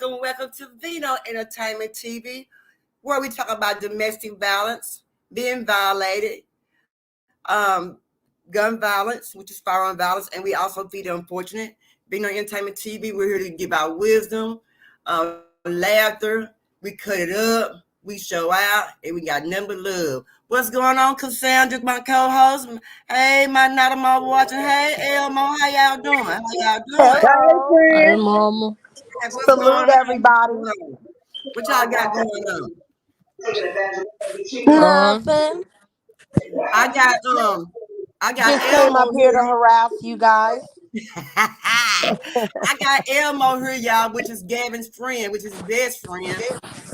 welcome to Vino Entertainment TV, where we talk about domestic violence, being violated, gun violence, which is firearm violence, and we also feed the unfortunate. Vino Entertainment TV, we're here to give out wisdom, laughter. We cut it up, we show out, and we got nothing but love. What's going on, Cassandra, my co-host? Hey, my not my watching. Hey, Elmo, how y'all doing? How y'all doing? Hey, Hello. friend. Hi, mama. Hey, what's going Salute on? everybody. What y'all got going on? Uh, Nothing. I got I got Just came Elmo up here to here. harass you guys. I got Elmo here, y'all, which is Gavin's friend, which is his best friend.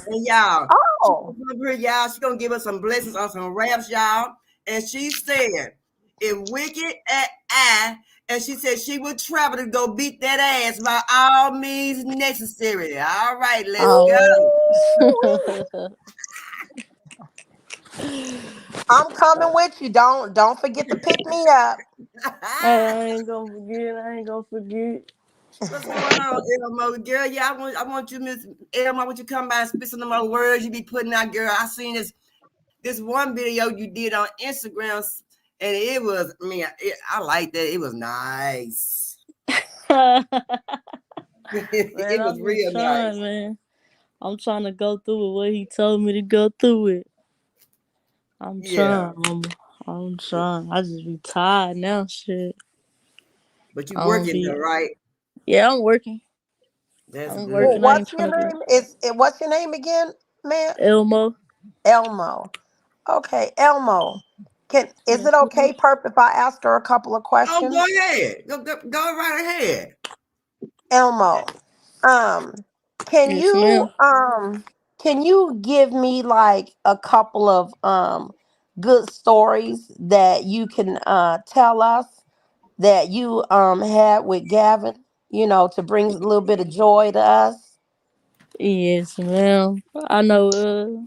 And y'all, she Oh. gonna come up here, y'all. She gonna give us some blessings on some raps, y'all. And she said, if wicked at I, and she said she would travel to go beat that ass by all means necessary. All right, let's oh. go. I'm coming with you. Don't forget to pick me up. I ain't gonna forget. I ain't gonna forget. What's going on, Elmo? Girl, yeah, I want you, Miss Elmo, I want you to come by and spit some of my words you be putting out, girl. I seen this one video you did on Instagram, and it was, I like that. It was nice. Man, It was I'm real nice. trying, man. I'm trying to go through with what he told me to go through with. I'm Yeah, trying, mama. I'm trying. I just be tired now, shit. but you I don't working be. though, right? Yeah, I'm working. That's I'm good. Well, working. I what's ain't your trying to be name? What's your name again, man? Elmo. Elmo. Okay, Elmo. Is Yes, it ma'am. okay, Perp, if I ask her a couple of Oh, go questions? ahead. Go right ahead. Elmo. Um, can Yes, you ma'am. give me like a couple of good stories that you can tell us that you had with Gavin, to bring a little bit of joy to us? Yes, ma'am. I know.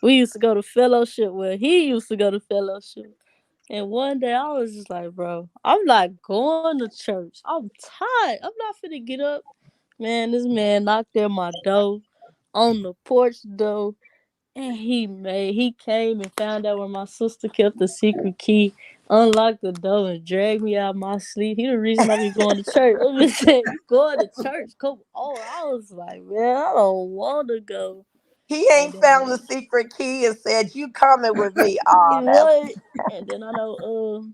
We used to go to fellowship. Well, he used to go to fellowship. And one day I was just like, bro, I'm not going to church. I'm tired. I'm not finna get up. Man, this man knocked at my door on the porch door. And he came and found out where my sister kept the secret key, unlocked the door and dragged me out my sleep. He the reason I be going to church. I just said, you going to church? Come on. I was like, man, I don't want to go. He And ain't found the then secret key and said, "You coming with me." Oh, that's what? And then I know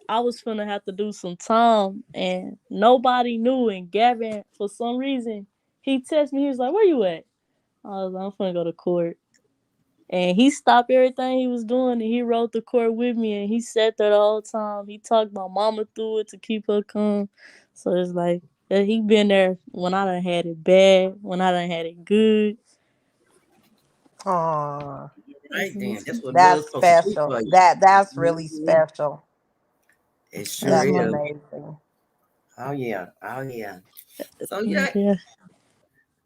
I was finna have to do some time and nobody knew, and Gavin for some reason he texted me, he was like, where you at? I was like, I'm finna go to court. And he stopped everything he was doing and he rode the court with me and he sat there the whole time. He talked my mama through it to keep her calm. So it's like he been there when I done had it bad, when I done had it good. oh, Right then. That's what love's that's supposed to do special. for you. That's really Mhm. special. It sure Yes, That's is. mom. amazing. Oh yeah. Oh yeah. So yeah, Yeah.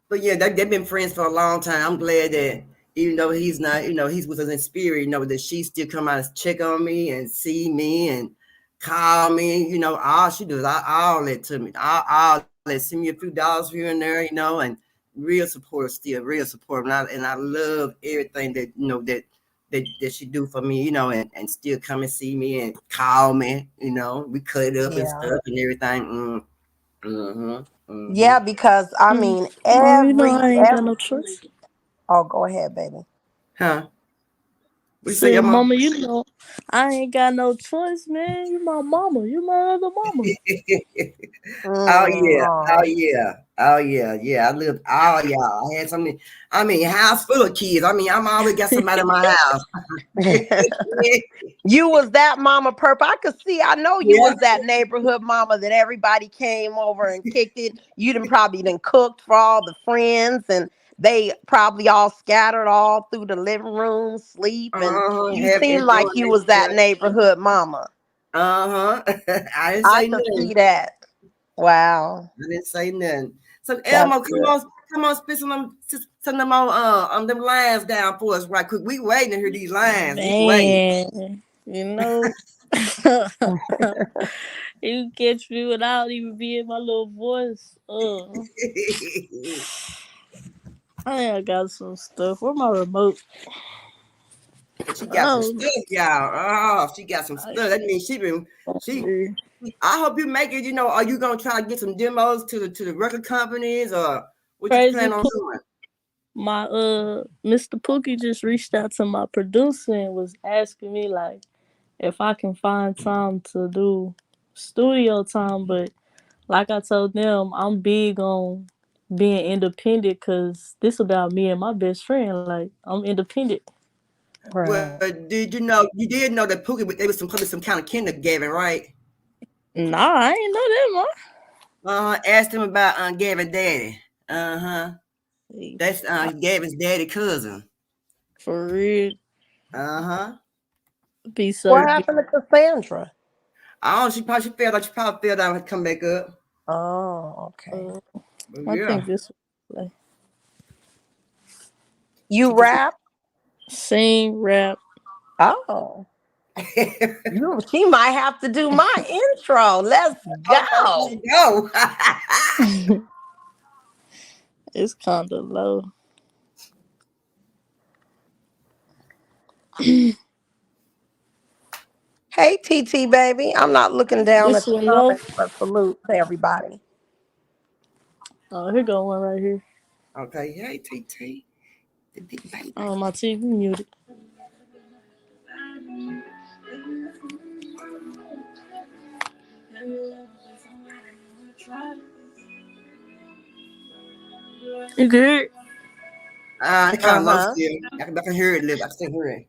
but yeah, they've been friends for a long time. I'm glad that even though he's not, he's with us in spirit, that she still come out and check on me and see me and call me. All she does, all that to me. All that, send me a few dollars here and there, and real support still, real support. And I love everything that that she do for me, and still come and see me and call me. We cut it up and Yeah. stuff and everything. Mm-hmm. Mm-hmm. Yeah, because I Mm. mean Mom, you know every I ain't got every no choice. oh, go ahead, baby. Huh? We say, Said, Emma. mama, you know I ain't got no choice, man. You my mama. You my other mama. Oh yeah, oh Oh. yeah, oh yeah, yeah. I lived all y'all. I had something. House full of kids. I'm always got somebody in my house. You was that mama Perp. I could see, I know you Yeah. was that neighborhood mama that everybody came over and kicked it. You done probably done cooked for all the friends and they probably all scattered all through the living room, sleep, and you Have seem like enjoying you was that themselves. neighborhood mama. I didn't I say could nothing. see that. Wow. I didn't say nothing. So That's Elmo, good. come on, spit some them on them lines down for us right quick. We waiting to hear these lines. We waiting. Man. You know, you catch me without even being my little voice. I think I got some stuff. Where my remote? She got some Oh, stuff, y'all. Oh, she got some I stuff. That means she. see. I hope you make it. Are you gonna try to get some demos to the record companies, or what you Crazy. plan on doing? My Mr. Pookie just reached out to my producer and was asking me like if I can find time to do studio time, but like I told them, I'm big on being independent because this about me and my best friend. Like I'm independent. Well, Right. did you did know that Pookie they was probably some kind of kindergarten, right? Nah, I ain't know that, man. Asked him about Gavin daddy. Uh-huh. See, That's Gavin's daddy cousin. for real, Uh-huh. be so What good. happened to Cassandra? I don't she probably fell down and come back up. Oh, okay. Uh, But I yeah. think this like You She can rap? sing rap. Oh. okay, She might have to do my intro. Let's here go. you go. It's kind of low. Hey, TT, baby. I'm not looking down at This the one low. comments, but salute to everybody. Oh, here go one right here. Okay, hey TT, the big baby. Oh, my TV muted. You good? It kind of low Uh-huh. still. I can hear it a little. I can still hear it.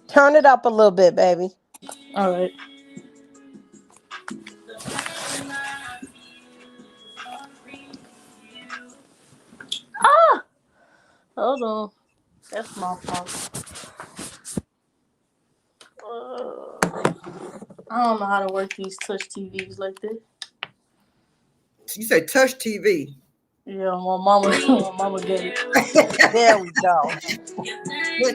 Turn it up a little bit, baby. All right. Hold on. That's my fault. I don't know how to work these touch TVs like this. You say touch TV. Yeah, my mama, my mama gave it. There we go. What?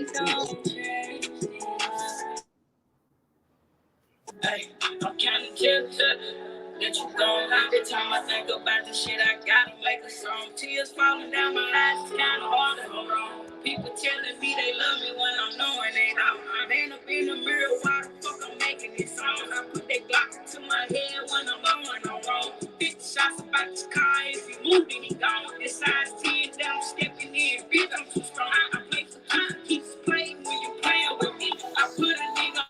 Hey, I'm kinda jealous that you gone. Every time I think about the shit, I gotta make a song. Tears falling down my eyes, it's kinda hard to hold on. People telling me they love me when I'm knowing they don't. Man up in the mirror, why the fuck I'm making this song? I put that Glock to my head when I'm going on wrong. 50 shots about this car, if you move, then he gone. It's size 10 that I'm stepping in, bitch, I'm too strong. I play for time, keeps playing when you playing with me. I put a nigga.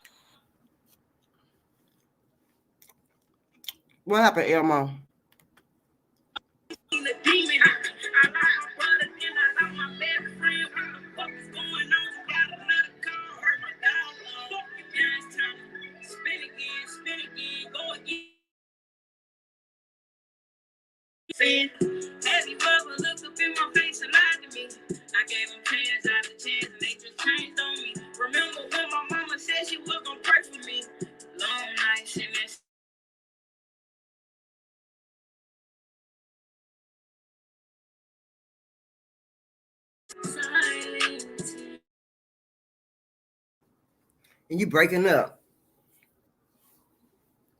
What happened, Elmo? The demon. I like my brother and I like my best friend. What the fuck is going on? You got another call, hurt my dog. Fuck you guys, time. Spin again, go again. Saying, has he ever looked up in my face and lied to me? I gave him chance after chance and they just changed on me. Remember when my mama said she was gonna pray for me? Long nights in that silence. And you breaking up,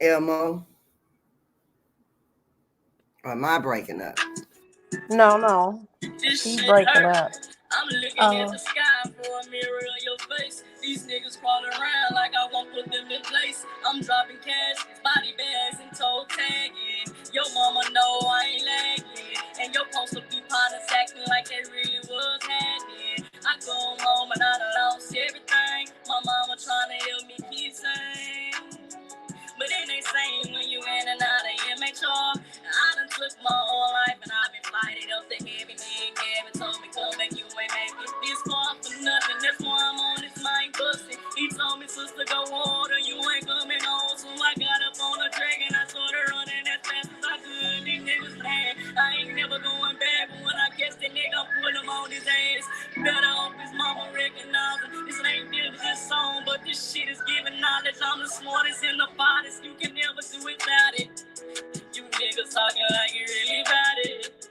Elmo? Or am I breaking up? No, no. This She shit breaking hurt. up. I'm looking at the sky for a mirror of your face. These niggas crawling around like I won't put them in place. I'm dropping cash, body bags, and toe tagging. Your mama know I ain't lagging. And your poster be partners acting like they really was happening. I go home and I done lost everything. My mama trying to help me keep sane. But then they say when you in and out of immature, I done took my whole life and I've been fighting up the heavy man. Gavin told me come back, you ain't make it this far for nothing. That's why I'm on this mic busting. He told me sister go harder, you ain't coming home, so I gotta smartest and the hottest, you can never do without it. You niggas talking like you really about it.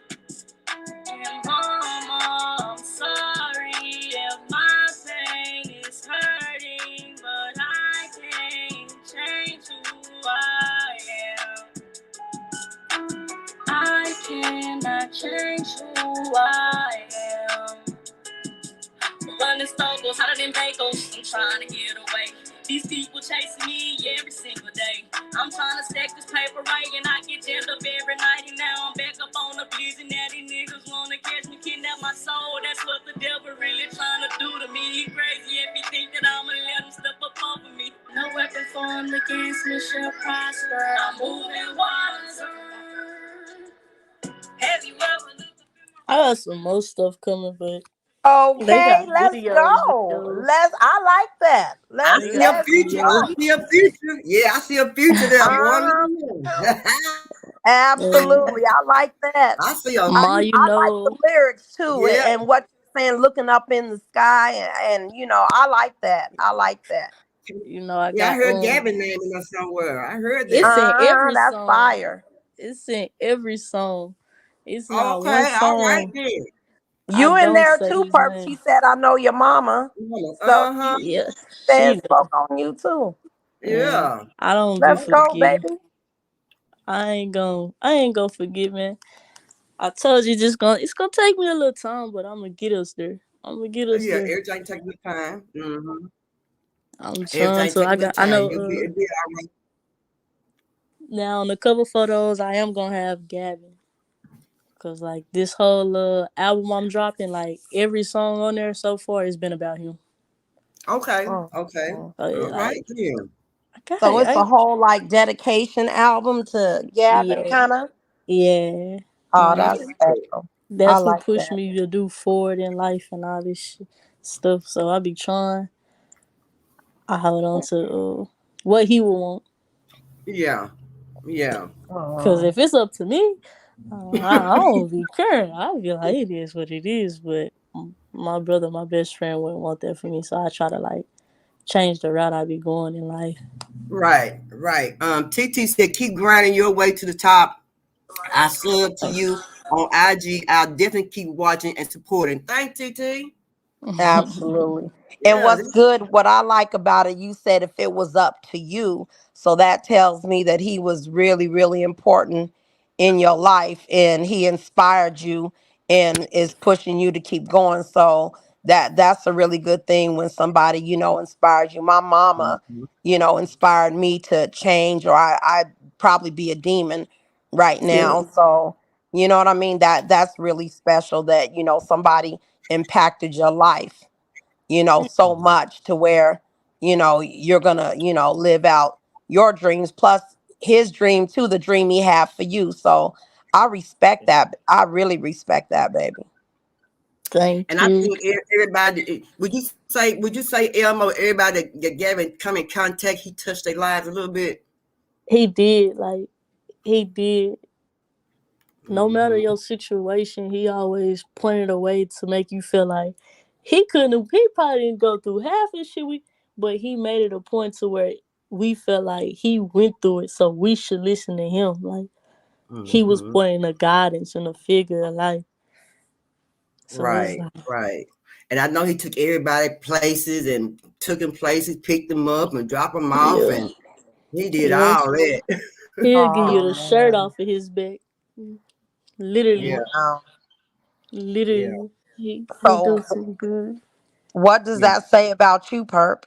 And mama, I'm sorry if my pain is hurting, but I can't change who I am. I cannot change who I am. Running circles, hotter than bagels. I'm trying to get away. These people chasing me every single day. I'm trying to stack this paper right, and I get jammed up every night. And now I'm back up on the bleeds, and now these niggas wanna catch me, kidnap my soul. That's what the devil really trying to do to me. He crazy if he think that I'ma let him step up over me. No weapon formed against me shall prosper. I'm moving wiser. Have you ever looked? I got some more stuff coming, but they Okay, got let's videos, go. videos. I like that. I They see a got Let's future. I videos. go. see a future. Yeah, I see a future there. Boy, look Me too. at that. Yeah. Absolutely. I like that. I see a Ma, future. you I like the know, lyrics too, Yeah, and what you're saying, looking up in the sky, and I like that. I like that. I yeah. I got heard Gavin name in there somewhere. I heard it's that. in every That's song. fire. It's in every song. It's not one Okay, all right song then. I You in don't there say too, his Perp. name. She said, "I know your mama," so Uh huh. she Yeah, said she know. spoke on you too. Yeah. Yeah. I don't be Let's go, forgetting. baby. I ain't gonna forget, man. I told you it's gonna take me a little time, but I'm gonna get us there. I'm gonna get us Yeah. there. Everything take your time. I'm trying Everything to. take your I time. know. It'll be all right. Now on the cover photos, I am gonna have Gavin. Cause like this whole album I'm dropping, like every song on there so far has been about him. Okay. Mm, Okay. mm. So All right like then. I got So it's a I whole like dedication album to Gavin, yeah kind of. yeah Oh, like that's That's good. special. I that's what like pushed that. me to do forward in life and all this stuff. So I be trying. I hold on to what he would want. Yeah. Yeah. Cause Oh, if it's up to me, I don't be caring. I be like it is what it is. But my brother, my best friend, wouldn't want that for me. So I try to like change the route I be going in life. Right. Right. TT said, keep grinding your way to the top. I sub to you on IG. I'll definitely keep watching and supporting. Thank TT. absolutely. And Yeah. what's good, what I like about it, you said if it was up to you. So that tells me that he was really, really important in your life and he inspired you and is pushing you to keep going. So that's a really good thing when somebody, inspires you. My mama, Mhm. inspired me to change, or I'd probably be a demon right Yeah. now. So, you know what I mean? That's really special that, somebody impacted your life, so much to where, you're gonna, live out your dreams plus his dream too, the dream he had for you. So I respect that. I really respect that, baby. And Thank I you. think everybody, would you say Elmo, everybody that Gavin come in contact, he touched their lives a little bit? He did like he did. No matter Hmm. your situation, he always pointed a way to make you feel like he couldn't. He probably didn't go through half of shit but he made it a point to where we felt like he went through it, so we should listen to him. Like he was Hmm. pointing a guidance and a figure of life. So it's Right, like, right. And I know he took everybody places and took them places, picked them up and dropped them off, yeah, and he did yeah. all that. He'll give you Oh the shirt man. off of his back. Yeah, Literally, Wow. yeah. literally. He So does so good. what does Yeah. that say about you, Perp?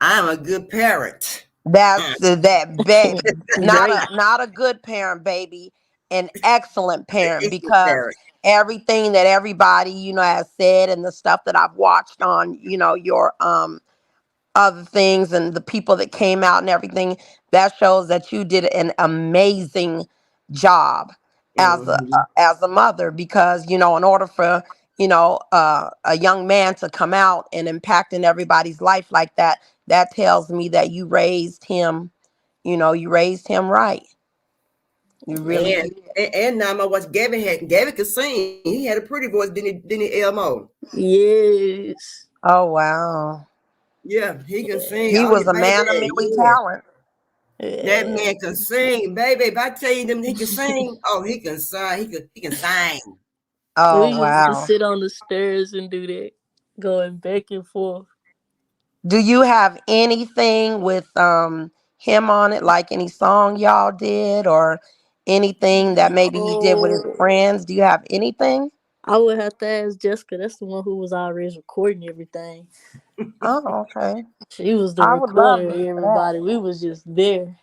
I'm a good parent. That's that bet. Not Great. a good parent, baby. An excellent parent, It's good because parent. everything that everybody, has said, and the stuff that I've watched on, your other things and the people that came out and everything, that shows that you did an amazing job Hmm. as a mother, because in order for a young man to come out and impacting everybody's life like that, that tells me that you raised him right. You really And, did. and Nama, what Gavin had, Gavin could sing. He had a pretty voice, didn't he, Elmo? Yes. Oh wow. Yeah, he can sing. He Oh, was yeah, a man of baby. many Yeah. talents. That Yeah. man can sing, baby. If I tell you them he can sing, oh, he can sing. He can sing. We Oh used to wow. sit on the stairs and do that, going back and forth. Do you have anything with him on it, like any song y'all did or anything that maybe he did with his Oh, friends? Do you have anything? I would have to ask Jessica. That's the one who was always recording everything. Oh, okay. She was the I would love recorder. to hear that. Everybody, we was just there.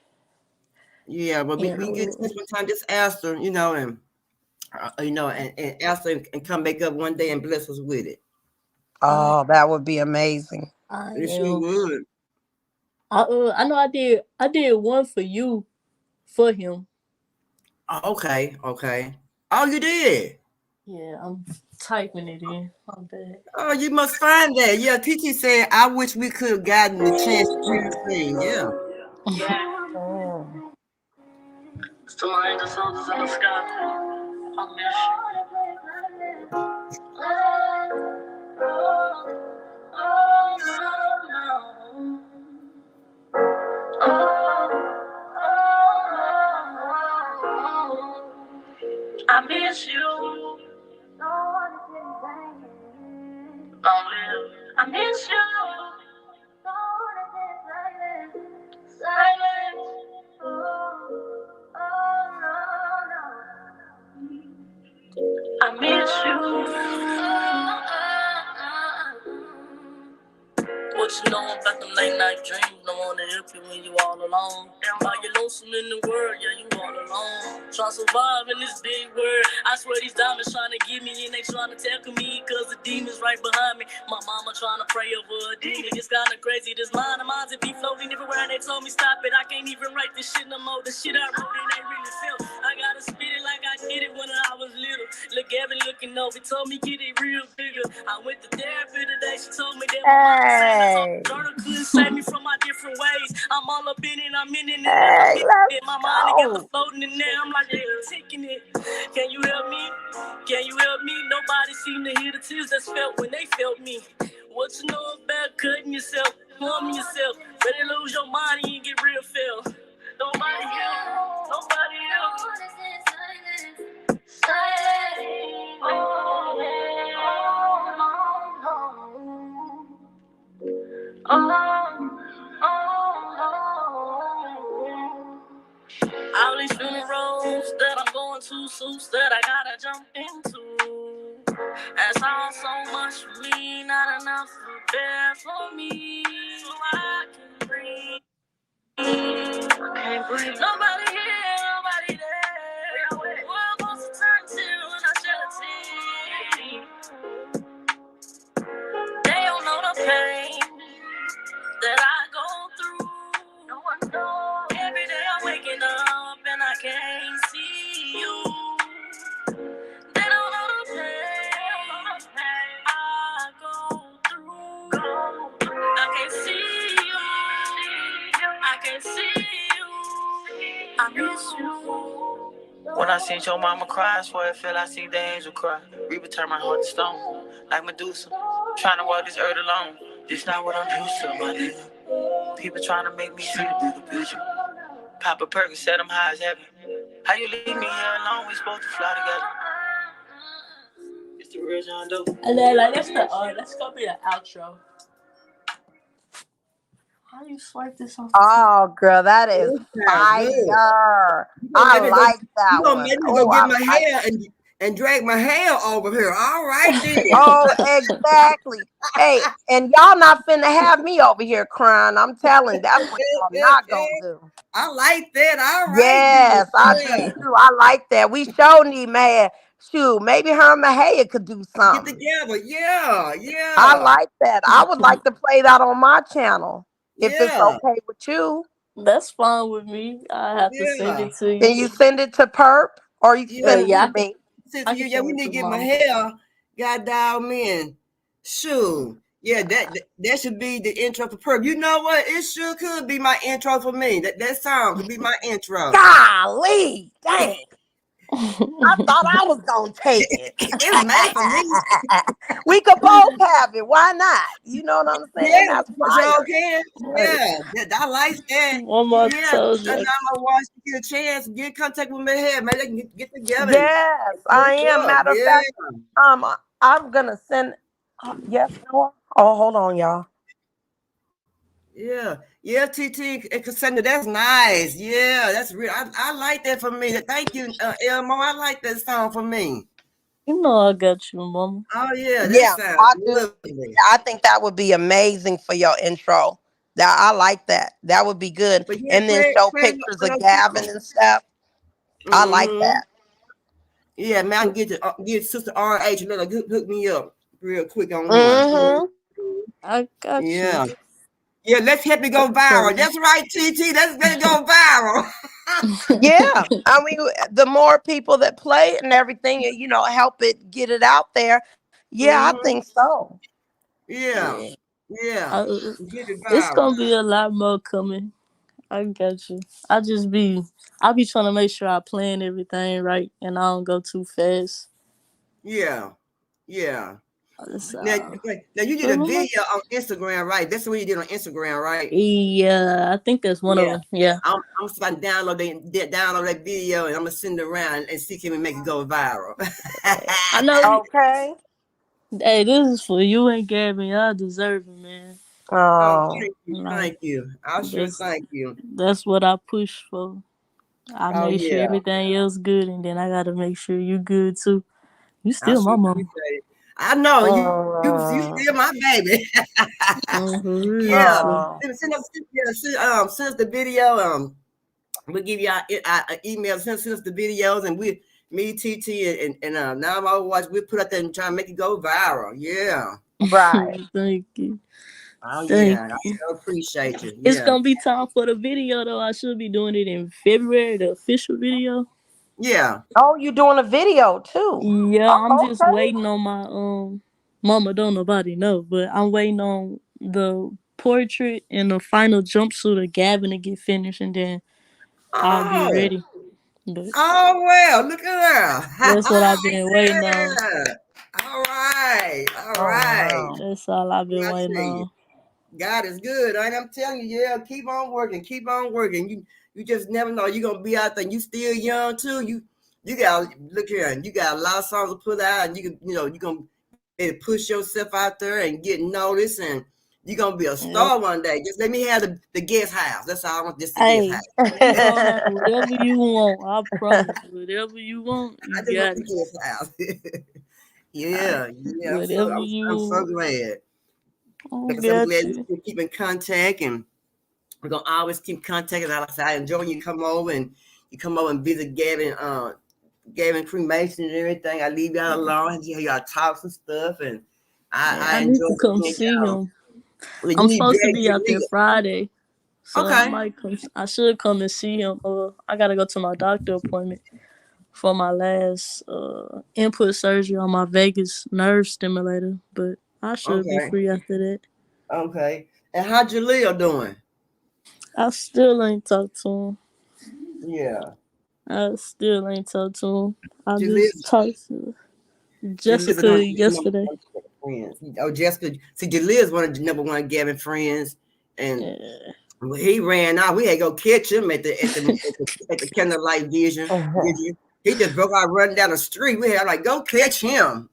Yeah, but we, You we get know, this one time. Just ask her, and ask her and come back up one day and bless us with it. I Oh, that would be amazing. I It sure am. would. I know I did one for you for him. Oh, okay, okay. Oh, you did. Yeah, I'm typing it in. My bad. Oh, you must find that. Yeah, TT said, I wish we could have gotten the chance to hear you sing. Yeah. Mm. Still my angel soldiers in the sky. I miss you. I miss you. I miss you. Silence. I miss you. What you know about them late night dreams? No one to help you when you all alone. While you lonesome in the world, yeah, you all alone. Trying to survive in this big world. I swear these diamonds trying to get me and they trying to tackle me cause the demon's right behind me. My mama trying to pray over a demon. It's kinda crazy. This mind of mine it be floating everywhere and they told me stop it. I can't even write this shit no more. The shit I wrote it ain't really felt. I gotta spit it like I did it when I was little. Look, Gavin looking over, told me get it real bigger. I went to therapy today, she told me that my mama said I told Hey, the journal couldn't save me from my different ways. I'm all up in it, I'm in it, and then I'm hey, in it. let's My mind got the go. floating in there, I'm like, they're taking it. Can you help me? Can you help me? Nobody seemed to hear the tears that's felt when they felt me. What you know about cutting yourself, harming yourself, ready to lose your mind and get real feel. Nobody help, nobody help. Silence. Oh, oh, oh. All these funerals that I'm going to, suits that I gotta jump into. That's all so much for me, not enough to bear for me. So I can breathe. I can't breathe. Nobody here, nobody there. The world wants to turn to when I shed a tear. They don't know the pain that I go through. No one knows. Every day I'm waking up and I can't see you. They don't know the pain I go through. I can't see you. I can't see you. I miss you. When I seen your mama cry, I swear I feel I see the angel cry. Reaper turn my heart to stone, like Medusa. Trying to walk this earth alone. This not what I'm used to, my nigga. People trying to make me see the bigger picture. Papa Perkins said I'm high as heaven. How you leave me here alone? We supposed to fly together. It's the real John Doe. And then like that's gonna be the outro. How do you swipe this off the top? Oh, girl, that is It sounds good. fire. You gonna I make me go. like You that gonna one. make me go Oh, get I my like. hair and drag my hair over here. All right then. Oh, exactly. Hey, and y'all not finna have me over here crying. I'm telling. That's what y'all not gonna do. I like that. All right then. Yes, I do Yeah. too. I like that. We sure need Mad. Shoot, maybe her and Mahaya could do Get something. together. Yeah. I Yeah. like that. I would like to play that on my channel if it's Yeah. okay with you. That's fine with me. I have to send Yeah. it to Can you. you send it to Perp or you can Yeah. send it Yeah, to me? Said to I you, can yeah, we send it need to to get my mama. hair got down in. Shoot. Yeah, that should be the intro for Perp. You know what? It sure could be my intro for me. That song could be my intro. Golly, dang. I thought I was gonna take it. It's made for me. We could both have it. Why not? You know what I'm saying? Yeah, That's sure fire. can. Hey, Yeah, I like that. Mama Yeah, told and you. I'm gonna watch you get a chance, get in contact with me here. Maybe they can get together and yes, I hook am. up. Matter of Yeah, fact, I'm gonna send. Yes, Noah. Oh, hold on, y'all. yeah, yeah. TT and Cassandra, that's nice. Yeah, that's real. I like that for me. Thank you, Elmo. I like that song for me. You know I got you, mama. Oh yeah, that Yeah, sounds I do. lovely. Yeah, I think that would be amazing for your intro. That I like that. That would be good. But yeah, And then show pray pictures for of those Gavin people. and stuff. I like Mm-hmm. that. Yeah, man, I can get Sister RH, let her hook me up real quick on one. Mm-hmm. I got Yeah. you. Yeah, let's help it I go viral. told That's right, TT. Let's let it go viral. Yeah, I mean, the more people that play it and everything, help it get it out there. Yeah, I think Hmm. so. Yeah. Yeah. Yeah. I, Get it it's viral. gonna be a lot more coming. I got you. I be trying to make sure I plan everything right and I don't go too fast. Yeah. Yeah. Now, So, now you did but a mama, video on Instagram, right? That's what you did on Instagram, right? yeah, I think that's one of Yeah. them. Yeah. I'm just about to download that video and I'm gonna send it around and see can we make it go viral. I know. Okay. Hey, this is for you and Gabby. Y'all deserve it, man. Oh, Oh, thank you, Like thank you. I sure that's thank you. that's what I push for. I Oh make sure yeah, everything else good, and then I gotta make sure you good too. You I still sure my mom. appreciate it. I know you uh, still my baby. For real. Yeah, So, uh, send us the video. We'll give you our email. Send us the videos, and me, TT, and now I'm watch. We'll put out there and try to make it go viral. Yeah. right. thank you, Oh thank yeah, I you. sure appreciate you. It's Yeah. gonna be time for the video though. I should be doing it in February, the official video. Yeah. Oh, you doing a video too? Yeah, I'm Oh, just okay. waiting on my mama don't nobody know, but I'm waiting on the portrait and the final jumpsuit of Gavin to get finished and then I'll be Oh. ready. But Oh well, look at that's what her. I've been waiting on. Yeah. All right. All Oh, right. wow. That's all I've What been I waiting tell you? on. God is good. Right? I'm telling you, yeah, keep on working, keep on working. You just never know. You're gonna be out there. You still young too. You got look here, and you got a lot of songs to put out, and you're gonna be able to push yourself out there and get noticed, and you're gonna be a star Yep. one day. Just let me have the guest house. That's all I want. Just the guest house. Hey, you gonna have whatever you want. I promise. Whatever you want, I you just want got the it. guest house. I, Yeah, yeah. whatever I'm so you glad. I Like I said, I'm got glad you. we keep in contact, and we're gonna always keep contact. Like I said, I enjoy when you come over and visit Gavin cremation and everything. I leave y'all alone and hear y'all talks and stuff, and Yeah, I I need enjoy to come seeing see y'all. him. When you I'm need supposed to drag be your out there nigga, Friday, so I okay, might come. I should come and see him. I gotta go to my doctor appointment for my last input surgery on my Vegas nerve stimulator, but I should be okay, free after that. okay. And how Jaleel doing? I still ain't talked to him. Yeah, I still ain't talked to him. I Jaleel's just talked to Jaleel's Jessica one of the number yesterday. one friends. Oh, Jessica, see, Jaleel's one of the number one Gavin friends, and Yeah. when he ran out, we had to go catch him at the candlelight vision. He just broke out running down the street. We had like go catch him.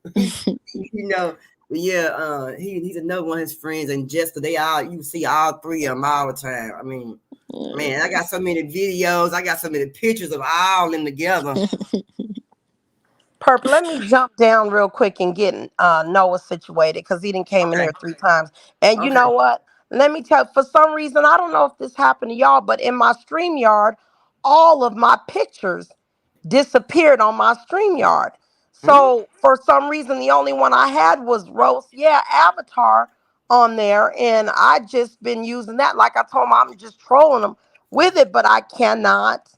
you know, yeah. He's another one of his friends, and Jessica. They all you see all three of them all the time. I mean, man, I got so many videos. I got so many pictures of all them together. Purple, let me jump down real quick and get Noah situated because he didn't came in Okay, here 3 times. And you okay. know what? Let me tell. For some reason, I don't know if this happened to y'all, but in my StreamYard, all of my pictures disappeared on my StreamYard. Hmm? So for some reason, the only one I had was Rose, yeah, Avatar on there, and I just been using that. Like I told him, I'm just trolling them with it, but I cannot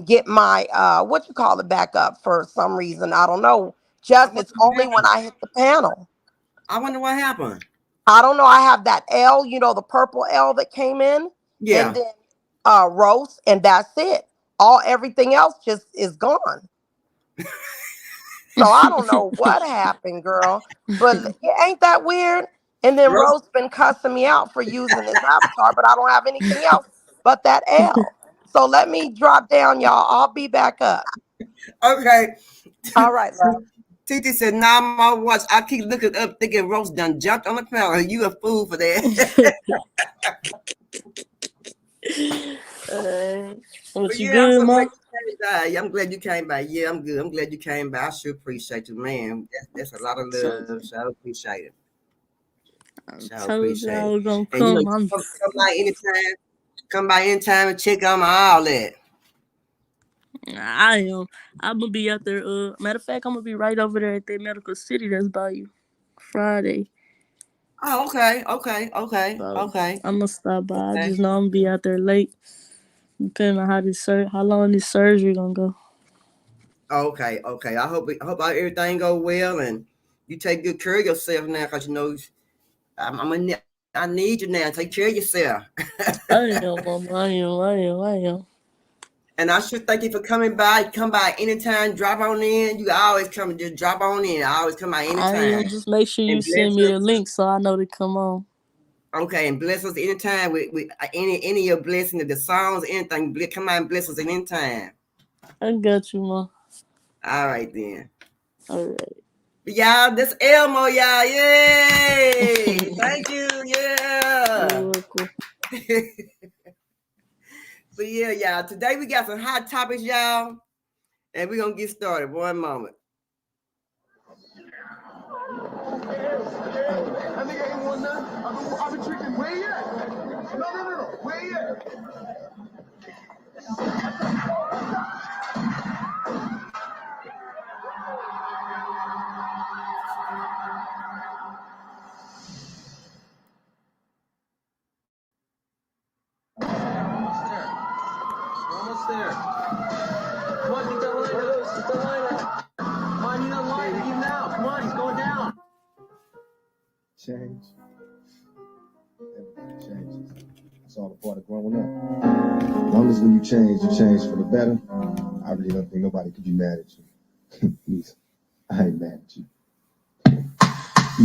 get my what you call it back up for some reason. I don't know. I Just wonder it's what only when happened. I hit the panel. I wonder what happened. I don't know. I have that L, the purple L that came in, and Yeah. then roast, and that's it. All everything else just is gone. So I don't know what happened, girl. But ain't that weird? And then Rose, Rose been cussing me out for using this avatar, but I don't have anything else but that L. So let me drop down, y'all. I'll be back up. okay. All right, love. Titi said, "Nah, my watch. I keep looking up, thinking Rose done jumped on the panel. You a fool for that." uh, But what you yeah, I'm good, so glad ma? you came by. Yeah, I'm glad you came by. Yeah, I'm good. I'm glad you came by. I sure appreciate you, man. That's a lot of love. Told So I appreciate it. I So I told you appreciate I it. was gonna And you know, come. I'm come by anytime. Come by anytime and check on all that. I am. I'm gonna be out there. Matter of fact, I'm gonna be right over there at that medical city that's by you Friday. Oh, okay, okay, okay, So okay, I'm gonna stop by. I okay, just know I'm gonna be out there late, depending on how long this surgery gonna go. okay, okay. I hope everything go well and you take good care of yourself now, cause you know I need you now. Take care of yourself. I am, mama. I am. I am. I am. And I should thank you for coming by. Come by anytime. Drop on in. You can always come. Just drop on in. I always come by I am. anytime. Just make sure you And send bless me the us. link so I know to come on. Okay, and bless us anytime with any of your blessings, the songs, anything. Come out and bless us at any time. I got you, ma. All right then. All right. But y'all, this Elmo, y'all. Yay! Thank you. Yeah. You're welcome. But yeah, y'all. Today we got some hot topics, y'all, and we're gonna get started. One moment. That nigga ain't want nothing. I've been drinking. Where you at? No. Where you at? Almost there. Come on, get that liner. Get that liner. Come on, you that liner. Get him now. Come on, he's going down. Change. Everything changes. It's all a part of growing up. As long as when you change for the better, I really don't think nobody could be mad at you. Please, I ain't mad at you.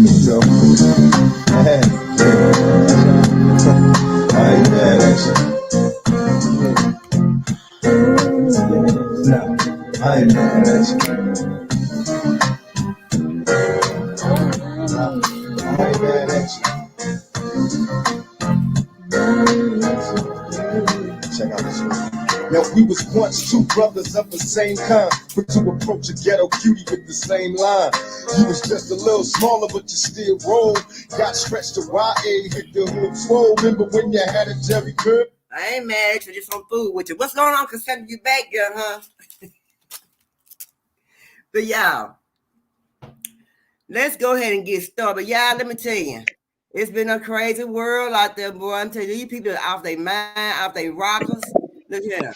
So, hey, I ain't mad at you. No, I ain't mad at you. No, I ain't mad at you. Check out this one. Now we was once two brothers of the same kind, but to approach a ghetto cutie with the same line. You was just a little smaller, but you still rolled. Got stretched to YA, hit the hood swole. Remember when you had a Jerry Purp? I ain't mad at you, just some food with you. What's going on? Cause sending you back, girl, huh? But y'all, let's go ahead and get started. Y'all, let me tell you, it's been a crazy world out there, boy. I'm telling you, these people are off their mind, off their rockers. Look here.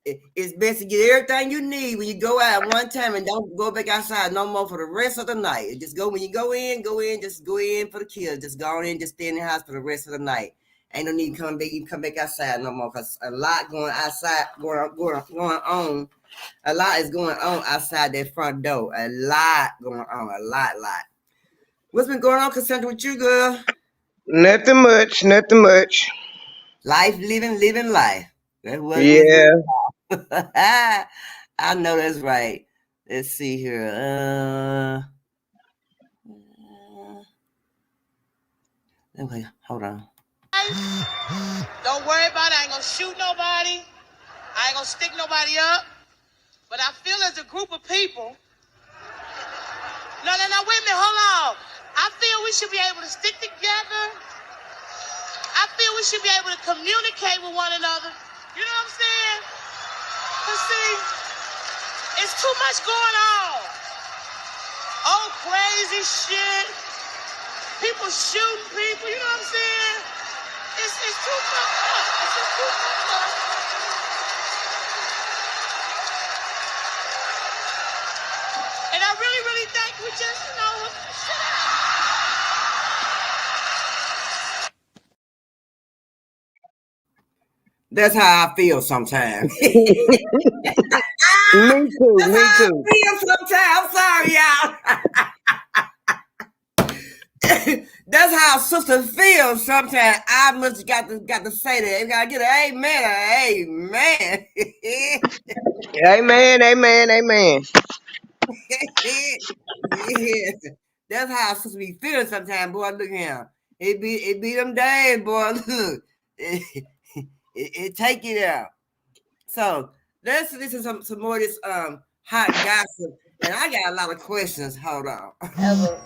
It's best to get everything you need when you go out one time and don't go back outside no more for the rest of the night. Just go when you go in, just go in for the kill. Just go in, just stay in the house for the rest of the night. Ain't no need to come back outside no more because a lot going outside, going on. A lot is going on outside that front door. A lot going on, a lot. What's been going on, Cassandra, with you, girl? Nothing much, nothing much. Life, living life. That's what's been. Yeah. I know that's right. Let's see here. Okay, hold on. Don't worry about it. I ain't gonna shoot nobody. I ain't gonna stick nobody up. But I feel as a group of people. No, wait a minute, hold on. I feel we should be able to stick together. I feel we should be able to communicate with one another. You know what I'm saying? Cause see, it's too much going on. Oh, crazy shit. People shooting people, you know what I'm saying? It's too much. It's just too much. And I really think we just, shut up. That's how I feel sometimes. Me too. That's Me how I too. feel sometimes. I'm sorry, y'all. That's how a sister feels sometimes. I must got to say that. You gotta get an amen, Amen. Amen. Amen. yeah. That's how a sister be feeling sometimes, boy. Look here. It be them days, boy. Look. It take you there. So let's listen to some more of this hot gossip. And I got a lot of questions. Hold on. Ever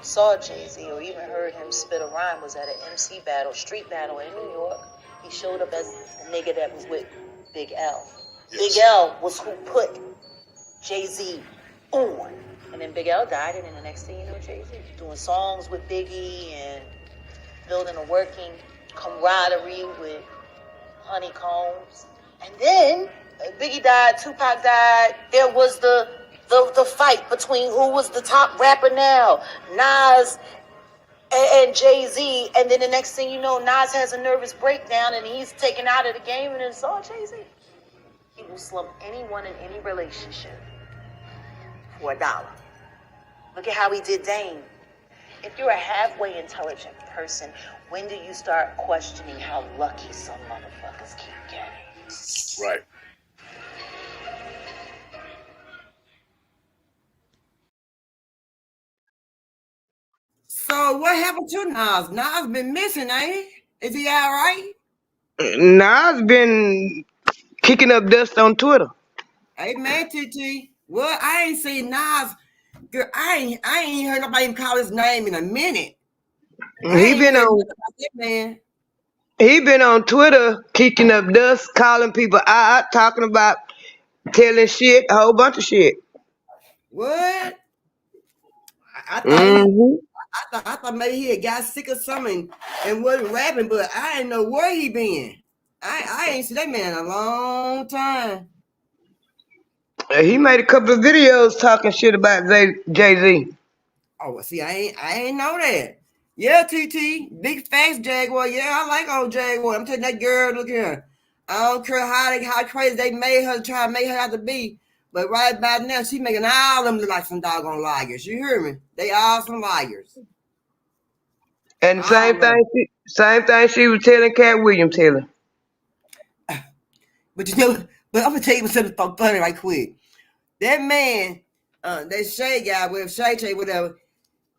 saw Jay-Z or even heard him spit a rhyme was at an MC battle, street battle in New York. He showed up as a nigga that was with Big L. Yes. Big L was who put Jay-Z on. And then Big L died, and then the next thing you know, Jay-Z doing songs with Biggie and building a working camaraderie with Honeycombs. And then Biggie died, Tupac died. There was the fight between who was the top rapper now, Nas and Jay-Z. And then the next thing you know, Nas has a nervous breakdown and he's taken out of the game, and it's all Jay-Z. He will slump anyone in any relationship for $1. Look at how he did Dame. If you're a halfway intelligent person, when do you start questioning how lucky some motherfuckers keep getting? Right. So what happened to Nas? Nas been missing, ain't he? Is he all right? Nas been kicking up dust on Twitter. Hey man, TT. Well, I ain't seen Nas. Girl, I ain't heard nobody even call his name in a minute. He been on. That man. He been on Twitter kicking up dust, calling people out, talking about, telling shit, a whole bunch of shit. What? I thought Mm-hmm. I thought maybe he had got sick or something and wasn't rapping, but I didn't know where he been. I ain't seen that man in a long time. He made a couple of videos talking shit about Jay-Z. Oh, see, I ain't know that. Yeah, TT, big facts, Jaguar. Yeah, I like old Jaguar. I'm telling that girl, look here. I don't care how crazy they made her, try to make her out to be. But right about now, she making all them look like some doggone liars. You hear me? They all some liars. And same thing she was telling Cat Williams telling. But but I'm gonna tell you something funny right quick. That man, that Shay guy, with Shay, whatever.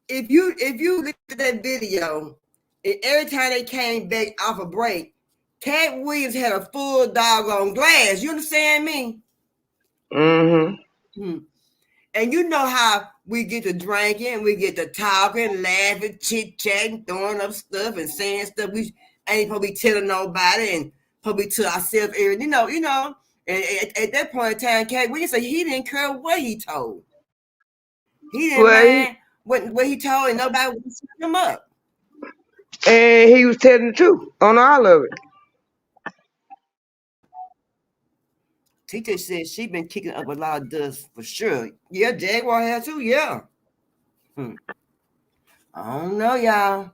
If you look at that video, and every time they came back off a break, Cat Williams had a full doggone glass. You understand me? Mm-hmm. And you know how we get to drinking, we get to talking, laughing, chit-chatting, throwing up stuff and saying stuff we ain't probably telling nobody and probably to ourselves, you know. And at that point in time, Cat Williams said he didn't care what he told. He didn't mind what he told, and nobody would set him up. And he was telling the truth on all of it. Teacher said she been kicking up a lot of dust for sure. Yeah, Jaguar has too. Yeah. I don't know, y'all.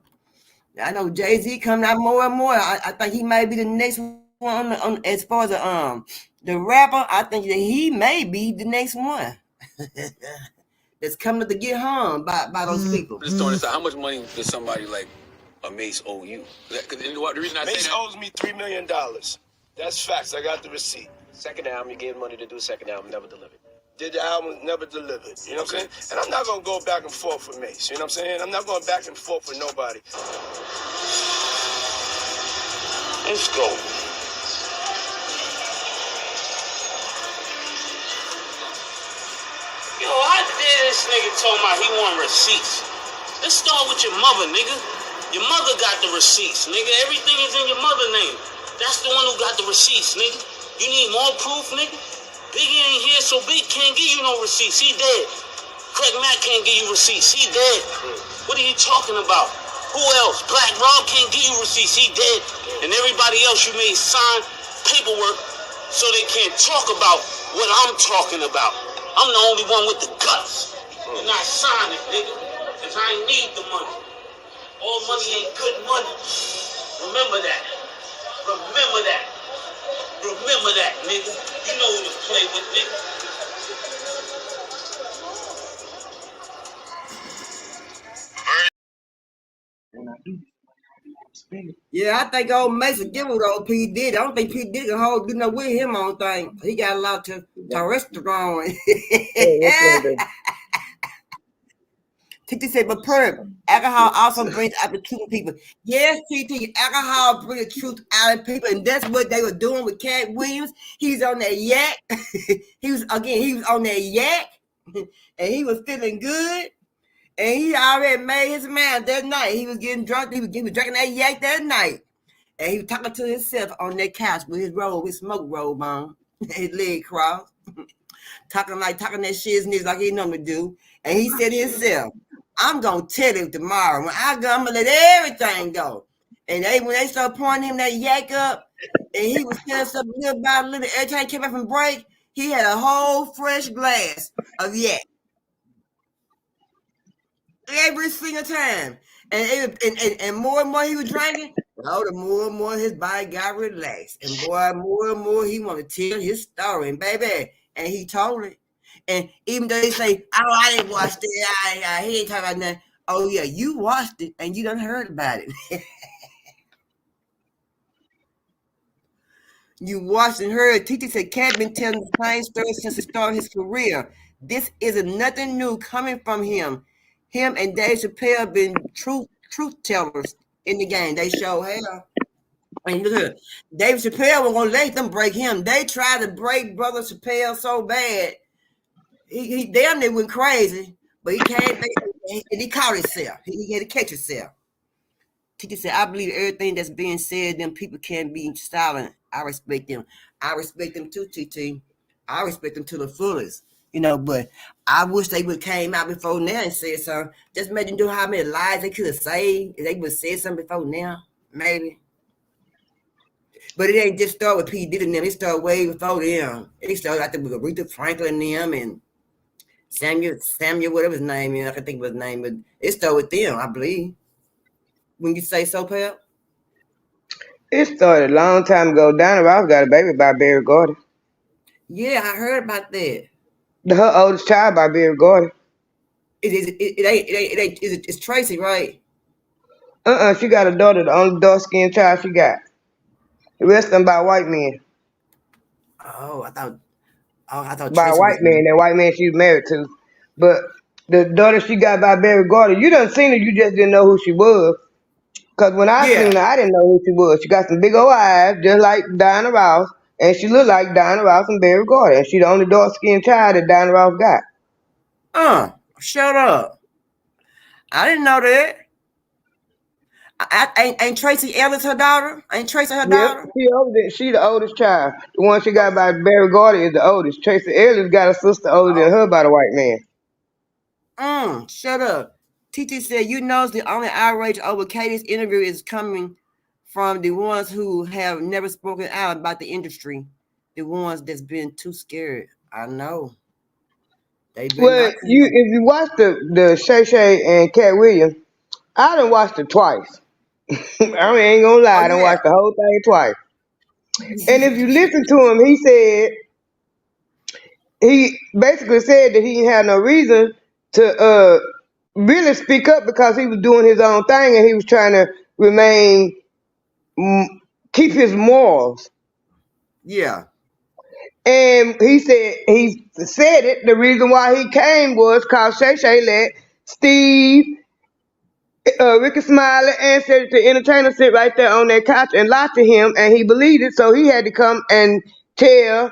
I know Jay-Z coming out more and more. I think he might be the next one on as far as the rapper. I think that he may be the next one that's coming to get hung by those people. Just throwing this out. How much money does somebody like a Mace owe you? Because the reason I say Mace that, owes me $3 million. That's facts. I got the receipt. Second album, you gave money to do second album, never delivered. Did the album, never delivered. You know what I'm saying? And I'm not going to go back and forth with Mace. You know what I'm saying? I'm not going back and forth with nobody. Let's go. Yo, how dare this nigga talking about he want receipts? Let's start with your mother, nigga. Your mother got the receipts, nigga. Everything is in your mother's name. That's the one who got the receipts, nigga. You need more proof, nigga? Biggie ain't here, so Big can't give you no receipts. He dead. Craig Mack can't give you receipts. He dead. What are you talking about? Who else? Black Rob can't give you receipts. He dead. And everybody else you made sign paperwork so they can't talk about what I'm talking about. I'm the only one with the guts. And I sign it, nigga. Because I ain't need the money. All money ain't good money. Remember that. Remember that. Remember that, nigga. You know who to play with, nigga. Yeah, I think old Mason give with old P Diddy. I don't think P Diddy can hold do no with him on thing. He got a lot to testosterone. Oh, what you gonna do? TT said, but Purp, alcohol also brings out the truth in people. Yes, TT, alcohol brings the truth out of people, and that's what they were doing with Cat Williams. He's on that yak. He was on that yak, and he was feeling good. And he already made his mind that night. He was getting drunk. He was drinking that yak that night. And he was talking to himself on that couch with his robe, his smoke robe on, his leg crossed, talking that shit like he normally do. And he said to himself, I'm gonna tell him tomorrow. When I go, I'm gonna let everything go. And when they started pouring him that yak up, and he was telling something little by little, every time he came back from break, he had a whole fresh glass of yak every single time. And more and more he was drinking, the more and more his body got relaxed. And boy, more and more he wanted to tell his story. And baby, and he told it. And even though they say, oh, I didn't watch it, he ain't talking about nothing. Oh yeah, you watched it and you done heard about it. You watched and heard. Titi said Cat been telling the same story since the start of his career. This isn't nothing new coming from him. Him and Dave Chappelle been truth tellers in the game. They show hell. And look here, Dave Chappelle was gonna let them break him. They tried to break Brother Chappelle so bad. He damn near went crazy, but he came back and he caught himself. He had to catch himself. Titi said, I believe everything that's being said, them people can't be silent. I respect them. I respect them too, TT. I respect them to the fullest. But I wish they would came out before now and said something. Just imagine do how many lies they could have saved if they would have said something before now, maybe. But it ain't just start with P. Diddy and them. It started way before them. It started out there with Aretha Franklin and them and Samuel, whatever his name is. I can think of his name, but it started with them, I believe. When you say so, Pep? It started a long time ago. Donna Ross got a baby by Barry Gordy. Yeah, I heard about that. Her oldest child by Barry Gordy. It's Tracy, right? She got a daughter, the only dark skinned child she got. The rest of them by white men. Oh, I thought By Tracy was. white man. That white man she was married to. But the daughter she got by Barry Gordy, you done seen her, you just didn't know who she was. Cause when I Yeah. seen her, I didn't know who she was. She got some big old eyes, just like Diana Ross, and she looked like Diana Ross and Barry Gordy. And she the only dark skinned child that Diana Ross got. Shut up. I didn't know that. Ain't Tracy Ellis her daughter? Ain't Tracy her Yep, daughter? she the oldest child. The one she got by Barry Gordy is the oldest. Tracy Ellis got a sister older than Oh. her by the white man. Shut up. TT said, you know the only outrage over Katie's interview is coming from the ones who have never spoken out about the industry. The ones that's been too scared. I know. They've been Well, not if you watch the Shay Shay and Cat Williams, I done watched it twice. I ain't gonna lie, Oh I done yeah. watched the whole thing twice. And if you listen to him, he basically said that he didn't have no reason to really speak up because he was doing his own thing and he was trying to remain keep his morals. Yeah. And he said it. The reason why he came was because Shay Shay let Steve, Ricky Smiley, and said the entertainer sit right there on that couch and lie to him, and he believed it. So he had to come and tell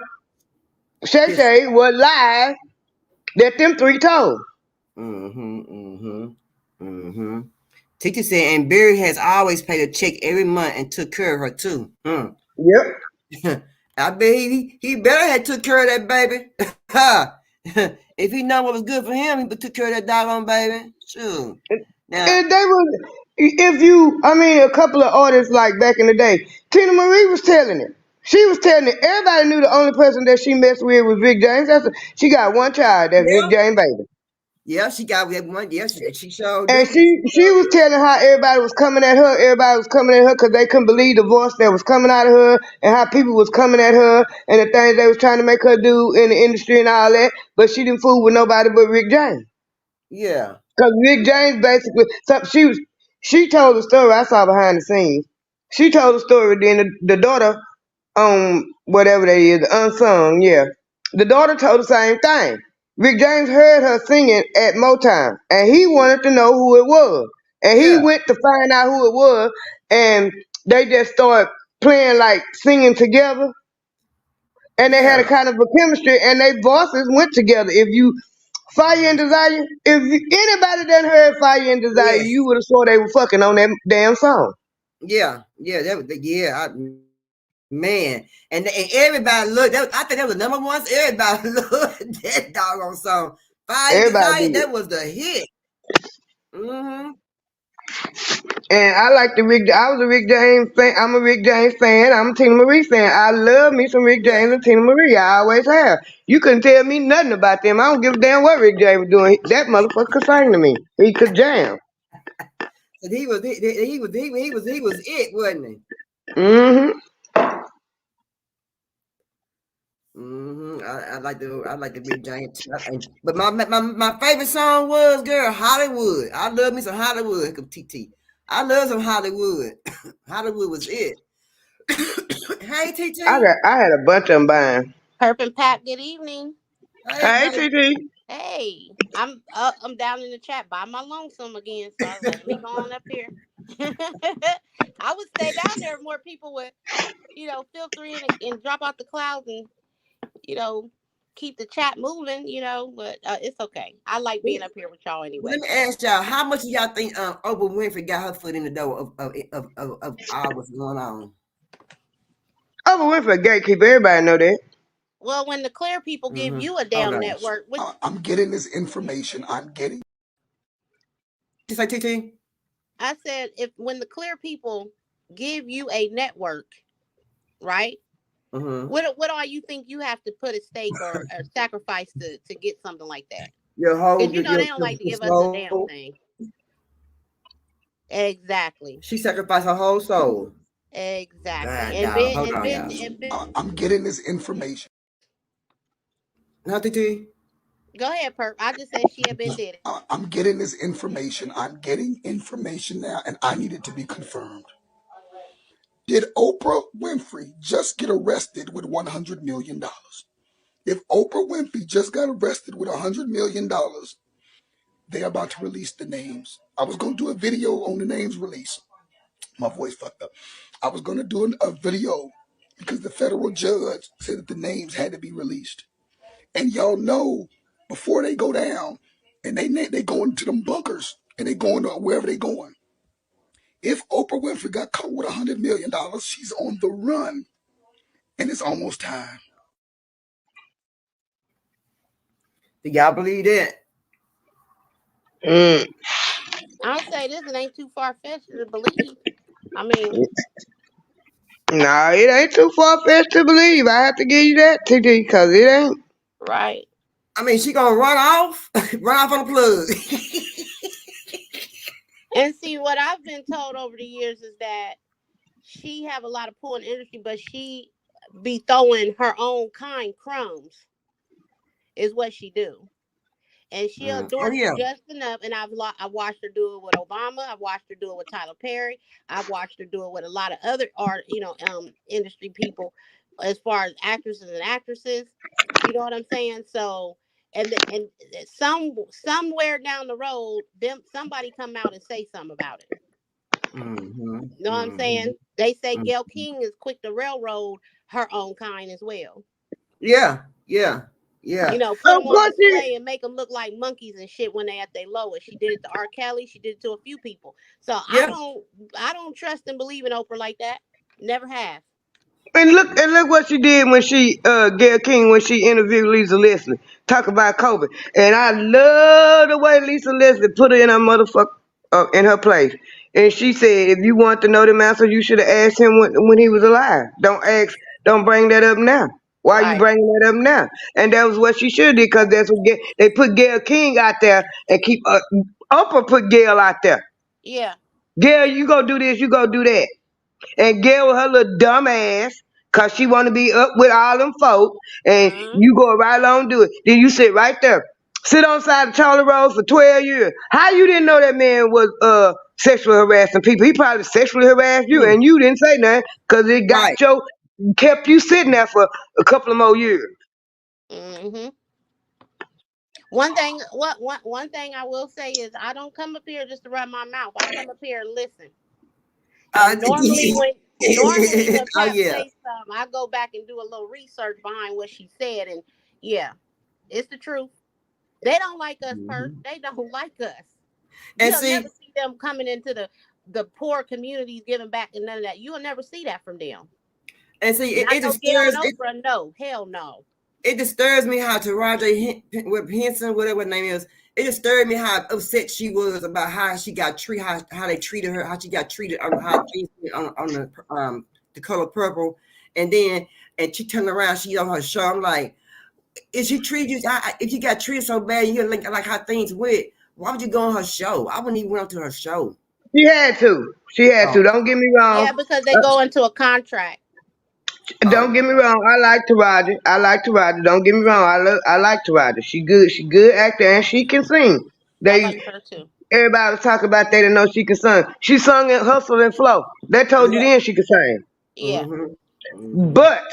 Shay His Shay what lies that them three told. Teacher said, and Barry has always paid a check every month and took care of her too. Yep. I bet he better had took care of that baby. If he know what was good for him, he took care of that doggone baby. Sure. Now, And they was, a couple of artists like back in the day, Tina Marie was telling it. She was telling it. Everybody knew the only person that she messed with was Rick James. She got one child, that's Rick yeah, James' baby. yeah, she got that one. Yeah, she sure And do. she was telling how everybody was coming at her. Everybody was coming at her because they couldn't believe the voice that was coming out of her and how people was coming at her and the things they was trying to make her do in the industry and all that. But she didn't fool with nobody but Rick James. Yeah. Because Rick James basically, She told the story. I saw behind the scenes. She told the story. Then the daughter, whatever that is, the unsung, yeah. The daughter told the same thing. Rick James heard her singing at Motown, and he wanted to know who it was. And he Yeah, went to find out who it was, and they just started playing like singing together, and they had a yeah, kind of a chemistry, and their voices went together. If you Fire and Desire, if anybody done heard Fire and Desire, yes, you would have saw they were fucking on that damn song. yeah, yeah. That was yeah, man. And everybody looked. I think that was the number one. Everybody loved that doggone song. Fire Desire. That Everybody was did. the hit. Mm-hmm. And I like the Rick. I was a Rick James fan. I'm a Rick James fan. I'm a Tina Marie fan. I love me some Rick Yeah. James and Tina Marie. I always have. You couldn't tell me nothing about them. I don't give a damn what Rick James was doing. That motherfucker could sing to me. He could jam. And he was it, wasn't he? Hmm. I like the Big Giant. But my favorite song was girl Hollywood. I love me some Hollywood. TT. I love some Hollywood. Hollywood was it. Hey TT. I had a bunch of them buying. Purp and Pat, good evening. Hey Hey, baby. TT. Hey, I'm down in the chat by my lonesome again, so I was like, let me go on up here. I would stay down there if more people would, filter in and drop out the clouds and you know keep the chat moving, But it's okay. I like being up here with y'all Let anyway. me ask y'all, how much of y'all think Oprah Winfrey got her foot in the door of all what's going on? Oprah Winfrey a gatekeeper. Everybody know that. Well, when the clear people give you a damn Okay. network, which I'm getting this information. I'm getting. You say TT? I said, if when the clear people give you a network, right? Mm-hmm. What all you think you have to put at stake or sacrifice to get something like that? Your whole Because your, they your, don't your, like to your give us a damn soul. thing. Exactly. She sacrificed her whole soul. Exactly. God, And dog. Ben Hold and on, Ben y'all. and Ben. I'm getting this information. How TT? Go ahead, Perp. I just said she had been did it. I'm getting this information. I'm getting information now, and I need it to be confirmed. Did Oprah Winfrey just get arrested with $100 million? If Oprah Winfrey just got arrested with $100 million, they're about to release the names. I was going to do a video on the names release. My voice fucked up. I was going to do a video because the federal judge said that the names had to be released. And y'all know before they go down and they go into them bunkers and they going to wherever they going. If Oprah Winfrey got caught with $100 million, she's on the run, and it's almost time. Do y'all believe that? Mm. I'll say this, it ain't too far fetched to believe. I mean, Nah, it ain't too far fetched to believe. I have to give you that, TT, because it ain't. right. I mean, she gonna run off, run off on the plug. And see what I've been told over the years is that she have a lot of pull in the industry, but she be throwing her own kind crumbs is what she do. And she'll Oh endorse yeah. just enough. And I watched her do it with Obama. I've watched her do it with Tyler Perry. I've watched her do it with a lot of other industry people, as far as actresses and actresses. You know what I'm saying? So, and somewhere down the road, somebody come out and say something about it. Mm-hmm. You know what I'm Mm-hmm. saying? They say Gail King is quick to railroad her own kind as well. Yeah, yeah, yeah. Put Of them on course display and make them look like monkeys and shit when they at their lowest. She did it to R. Kelly. She did it to a few people. So Yeah. I don't trust and believe in Oprah like that. Never have. And look what she did when she Gail King when she interviewed Lisa Leslie. Talk about COVID. And I love the way Lisa Leslie put her in her motherfucker in her place. And she said, if you want to know the answer, you should have asked him when he was alive. Don't bring that up now. Why you Right. bringing that up now? And that was what she should do because that's what they put Gail King out there and keep Oprah put Gail out there. Yeah. Gail, you go do this, you go do that. And Gail with her little dumb ass, cause she wanna be up with all them folk, and Mm-hmm. you go right along and do it. Then you sit right there. Sit on side of Charlie Rose for 12 years. How you didn't know that man was sexually harassing people. He probably sexually harassed you, Mm, and you didn't say nothing because it got right. your kept you sitting there for a couple of more years. Hmm. One thing I will say is I don't come up here just to run my mouth. I come up here and listen. Uh, And normally when oh Pap yeah. says something, I go back and do a little research behind what she said, and yeah, it's the truth. They don't like us, Perk. Mhm. They don't like us. And You'll never see, see them coming into the poor communities giving back and none of that. You'll never see that from them. Not it no Gail and disturbs Oprah. No, hell no. it disturbs me how Taraji with Henson, whatever her name is, it disturbed me how upset she was about how she got treated, how they treated her, how she got treated on how on the color purple, and then and she turned around, she on her show. I'm like, if she treated you, if you got treated so bad, you like how things went. Why would you go on her show? I wouldn't even went to her show. She had to. She had Oh, to. Don't get me wrong. Yeah, because they go into a contract. Don't oh, get me wrong. I like Taraji. I like Taraji. Don't get me wrong. I like Taraji. She good. She good actor and she can sing. I They like her too. everybody was talking about they didn't know she can sing. She sung in Hustle and Flow. That told you yeah. then she could sing. Yeah. Mm-hmm. Mm-hmm. But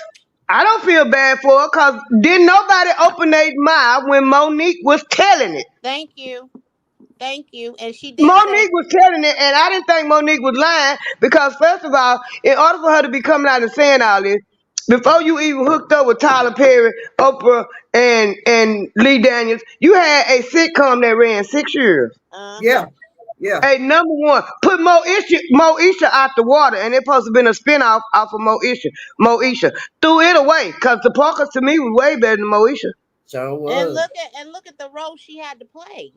I don't feel bad for her because didn't nobody open their mouth when Monique was telling it. Thank you. Thank you. And she did say, Monique was telling it, and I didn't think Monique was lying because, first of all, in order for her to be coming out and saying all this, before you even hooked up with Tyler Perry, Oprah, and Lee Daniels, you had a sitcom that ran 6 years. Yeah, uh-huh. yeah. Hey, number one, put Moesha out the water, and it supposed to been a spinoff off of Moesha. Moesha threw it away because the Parkers to me was way better than Moesha. So And was. look at the role she had to play.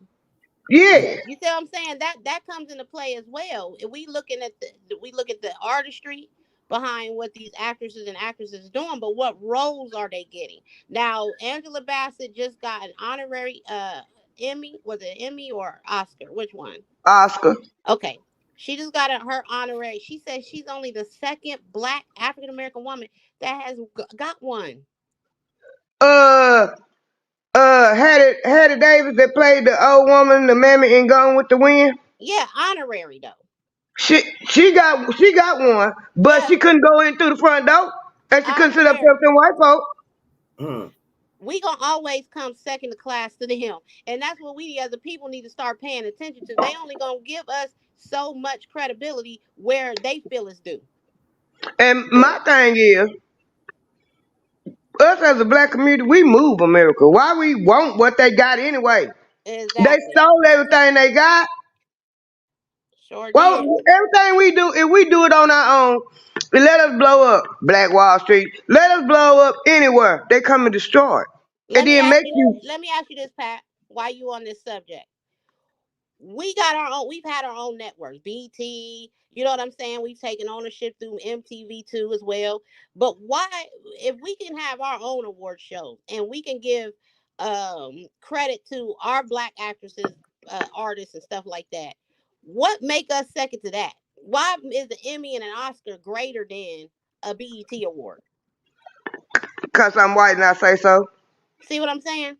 Yeah, You see what I'm saying? That comes into play as well. If we looking at we look at the artistry behind what these actresses and actresses doing, but what roles are they getting? Now, Angela Bassett just got an honorary Emmy. Was it Emmy or Oscar? Which one? Oscar. Okay. She just got her honorary. She says she's only the second black African American woman that has got one. Uh, Hattie Davis that played the old woman, the mammy in Gone with the Wind. Yeah, honorary though. She got one, but Yeah, she couldn't go in through the front door, and she couldn't sit up there honorary. with them white folks. Mm. We gonna always come second to class to them, and that's what we as a people need to start paying attention to. They only gonna give us so much credibility where they feel is due. And my thing is, us as a black community, we move America. Why we want what they got anyway? They Exactly. stole everything they got. Sure Well, did. everything we do, if we do it on our own, let us blow up Black Wall Street. Let us blow up anywhere. They come and destroy it. And Let me then ask make you. you Let me ask you this, Pat. Why you on this subject? We got our own. We've had our own networks, BT. You know what I'm saying? We've taken ownership through MTV too as well. But why, if we can have our own award shows and we can give credit to our black actresses, artists, and stuff like that, what make us second to that? Why is the Emmy and an Oscar greater than a BET award? because I'm white and I say so. See what I'm saying?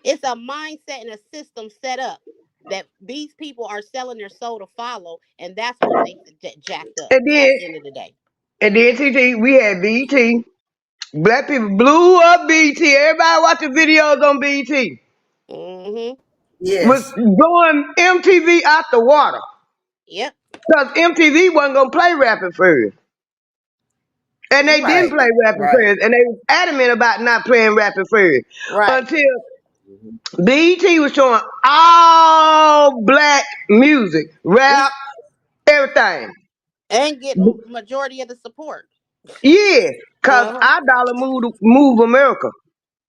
It's a mindset and a system set up that these people are selling their soul to follow, and that's what makes it jacked up And then at the end of the day. TT, we had BT. Black people blew up BT. Everybody watching videos on BT. Hmm. Was Yes. blowing MTV out the water. Yep. Because MTV wasn't going to play Rapping First. And they didn't Right. play Rapping Right. First. And they was adamant about not playing Rapping First. Right. Until BET was showing all black music, We rap, everything. and getting majority of the support. Yeah. Because Uh huh. our dollar move America.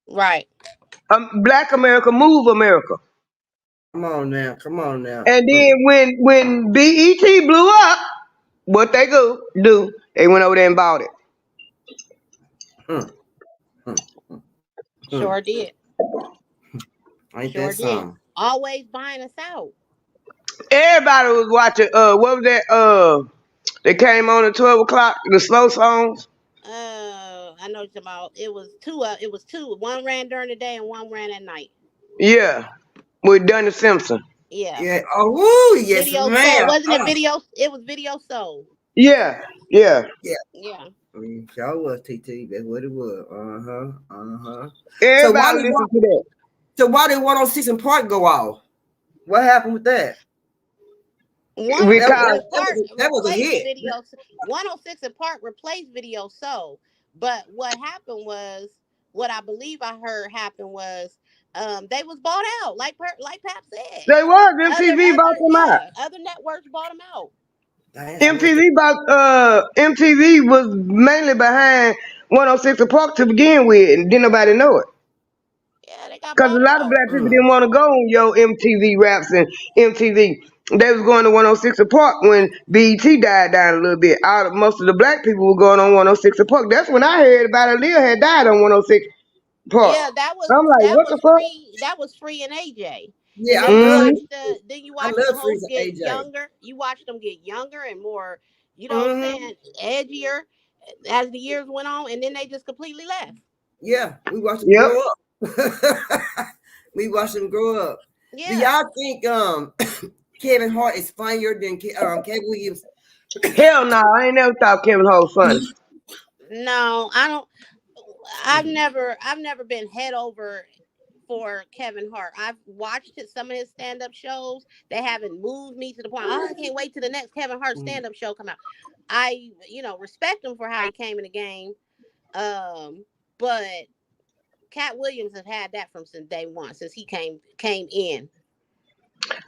Right. Black America move America. Come on now. Come on now. And Mm, then when BET blew up, what they go do? They went over there and bought it. mm, mm, mm. Sure did. Ain't that Sure did. something? Always buying us out. Everybody was watching. What was that? They came on at 12 o'clock. The slow songs. I know what you're talking about. It was two. It was two. One ran during the day and one ran at night. Yeah, with Dunny Simpson. Yeah. Yeah. Oh, yes, Video Soul. ma'am. Wasn't it video? It was Video Soul. Yeah, yeah. Yeah. Yeah. Sure was TT. That's what it was. So why Everybody did listen to that. 106 and Park go off? What happened with that? That Because Was a replaced hit. Video. 106 and Park replaced Video Soul. But what happened was, what I believe I heard happened was, they was bought out, like Pap said. they was MTV bought them out. Other networks bought them out. Damn, I must MTV was mainly behind 106 and Park to begin with, and didn't nobody know it. Yeah, they got Because a bought lot of out. black people didn't want to go on your MTV raps and MTV. They was going to 106 and Park when BET died down a little bit. Most of the black people were going on 106 and Park. That's when I heard about Aaliyah had died on 106 Park. Yeah, I'm like, what the fuck? free. That was Free and AJ. And Yeah, I then you love Mm-hmm. watch it. I them love hoes Freezer get AJ. younger. You watch them get younger and more, you know what I'm Mm-hmm. saying, edgier as the years went on, and then they just completely left. Yeah, we watched them Yep. grow up. We watched them grow up. Do Yeah. y'all think Kevin Hart is funnier than Kevin Williams? Hell no, I ain't never thought Kevin Hart was funny. No, I don't. I've never been head over for Kevin Hart. I've watched some of his stand up shows. They haven't moved me to the point. Oh, I can't wait till the next Kevin Hart stand up show come out. I, respect him for how he came in the game. But Cat Williams has had that from since day one, since he came in.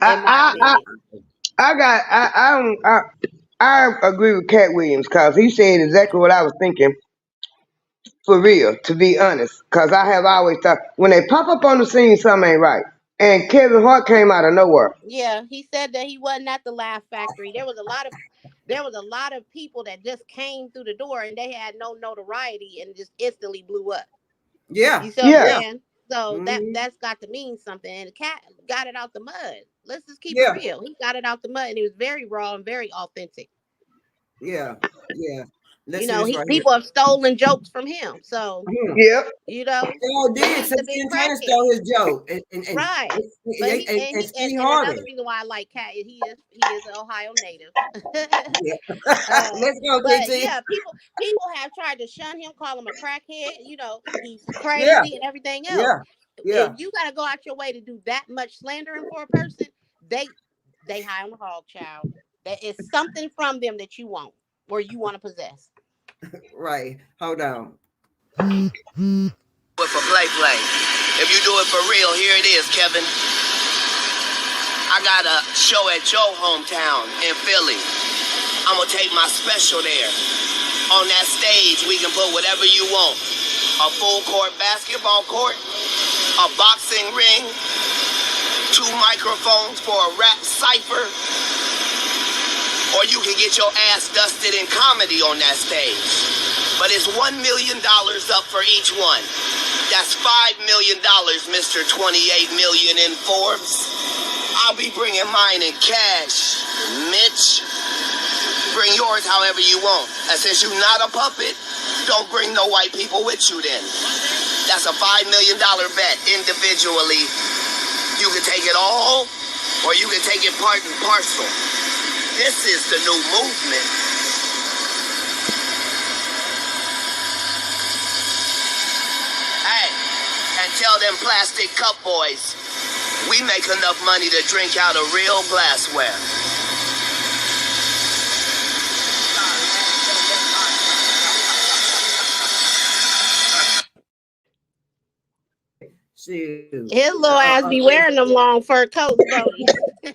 In my I I opinion. I got I agree with Cat Williams because he said exactly what I was thinking. For real, to be honest, because I have always thought when they pop up on the scene, something ain't right. And Kevin Hart came out of nowhere. Yeah, he said that he wasn't at the Laugh Factory. There was a lot of people that just came through the door and they had no notoriety and just instantly blew up. Yeah, You see what I'm Yeah, saying? So mm-hmm. that's got to mean something. And the Cat got it out the mud. Let's just keep it Yeah, real. He got it out the mud and it was very raw and very authentic. yeah, yeah. Let's see this right here. People have stolen jokes from him. So, Mhm. yep, They all did. he's So a big Santana crackhead. stole his joke, and Right. But Steve and Harvey. another reason why I like Cat is he is an Ohio native. Yeah. uh, Let's go, but KT. yeah, people have tried to shun him, call him a crackhead. He's Yeah, crazy and everything else. yeah, If yeah, you gotta go out your way to do that much slandering for a person, they high on the hog, child. That is something from them that you want or you want to possess. right. Hold on. But for play. If you do it for real, here it is, Kevin. I got a show at Joe hometown in Philly. I'm gonna take my special there. On that stage, we can put whatever you want. A full court basketball court, a boxing ring, 2 microphones for a rap cipher, or you can get your ass dusted in comedy on that stage. But it's $1 million up for each one. That's $5 million, Mr. 28 million in Forbes. I'll be bringing mine in cash, Mitch. Bring yours however you want. And since you're not a puppet, don't bring no white people with you then. That's a $5 million bet individually. You can take it all, or you can take it part and parcel. This is the new movement. Hey, and tell them plastic cup boys, we make enough money to drink out of real glassware. Shoot. His little ass be wearing them long fur coats, Bodie. To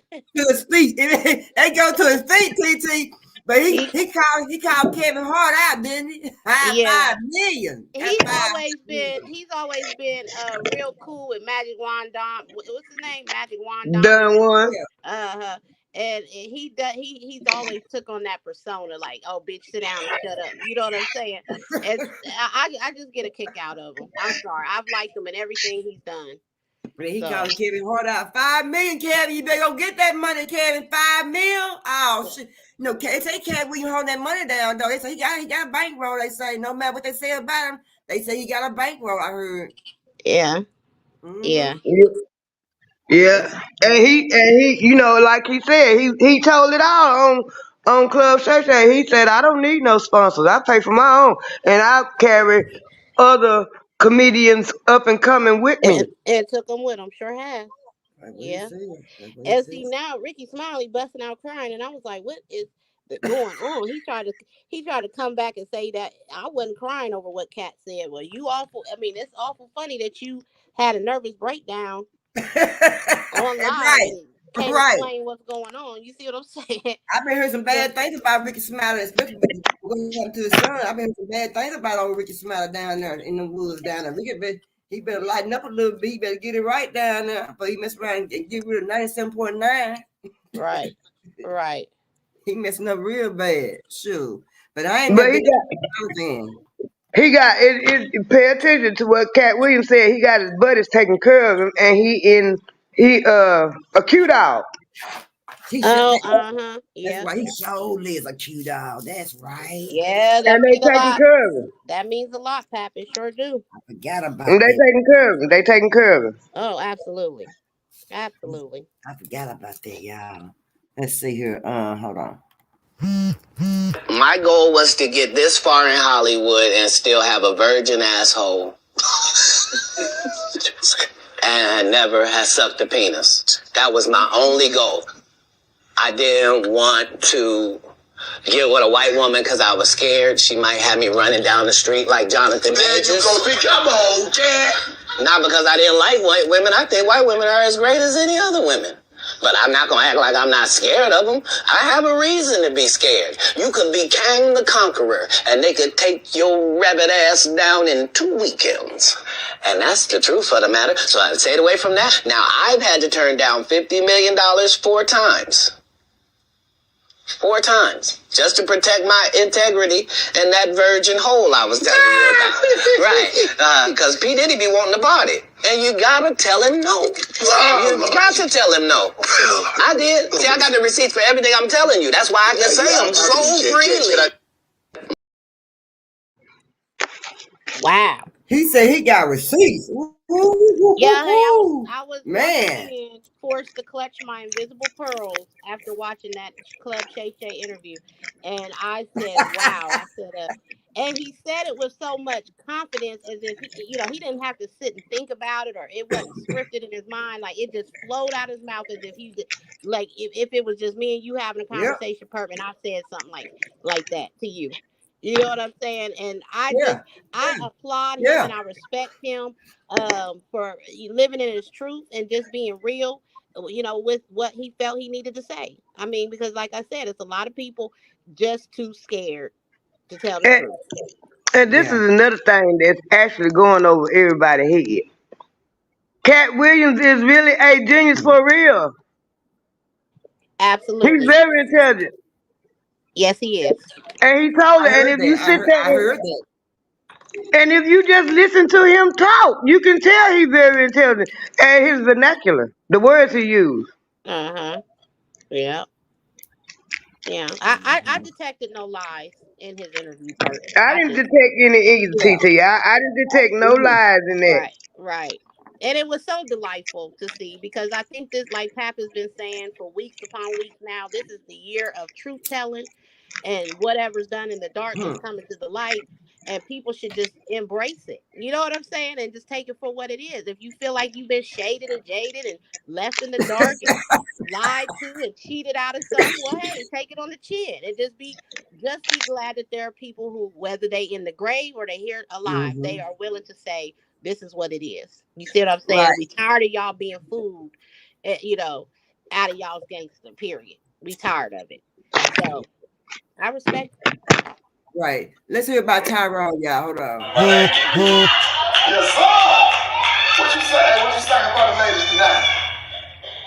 his feet. They go to his feet, TT. But he called Kevin Hart out, didn't he? Yeah. 5 million. He's always been real cool with Magic Wandom. What's his name? Magic done Wandom. one. Uh-huh. And he's always took on that persona, like, oh bitch, sit down and shut up. You know what I'm saying? And I just get a kick out of him. I'm sorry. I've liked him in everything he's done. But he called Kevin Hart out. 5 million, Kevin. You better go get that money, Kevin. 5 mil. Oh shit. No, they can't we hold that money down though. They say he got a bankroll. They say no matter what they say about him, they say he got a bankroll. I heard. Yeah. Mm-hmm. Yeah. Yeah, and he, you know, like he said, he told it all on Club Shay Shay. He said, "I don't need no sponsors. I pay for my own, and I carry other comedians up and coming with me." And took them with him. Sure has. That's what he Yeah. said. That's what he And said. see now Ricky Smiley busting out crying, and I was like, "What is going on?" He tried to come back and say that I wasn't crying over what Kat said. Well, you awful. I mean, it's awful funny that you had a nervous breakdown on live Right. and can't Right. explain what's going on. You see what I'm saying? I've been hearing some So, bad things about Ricky Smiley, especially with what happened to his son. I've been hearing some bad things about old Ricky Smiley down there in the woods down there. He better lighten up a little bit. He better get it right down there. But he messed around and get rid of 97.9. right, right. He messing up real bad. Sure. But I ain't But never been to the fan. he got it. Pay attention to what Cat Williams said. He got his buddies taking care of him, and he a cute dog. Oh, That's yeah, why he surely is a cute dog. That's right. yeah. That And means they a taking lot. care of him. That means a lot, Pap. It sure do. I forgot And about they that. taking care of him. They taking care of him. Oh, absolutely, absolutely. I forgot about that, y'all. Let's see here. Hold on. My goal was to get this far in Hollywood and still have a virgin asshole. And I never had sucked a penis. That was my only goal. I didn't want to get with a white woman because I was scared she might have me running down the street like Jonathan Majors. Come on, Jack. Not because I didn't like white women. I think white women are as great as any other women. But I'm not going to act like I'm not scared of them. I have a reason to be scared. You could be Kang the Conqueror, and they could take your rabbit ass down in 2 weekends. And that's the truth of the matter. So I stayed away from that. Now, I've had to turn down $50 million 4 times. 4 times. Just to protect my integrity and that virgin hole I was telling you about. Right. Because P. Diddy be wanting to party. And you gotta tell him no. You got to tell him no. I did. See, I got the receipts for everything I'm telling you. That's why I can say them so freely. Wow. He said he got receipts. Yeah, honey, I was once Man. again forced to clutch my invisible pearls after watching that Club Shay Shay interview, and I said, "Wow!" I said, and he said it with so much confidence, as if he didn't have to sit and think about it, or it wasn't scripted in his mind. Like it just flowed out his mouth as if like if it was just me and you having a conversation, Purp, and I said something like that to you. You know what I'm saying? And I applaud him and I respect him for living in his truth and just being real, with what he felt he needed to say. I mean, because like I said, it's a lot of people just too scared to tell the truth. And this is another thing that's actually going over everybody's head. Cat Williams is really a genius for real. Absolutely. He's very intelligent. Yes, he is. And he told it. And if you sit there, I heard that. And if you just listen to him talk, you can tell he's very intelligent. And his vernacular, the words he used. Yeah. Yeah. I detected no lies in his interview part. I didn't detect any either, TT. I didn't detect no lies in that. Right. And it was so delightful to see, because I think this, like Pap has been saying for weeks upon weeks now, this is the year of truth telling, and whatever's done in the dark is coming to the light, and people should just embrace it. You know what I'm saying? And just take it for what it is. If you feel like you've been shaded and jaded and left in the dark and lied to and cheated out of something, well, hey, take it on the chin and just be glad that there are people who, whether they in the grave or they here alive, they are willing to say, this is what it is. You see what I'm saying? Right. We tired of y'all being fooled, out of y'all's gangster, period. We tired of it. So I respect it. Right. Let's hear about Tyrone, y'all. Hold on. Yes, sir. What you say? What you saying about the ladies tonight?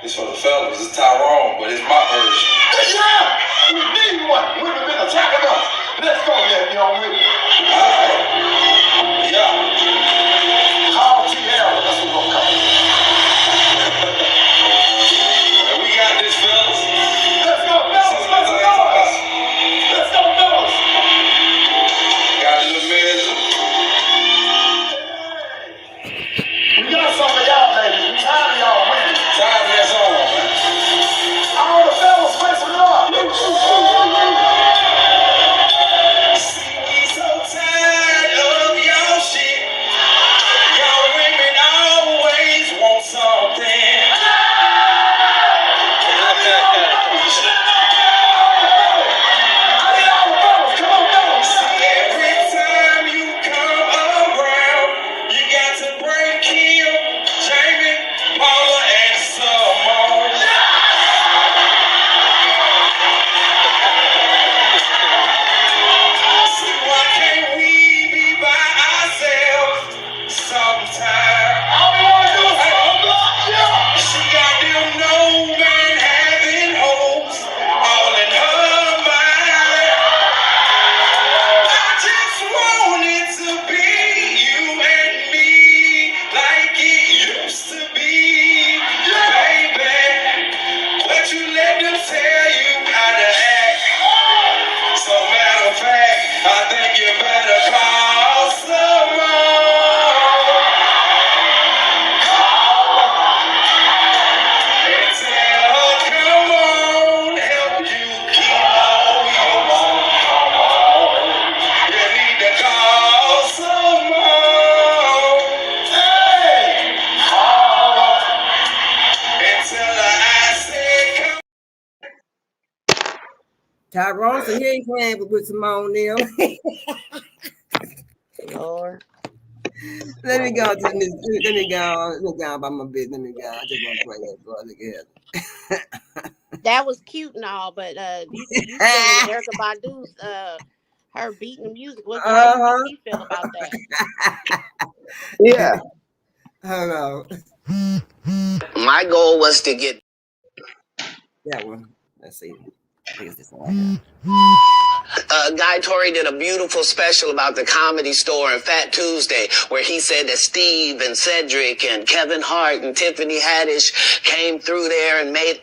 It's for the fellas. It's Tyrone, but it's my version. Yeah, we need one. We've been attacking us. Let's go, let me on with it. Yeah. Call TL. That's what we're gonna call it. We got this, fellas. Let's go, fellas. Let's go, fellas. Let's go, fellas. Got the little manager. We got some of y'all ladies. We tired of y'all winning. Tired Tyrone said he ain't playing with Simone them. Lord. Let me go to this. Let me go. Let me go about my business. Let me go. I just want to play that boy together. That was cute and all, but you feeling Erica Badu's her beating the music. How you think Uh-huh. he feel about that? Yeah. Hold on. My goal was to get That one. Let's see. I think it's this one right here. Guy Tori did a beautiful special about the Comedy Store and Fat Tuesday, where he said that Steve and Cedric and Kevin Hart and Tiffany Haddish came through there and made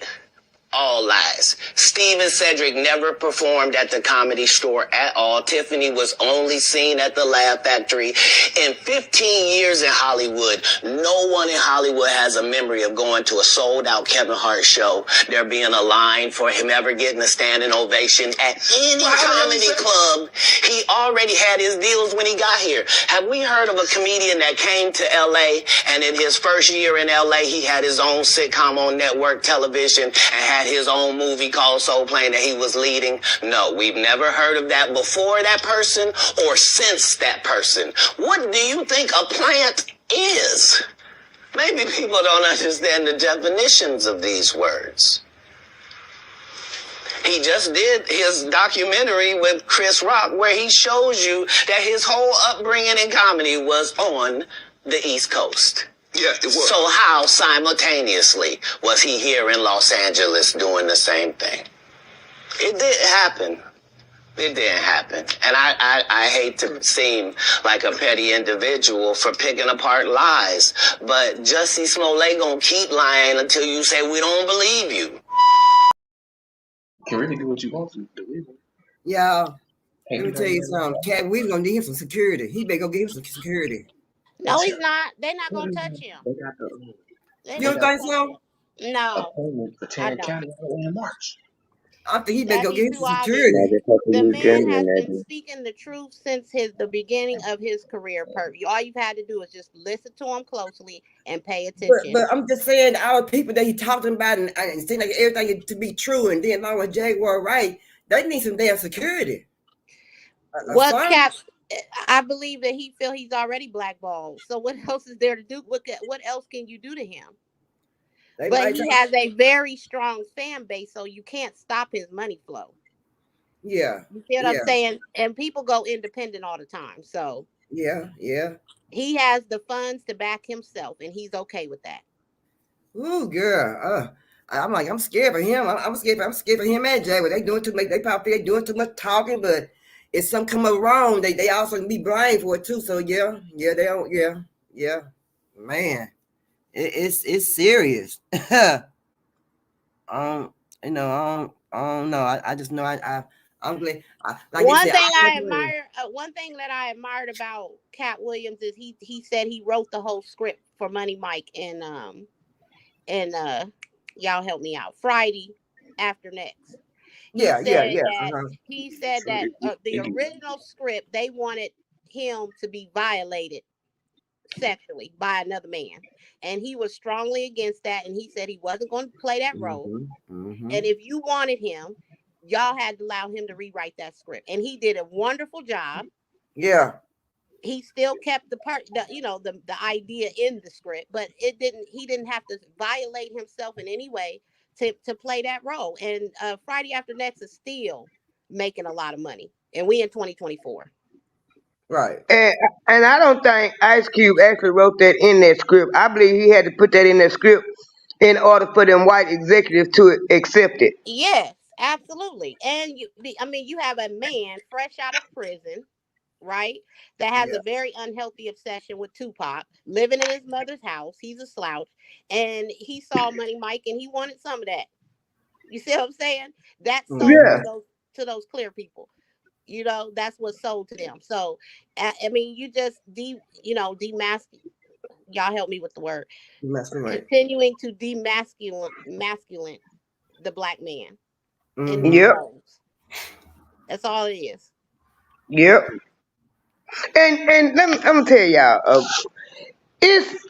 all lies. Steve and Cedric never performed at the Comedy Store at all. Tiffany was only seen at the Laugh Factory. In 15 years in Hollywood, no one in Hollywood has a memory of going to a sold-out Kevin Hart show, there being a line for him ever getting a standing ovation at any comedy club. He already had his deals when he got here. Have we heard of a comedian that came to L.A. and in his first year in L.A. he had his own sitcom on network television and had his own movie called Soul Plane that he was leading? No, we've never heard of that before that person or since that person. What do you think a plant is? Maybe people don't understand the definitions of these words. He just did his documentary with Chris Rock where he shows you that his whole upbringing in comedy was on the East Coast. Yeah, it was. So how simultaneously was he here in Los Angeles doing the same thing? It didn't happen. It didn't happen. And I hate to seem like a petty individual for picking apart lies, but Jussie Smollett gonna keep lying until you say we don't believe you. You can really do what you want to do. Y'all, let me tell you something. Cat, we gonna need him some security. He better go get him some security. No, he's not. They're not gonna touch him. They got the They're You not don't gonna think touch so? him. No, appointment for I Tarrant don't. County in March. I think he better That'd go be get him too some obvious. security. The man has been speaking the truth since the beginning of his career, Purp. All you've had to do is just listen to him closely and pay attention. But I'm just saying, our people that he talking about and seem like everything to be true, and then along with Jaguar right, they need some damn security. What Cap? I believe that he feel he's already blackballed. So what else is there to do? What else can you do to him? But he has a very strong fan base, so you can't stop his money flow. Yeah. You see what I'm saying? And people go independent all the time. So yeah. He has the funds to back himself, and he's okay with that. Ooh, girl. I'm scared for him. I'm scared for him and Jay. They doing too much. They probably doing too much talking, but if something come up wrong, they also can be blamed for it too. So they don't. Yeah. Man, it's serious. I don't know. I just know I'm glad. Like one said, thing I admire, one thing that I admired about Cat Williams is he said he wrote the whole script for Money Mike and y'all help me out, Friday After Next. He said that the original script, they wanted him to be violated sexually by another man, and he was strongly against that, and he said he wasn't going to play that role. And if you wanted him, y'all had to allow him to rewrite that script, and he did a wonderful job. He still kept the part, the idea in the script, but he didn't have to violate himself in any way to play that role. And Friday After Next is still making a lot of money, and we in 2024. Right. And I don't think Ice Cube actually wrote that in that script. I believe he had to put that in that script in order for them white executives to accept it. Yes, absolutely. And you have a man fresh out of prison, right, that has a very unhealthy obsession with Tupac, living in his mother's house. He's a slouch, and he saw Money Mike, and he wanted some of that. You see what I'm saying? That sold to those clear people. That's what sold to them. So, you just demask. Y'all help me with the word. Continuing to masculine the black man in these roles. That's all it is. Yep. And I'm gonna tell y'all, it's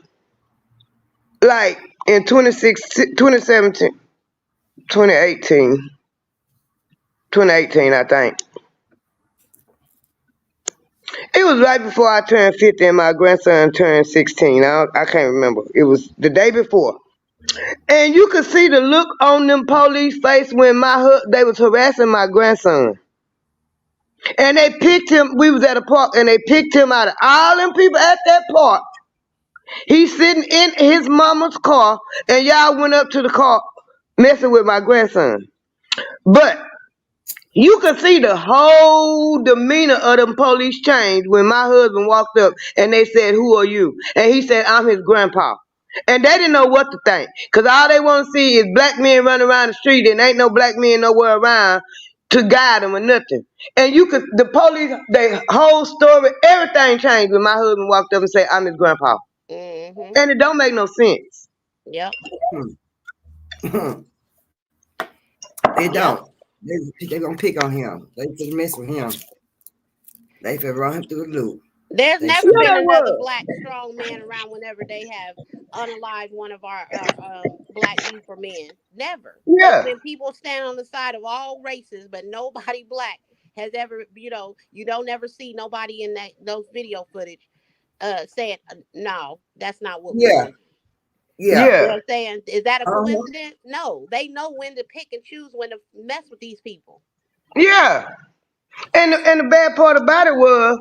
like in 2017, 2018, 2018, I think. It was right before I turned 50 and my grandson turned 16. I can't remember. It was the day before. And you could see the look on them police face when they was harassing my grandson. And they picked him. We was at a park, and they picked him out of all them people at that park. He's sitting in his mama's car, and y'all went up to the car messing with my grandson. But you could see the whole demeanor of them police change when my husband walked up and they said, "Who are you?" And he said, "I'm his grandpa." And they didn't know what to think. Because all they want to see is black men running around the street and ain't no black men nowhere around to guide them or nothing. And the police, their whole story, everything changed when my husband walked up and said, "I'm his grandpa." Mhm. And it don't make no sense. Yep. It Yep. don't. They gonna pick on him. They just mess with him. They finna run him through the loop. There's They never sure. been Yeah, they another was. black strong man around whenever they have unalived one of our black youth or men. Never. It's Yeah. been people stand on the side of all races, but nobody black has ever. You don't ever see nobody in those video footage saying, "No, that's not what we're Yeah, gonna do." yeah. You know Yeah. what I'm saying? Is that a Uh-huh. coincidence? No, they know when to pick and choose when to mess with these people. Yeah. And the bad part about it was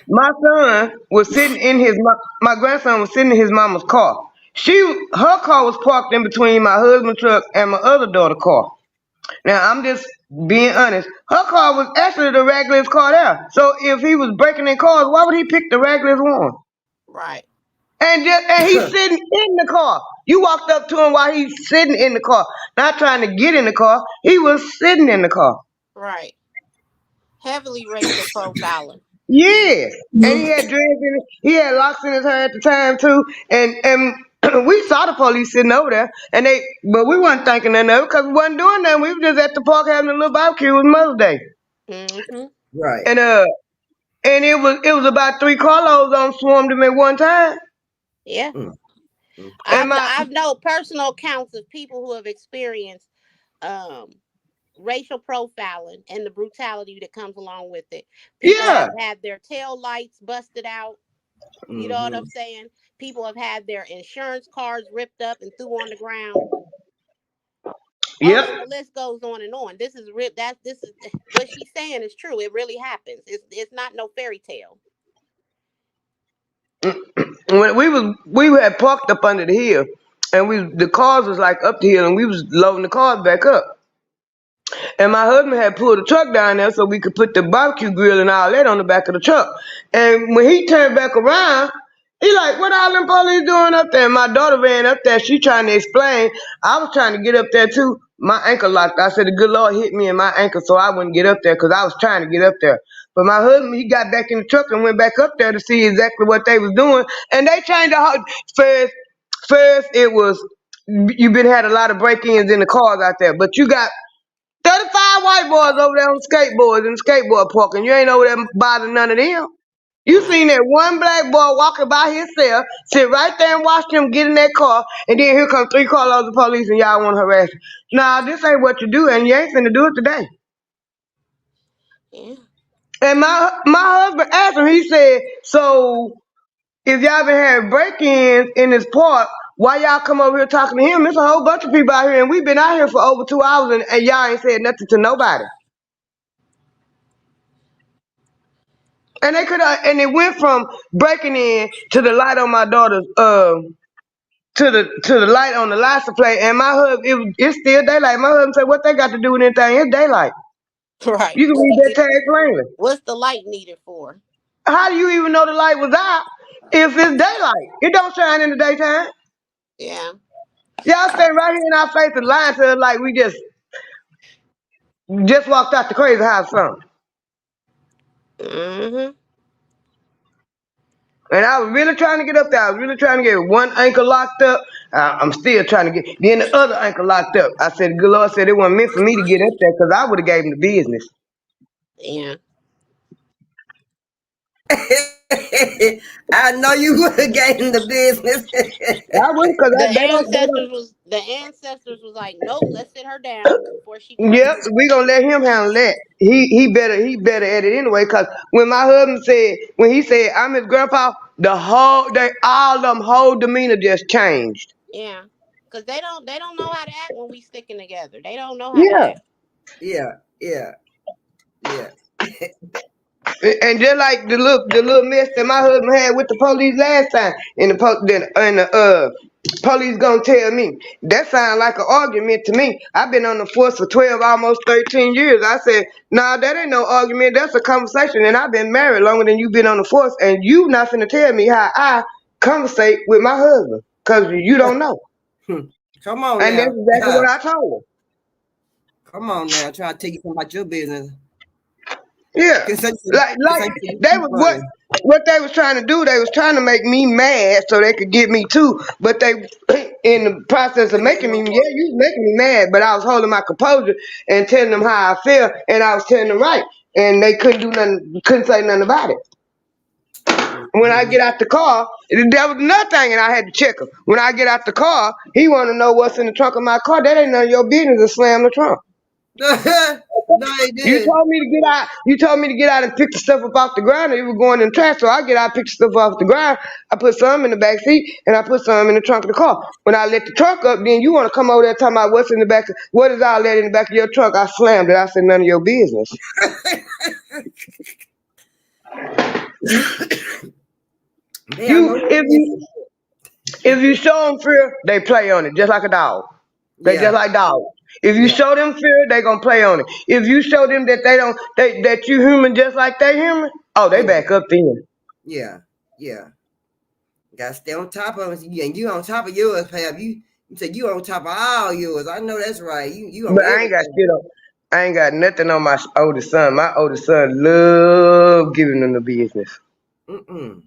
my son was sitting in my grandson was sitting in his mama's car. Her car was parked in between my husband's truck and my other daughter's car. Now I'm just being honest. Her car was actually the regularest car there. So if he was breaking in cars, why would he pick the regularest one? Right. And he's sitting in the car. You walked up to him while he's sitting in the car, not trying to get in the car. He was sitting in the car. Right. Heavily racial profiling. Yeah, and he had dreads in it. He had locks in his hair at the time too. And we saw the police sitting over there, but we wasn't thinking nothing of it because we wasn't doing nothing. We were just at the park having a little barbecue. It was Mother's Day, Mm-hmm. Right. and it was about 3 carloads on swarmed him at one time. Yeah. Mm, mm. And I've known personal accounts of people who have experienced um racial profiling and the brutality that comes along with it. People yeah, have had their tail lights busted out. You know what Mm-hmm. I'm saying? People have had their insurance cards ripped up and threw on the ground. Oh yep. yeah, the list goes on and on. This is this is what she's saying is true. It really happens. It's not no fairy tale. When we had parked up under the hill, and the cars was like up the hill, and we was loading the cars back up. And my husband had pulled the truck down there so we could put the barbecue grill and all that on the back of the truck. And when he turned back around, he like, "What all them police doing up there?" And my daughter ran up there. She trying to explain. I was trying to get up there too. My ankle locked. I said, "The good Lord hit me in my ankle so I wouldn't get up there because I was trying to get up there." But my husband, he got back in the truck and went back up there to see exactly what they was doing. And they changed the whole first. First, it was you been had a lot of break-ins in the cars out there, but you got 35 white boys over there on skateboards in the skateboard park, and you ain't over there bothering none of them. You Right. seen that one black boy walking by himself, sit right there and watch him get in that car, and then here come 3 carloads of police and y'all want to harass him. Nah, this ain't what you do, and you ain't finna do it today. Yeah. And my husband asked him, he said, "So if y'all been having break-ins in this park, why y'all come over here talking to him? There's a whole bunch of people out here, and we've been out here for over 2 hours, and y'all ain't said nothing to nobody." And they could have, and it went from breaking in to the light on my daughter's, to the light on the license plate. And my husband, it's still daylight. My husband said, "What they got to do with anything? It's daylight. Right. You can read that tag plainly. What's the light needed for? How do you even know the light was out if it's daylight? It don't shine in the daytime. Yeah. Y'all stand right here in our face and lying to us like we just walked out the crazy house from." Mm-hmm. And I was really trying to get up there. I was really trying to get one ankle locked up. I'm still trying to get then the other ankle locked up. I said, "The good Lord said it wasn't meant for me to get up there because I would have gave him the business." Yeah. I know you would have gained the business. I wouldn't, cause they don't, The ancestors was like, nope, let's sit her down before she go Yep, through. we gonna let him handle that. He better at it anyway. Cause when my husband said, when he said I'm his grandpa, all them whole demeanor just changed. Yeah, because they don't know how to act when we sticking together. They don't know how to Yeah. act. Yeah, yeah, yeah. And just like the little mess that my husband had with the police last time, and the police gonna tell me that sounds like an argument to me. I've been on the force for 12, almost 13 years. I said, nah, that ain't no argument. That's a conversation. And I've been married longer than you've been on the force, and you not finna tell me how I conversate with my husband, cause you don't know. Come on And that's now. exactly what I told her. Come on now. Try to take you something about your business. Yeah, Can like say they you was what funny. what they was trying to do. They was trying to make me mad so they could get me too. But they, in the process of making me, yeah, you was making me mad. But I was holding my composure and telling them how I feel, and I was telling them right, and they couldn't do nothing, couldn't say nothing about it. When I Mhm. get out the car, there was nothing, and I had to check him. When I get out the car, he want to know what's in the trunk of my car. That ain't none of your business. To slam the trunk. No, they You did. told me to get out. You told me to get out and pick the stuff up off the ground. And it was going in the trash, so I get out, pick the stuff off the ground. I put some in the back seat, and I put some in the trunk of the car. When I let the trunk up, then you want to come over there talking about what's in the back. What is all that in the back of your trunk? I slammed it. I said none of your business. They are You, no if you, business. if you show them fear, they play on it just like a dog. They just Yeah, like dogs. If you yeah, show them fear, they gonna play on it. If you show them that that you human just like they human, oh, they yeah, back up then. yeah, yeah. Got to stay on top of it. And you on top of yours, Pab. You said you on top of all yours. I know that's right. You on But I ain't got everything. shit on. I ain't got nothing on my oldest son. My oldest son love giving them the business. Mm-mm.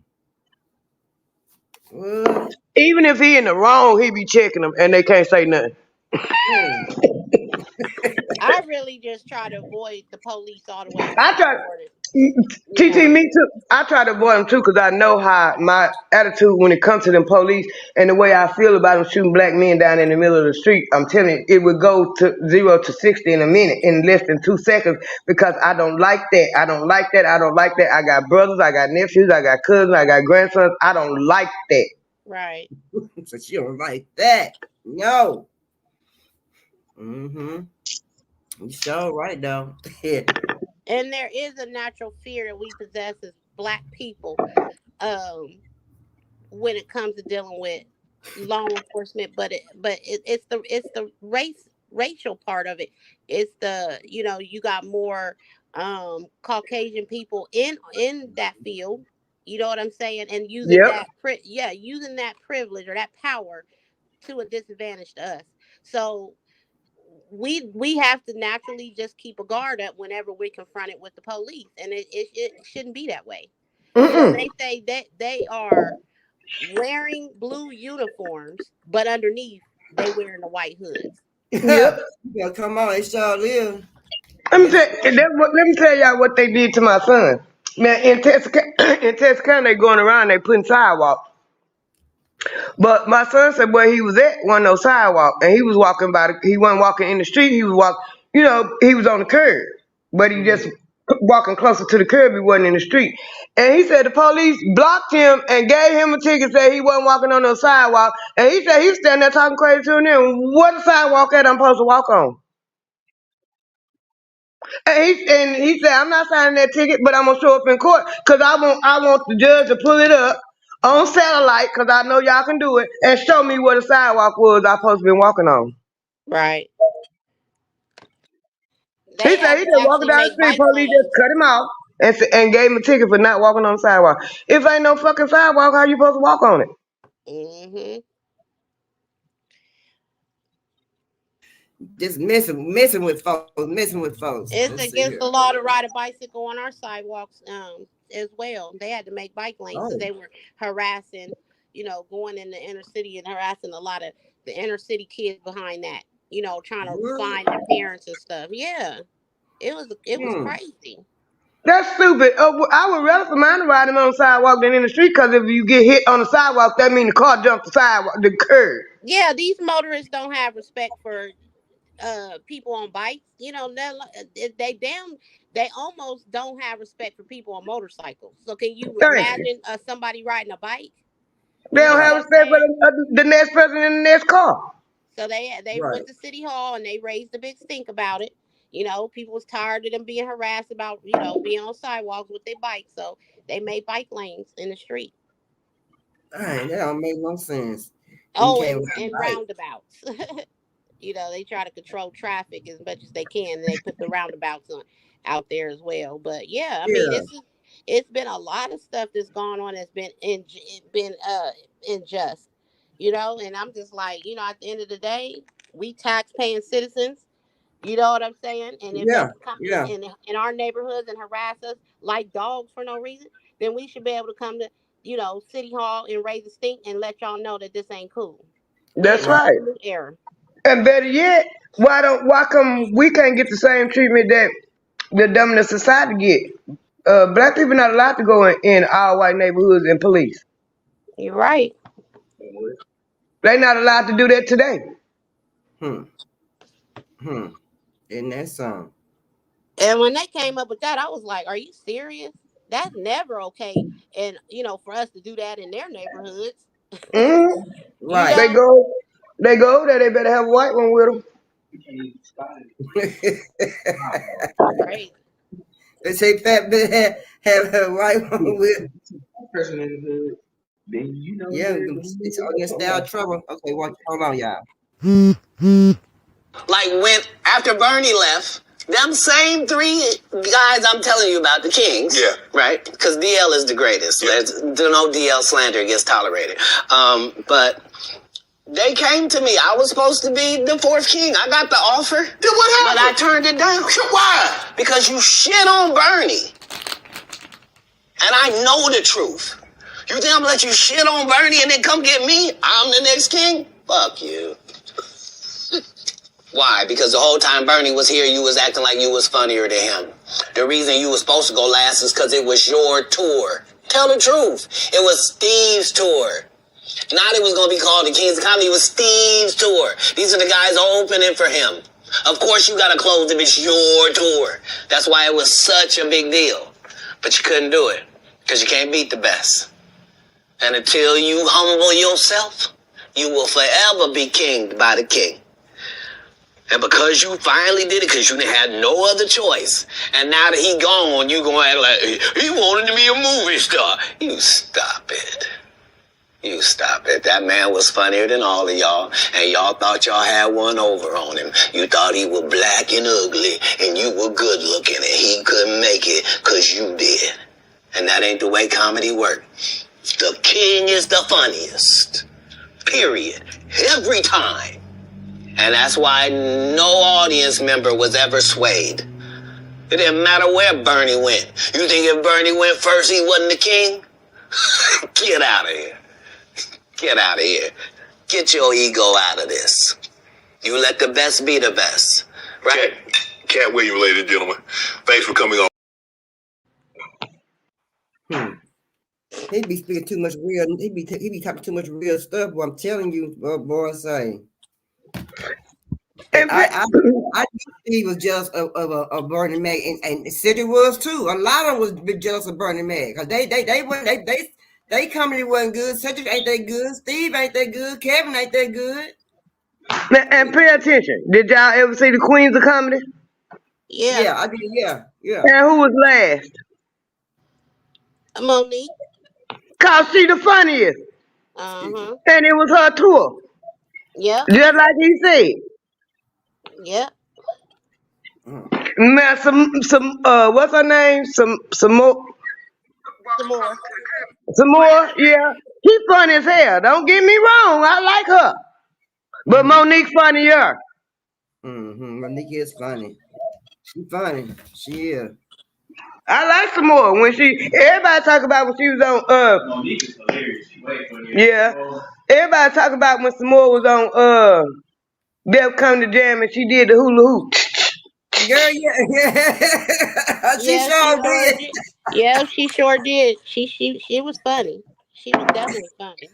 What? Even if he in the wrong, he be checking them and they can't say nothing. Mm. I really just try to avoid the police all the way I across the try. board. You TT, know. me too. I try to avoid them too because I know how my attitude when it comes to them police and the way I feel about them shooting black men down in the middle of the street. I'm telling you, it would go to 0 to 60 in a minute in less than 2 seconds because I don't like that. I don't like that. I don't like that. I got brothers, I got nephews, I got cousins, I got grandsons. I don't like that. Right. So she don't like that. No. Mm-hmm. You sure right though. Yeah. And there is a natural fear that we possess as black people, um, when it comes to dealing with law enforcement. But it's the racial part of it. It's the, you got more Caucasian people in that field. You know what I'm saying? And using Yep. using that privilege or that power to a disadvantage to us. So we have to naturally just keep a guard up whenever we're confronted with the police, and it shouldn't be that way. Mm-mm. They say that they are wearing blue uniforms, but underneath they wearing the white hoods. Yep. Yeah, come on, it sure live. Let me Yes. tell, let me tell y'all what they did to my son. Man, in Texas, they going around, they putting sidewalks. But my son said where he was at wasn't no sidewalk, and he was walking he wasn't walking in the street. He was he was on the curb, but he Mm. just walking closer to the curb. He wasn't in the street, and he said the police blocked him and gave him a ticket. Said he wasn't walking on no sidewalk, and he said he was standing there talking crazy to them. What the sidewalk at? I'm supposed to walk on. And he said, I'm not signing that ticket, but I'm gonna show up in court because I want the judge to pull it up on satellite because I know y'all can do it and show me where the sidewalk was I supposed to be walking on. Right. He They said have he to just walking actually down the make street, bike police just lanes. cut him off and gave him a ticket for not walking on the sidewalk. If ain't no fucking sidewalk, how you supposed to walk on it? Hmm. Just messing with folks, messing with folks. Let's It's see here. against the law to ride a bicycle on our sidewalks, as well. They had to make bike lanes because Oh. they were harassing, going in the inner city and harassing a lot of the inner city kids behind that, trying to What? find their parents and stuff. Yeah, it was Hmm. crazy. That's stupid. I would rather for mine to ride him on the sidewalk than in the street. Because if you get hit on the sidewalk, that means the car jumped the sidewalk, the curb. Yeah, these motorists don't have respect for people on bikes. They almost don't have respect for people on motorcycles. So can you Thank you. imagine somebody riding a bike? They You know don't what Right, have I'm respect for saying? the next person in the next car. So they right. went to City Hall and they raised a big stink about it. People was tired of them being harassed about being on sidewalks with their bikes. So they made bike lanes in the street. Dang, that don't make no sense. And you Oh, can't and ride roundabouts. They try to control traffic as much as they can, and they put the roundabouts out there as well. But yeah, I mean, yeah, it's been a lot of stuff that's gone on that's been unjust, and I'm just like, at the end of the day, we tax paying citizens. You know what I'm saying? And if they yeah, can come yeah. in our neighborhoods and harass us like dogs for no reason, then we should be able to come to City Hall and raise a stink and let y'all know that this ain't cool. We in That's a Right. right. whole new era. And better yet, why come we can't get the same treatment that the dominant society get? Black people not allowed to go in all white neighborhoods and police. You're right. They not allowed to do that today. Hmm. Hmm. Isn't that some? And when they came up with that, I was like, "Are you serious? That's never okay." And for us to do that in their neighborhoods, Mm, you Right. they know, go, they go there. They better have a white one with them. crazy. They say fat bitch have her right one with. Person in the hood, then you know Yeah, it's all in style that. trouble. Okay, watch. Hold on, y'all. Like when after Bernie left, them same three guys I'm telling you about, the Kings, yeah, right? Because DL is the greatest. Yeah. There's no DL slander gets tolerated. But they came to me. I was supposed to be the fourth king. I got the offer. Then what happened? But I turned it down. Why? Because you shit on Bernie, and I know the truth. You think I'm gonna let you shit on Bernie and then come get me? I'm the next king? Fuck you. Why? Because the whole time Bernie was here, you was acting like you was funnier than him. The reason you was supposed to go last is because it was your tour. Tell the truth. It was Steve's tour. Not it was going to be called the Kings of Comedy. It was Steve's tour. These are the guys opening for him. Of course you got to close if it's your tour. That's why it was such a big deal. But you couldn't do it because you can't beat the best. And until you humble yourself, you will forever be kinged by the king. And because you finally did it, because you had no other choice, and now that he gone, you gonna act like he wanted to be a movie star. You stop it. You stop it. That man was funnier than all of y'all, and y'all thought y'all had one over on him. You thought he was black and ugly, and you were good looking, and he couldn't make it because you did. And that ain't the way comedy works. The king is the funniest. Period. Every time. And that's why no audience member was ever swayed. It didn't matter where Bernie went. You think if Bernie went first, he wasn't the king? Get out of here. Get out of here. Get your ego out of this. You let the best be the best. Right? Cat Williams, ladies and gentlemen. Thanks for coming on. He be speaking too much real. He be talking too much real stuff. But I'm telling you, boy, say. And I knew Steve was jealous of Bernie Mac, and City was too. A lot of them was jealous of Bernie Mac because they comedy wasn't good. Cedric ain't that good. Steve ain't that good. Kevin ain't that good. And pay attention. Did y'all ever see the Queens of Comedy? Yeah, Yeah, I did. Yeah. And who was last? Monique. Cause she the funniest. Uh-huh. And it was her tour. Yep. Just like he said. Yep. Man, some what's her name? Some more, Some more. yeah. She funny as hell. Don't get me wrong, I like her. But Monique funnier. Monique is funny. She funny. She is. I like some more when everybody talk about when she was on Monique is hilarious. She way funnier. Yeah. Everybody talk about when Samoa was on Def Come to Jam and she did the hula hoop. Girl, yeah. She Yeah, she sure sure did. did. Yeah, she sure did. She was funny. She was definitely funny.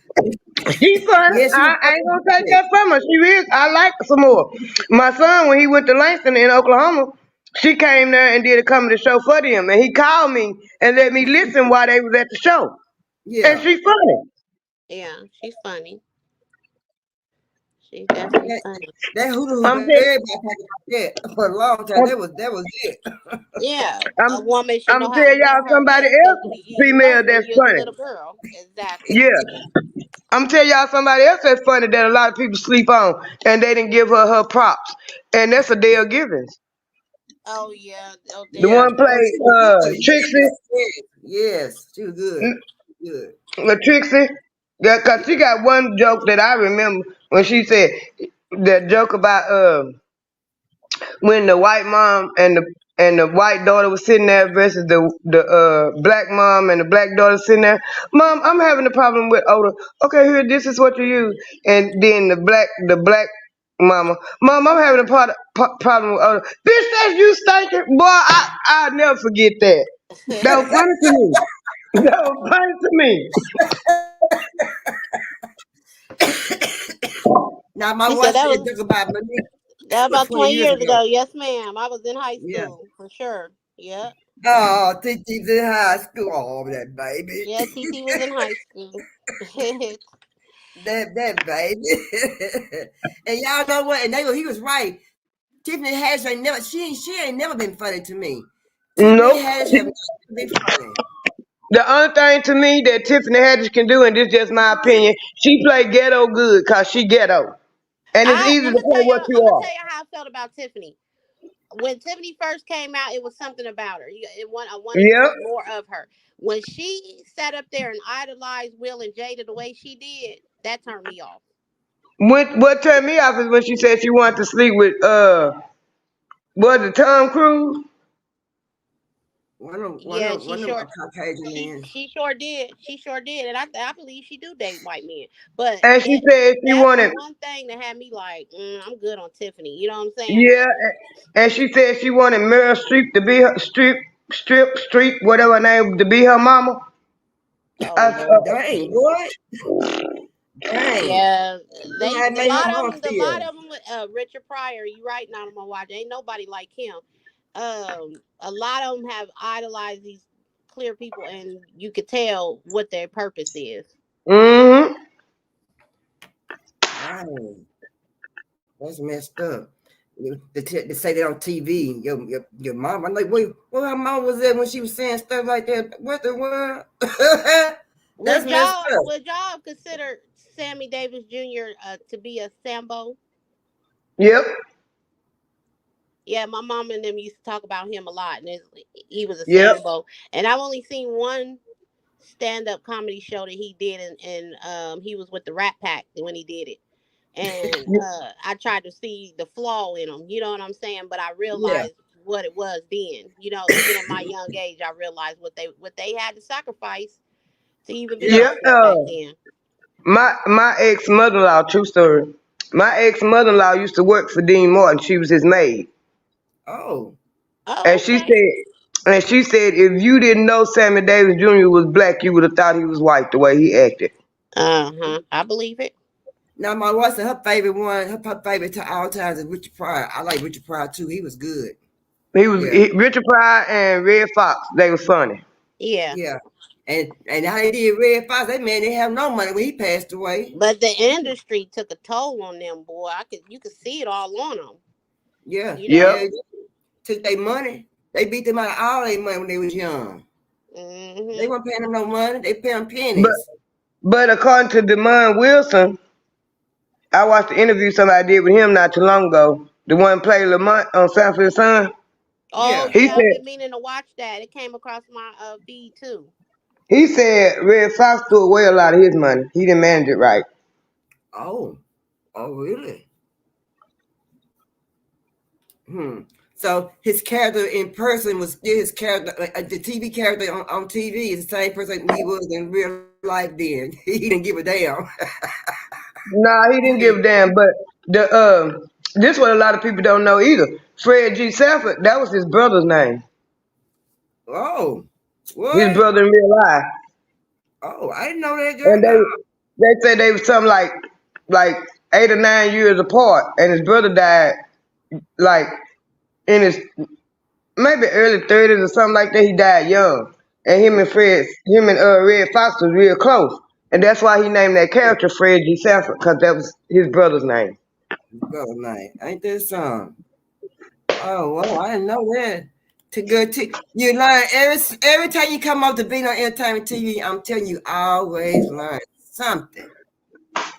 She funny. Yeah, she was I ain't gonna take funny. that from her. She is. I like her some more. My son, when he went to Langston in Oklahoma, she came there and did a comedy show for them, and he called me and let me listen while they was at the show. And Yeah. she funny. Yeah, she's funny. She's definitely That, funny. that hoodoo, I'm everybody tell, talking about that for a long time. I'm, That was it. Yeah, I'm, a woman should I'm know how tell to y'all love her somebody man because else you female learned when that's you was a funny. little girl. Exactly. Yeah, I'm tell y'all somebody else that's funny that a lot of people sleep on, and they didn't give her props, and that's Adele Givens. Oh yeah. Oh The damn. Yeah. one Oh, she was play good. Yeah, she Trixie. was good. Yes, she was good. Good. Trixie. Yeah, cause she got one joke that I remember when she said that joke about when the white mom and the white daughter was sitting there versus the black mom and the black daughter sitting there. Mom, I'm having a problem with odor. Okay, here, this is what you use. And then the black mama, Mom, I'm having a problem with odor. Bitch, that's you stinking. Boy, I'll never forget that. That was funny to me. That was funny to me. Now my She said wife said joke about Monique. that was That was about 20 20 years years ago. ago. Yes, ma'am. I was in high Yeah. school for sure. Yep. Oh, TT's in high school. Oh, that baby. Yeah, TT was in high school. that baby. And y'all know what? And he was right. Tiffany Haddish ain't never she ain't never been funny to me. Tiffany Nope. Haddish have never been funny. The only thing to me that Tiffany Haddish can do, and this is just my Right. opinion, she play ghetto good cause she ghetto. And it's easy to play what you I'm gonna are. tell you how I felt about Tiffany. When Tiffany first came out, it was something about her. I wanted to Yep. see more of her. When she sat up there and idolized Will and Jada the way she did, that turned me off. What turned me off is when she said she wanted to sleep with was it Tom Cruise? Yeah, One of them Caucasian men. she sure did. She sure did, and I believe she do date white men. But And she said she that's the wanted one thing that had me like, I'm good on Tiffany. You know what I'm saying? yeah, and she said she wanted Meryl Streep to be her Streep, whatever her name, to be her mama. Oh I, Lord Dang, Jesus. what? Dang. Yeah, they Somebody a made her lot of mama them. A lot feel. of them. Richard Pryor. You right now? I'm gonna watch. Ain't nobody like him. A lot of them have idolized these clear people, and you could tell what their purpose is. mm-hmm. Dang. That's messed up. To say that on TV, your mom. I'm like, wait, well, her mom was there when she was saying stuff like that. What the world? That's messed up. Would y'all consider Sammy Davis Jr. To be a Sambo? Yep. Yeah, my mom and them used to talk about him a lot, and he was a Yep. Sambo. And I've only seen one stand-up comedy show that he did, and he was with the Rat Pack when he did it. And I tried to see the flaw in him, you know what I'm saying? But I Yeah. realized what it was then. You know, even at my young age, I realized what they had to sacrifice to even be Yeah. Yep. out there back then. My ex mother in law, true story. My ex mother in law used to work for Dean Martin. She was his maid. Oh. Oh, And okay. she said if you didn't know Sammy Davis Jr. was black, you would have thought he was white the way he acted. I believe it. Now my wife said her favorite one, her favorite to all times is Richard Pryor. I like Richard Pryor too. He was good. Yeah. Richard Pryor and Red Fox. They were funny. Yeah. Yeah. And how they did Red Fox, that man didn't have no money when he passed away. But the industry took a toll on them, boy. You could see it all on them. Yeah. You Yep. know. Yeah. Took their money. They beat them out of all their money when they was young. They Hmm. weren't paying them no money. They paying them But pennies. but according to Demond Wilson, I watched the interview somebody did with him not too long ago. The one played Lamont on Sanford and Son. Oh Yeah. He yeah, I've said been meaning to watch that. It came across my feed too. he said Red Fox threw away a lot of his money. He didn't manage it right. Oh. Oh, really? Hmm. So his character in person was still his character. The TV character on TV is the same person he was in real life. Then he didn't give a damn. Nah, he didn't give a damn. But the this what a lot of people don't know either. Fred G. Sanford, that was his brother's name. Oh, His what? brother in real life. Oh, I didn't know that, girl. And No. they said they was something like 8 or 9 years apart, and his brother died like in his maybe early 30s or something like that. He died young, and him and Red Fox was real close, and that's why he named that character Fred G. Sanford, because that was his brother's name. Brother night. Ain't this something? Oh, well, I didn't know that. To good to you learn every time you come up to being on entertainment TV, I'm telling you, always learn something.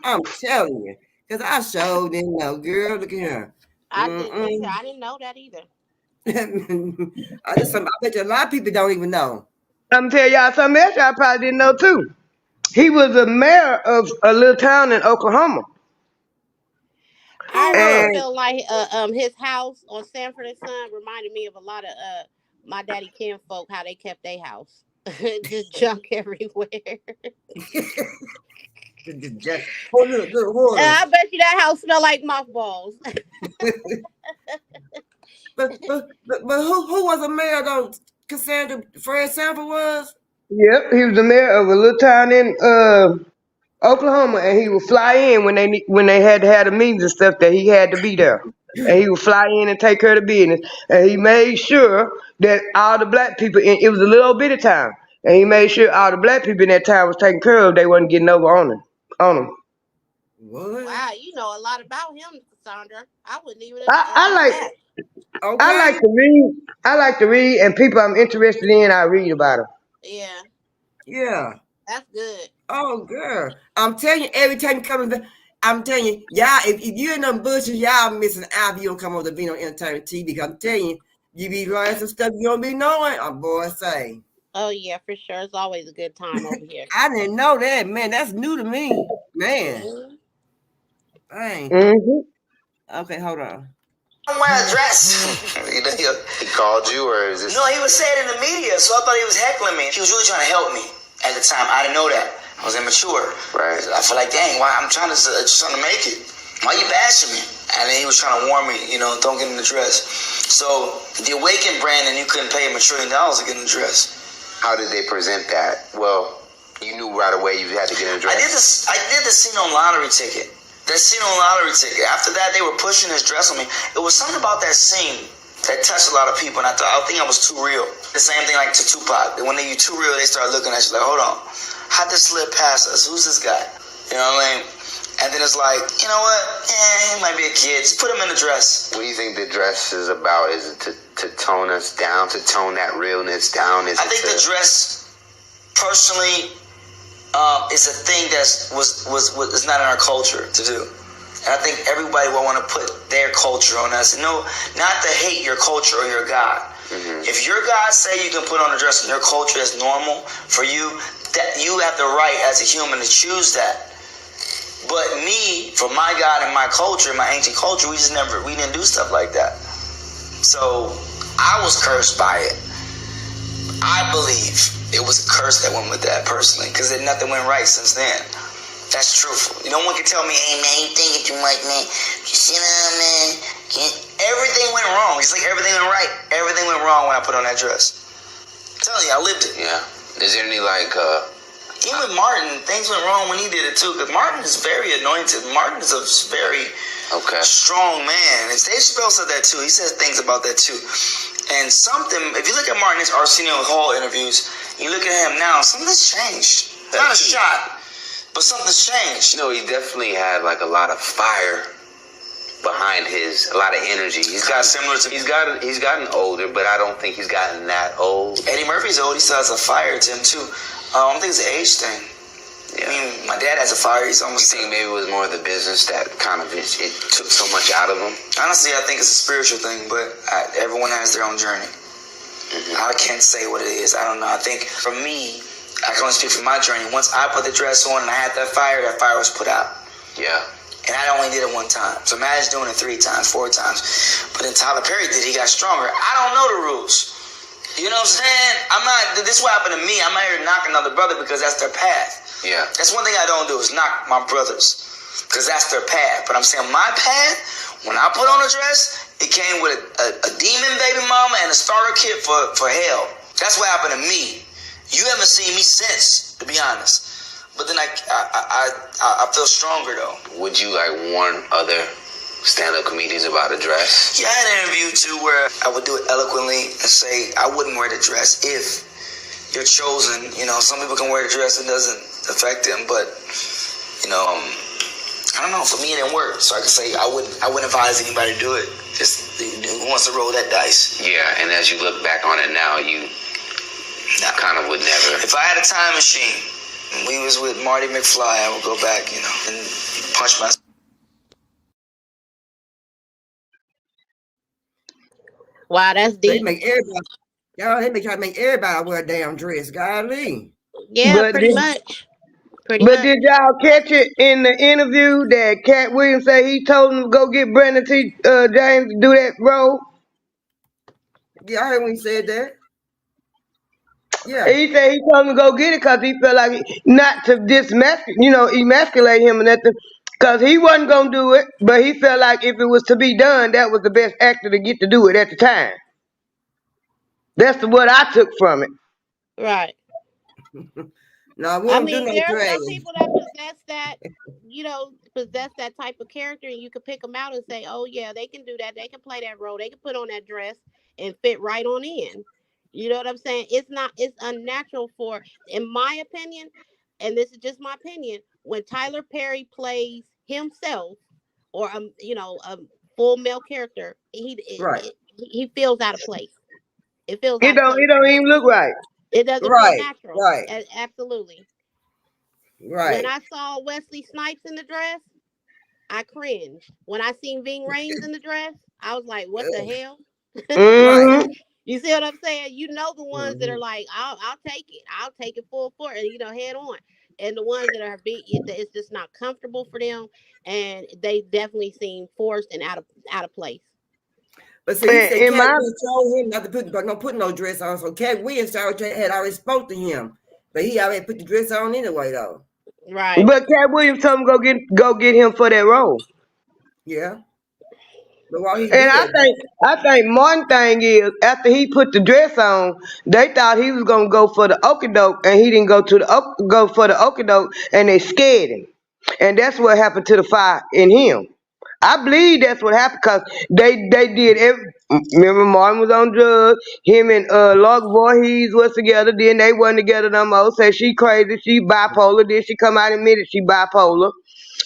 I'm telling you. Because I sure didn't know. Girl, look at her. I didn't either. Mm-mm. I didn't know that either. I bet you a lot of people don't even know. I'm tell y'all something else y'all probably didn't know too. He was a mayor of a little town in Oklahoma, I Who really was? and feel like his house on Sanford and Son reminded me of a lot of my daddy Ken folk, how they kept their house. Just junk everywhere. Oh, look, And waters. I bet you that house smell like mothballs. But who was a mayor though? Cassandra Fred Sanford was? yep, he was the mayor of a little town in Oklahoma, and he would fly in when they had to have the meetings and stuff that he had to be there, and he would fly in and take care of the business, and he made sure that all the black people it was a little bitty town, and he made sure all the black people in that town was taken care of. They wasn't getting over on him. What? Wow, you know a lot about him, Cassandra. I wouldn't even I, I knew like that. I like Okay. to read. I like to read, and people I'm interested in, I read about them. Yeah, Yeah. that's good. Oh, girl. I'm telling you, every time you come back, I'm telling you, y'all, if you're in them bushes, y'all missing out if you don't come over to be on entertainment TV. Because I'm telling you, you be learning some stuff you don't be knowing. Oh, boy, say. Oh yeah, for sure. It's always a good time over here. I didn't know that, man. That's new to me. Man. Mhm. Dang. Hmm. Okay, hold on. Don't wear a dress. He called you, or is this? No, he was saying in the media, so I thought he was heckling me. He was really trying to help me at the time. I didn't know that. I was immature. Right. I feel like, dang, why I'm just trying to make it. Why you bashing me? And then he was trying to warn me, don't get in the dress. So the Awaken brand, and you couldn't pay him $1 trillion to get in the dress. How did they present that? Well, you knew right away you had to get in the dress. I did the scene on Lottery Ticket. That scene on Lottery Ticket. After that, they were pushing his dress on me. It was something about that scene that touched a lot of people, and I think I was too real. The same thing like to Tupac. When you too real, they start looking at you like, hold on, how'd this slip past us? Who's this guy? You know what I mean? And then it's like, you know what? He might be a kid. Just put him in the dress. What do you think the dress is about? Is it to tone us down, to tone that realness down? I think the dress, personally, is a thing that is not in our culture to do. And I think everybody will want to put their culture on us. No, not to hate your culture or your God. Mm-hmm. If your God say you can put on a dress and your culture is normal for you, that you have the right as a human to choose that. But me, for my God and my culture, my ancient culture, we didn't do stuff like that. So I was cursed by it. I believe it was a curse that went with that personally, because nothing went right since then. That's truthful. No one can tell me, hey man, you thinking too much, man. You see that, man? Everything went wrong. It's like everything went right. Everything went wrong when I put on that dress. I'm telling you, I lived it. Yeah. Is there any even with Martin, things went wrong when he did it too, because Martin is very anointed. Martin is a very strong man. And Dave Chappelle said that too. He says things about that too. And if you look at Martin's Arsenio Hall interviews, you look at him now, something's changed. Not a shot, but something's changed. No, he definitely had a lot of fire behind a lot of energy. He's gotten older, but I don't think he's gotten that old. Eddie Murphy's old. He still has a fire to him too. I don't think it's an age thing. Yeah. I mean, my dad has a fire. He's almost. You think maybe it was more the business that kind of it took so much out of him? Honestly, I think it's a spiritual thing, but everyone has their own journey. Mm-hmm. I can't say what it is. I don't know. I think for me, I can only speak for my journey. Once I put the dress on and I had that fire was put out. Yeah. And I only did it one time. So imagine doing it 3 times, 4 times. But then Tyler Perry did it. He got stronger. I don't know the rules. You know what I'm saying? This is what happened to me. I'm not here to knock another brother because that's their path. Yeah. That's one thing I don't do is knock my brothers because that's their path. But I'm saying my path, when I put on a dress, it came with a demon baby mama and a starter kit for hell. That's what happened to me. You haven't seen me since, to be honest. But then I feel stronger though. Would you like warn other stand-up comedians about a dress? Yeah, I had an interview too where I would do it eloquently and say I wouldn't wear the dress if you're chosen. You know, some people can wear the dress, it doesn't affect them, but you know, I don't know. For me, it didn't work, so I can say I wouldn't advise anybody to do it. Just who wants to roll that dice? Yeah, and as you look back on it now, you kind of would never. If I had a time machine, and we was with Marty McFly, I would go back, you know, and punch myself. Wow, that's They deep. make everybody, y'all, they try to make everybody wear a damn dress. Golly. Yeah, But pretty did, much. Pretty but much. did y'all catch it in the interview that Cat Williams said he told him to go get Brandon T. James to do that role? Yeah, I heard when he said that. Yeah, And he said he told him to go get it because he felt like not to emasculate him and nothing, because he wasn't gonna do it, but he felt like if it was to be done, that was the best actor to get to do it at the time. That's what I took from it. Right. no, we I don't do mean, no there are some dragging. people that possess that type of character, and you could pick them out and say, "Oh yeah, they can do that. They can play that role. They can put on that dress and fit right on in." You know what I'm saying? It's not. It's unnatural in my opinion, and this is just my opinion. When Tyler Perry plays himself or a full male character, Right, he feels out of place. It feels It out of don't place it to don't me. even look right. It doesn't feel right, natural. right, Absolutely. When right. I saw Wesley Snipes in the dress, I cringed. When I seen Ving Rhames in the dress, I was like, "What the Ugh, hell?" right. Mm-hmm. You see what I'm saying? You know the ones that are Mhm. like, "I'll take it. I'll take it full force," and head on. And the ones that are it's just not comfortable for them, and they definitely seem forced and out of place. But see, he And said in Cat my Williams told him not to put no dress on. So Cat Williams had already spoke to him, but he already put the dress on anyway, though. Right. but Cat Williams told him go get him for that role. Yeah, but while he And do that, I think one thing is after he put the dress on, they thought he was gonna go for the okadoke, and he didn't go for the okadoke, and they scared him, and that's what happened to the fire in him. I believe that's what happened because they did every. Remember, Martin was on drugs. Him and Log Voorhees was together. Then they wasn't together no more. Said she crazy, she bipolar. Then she come out and admitted she bipolar.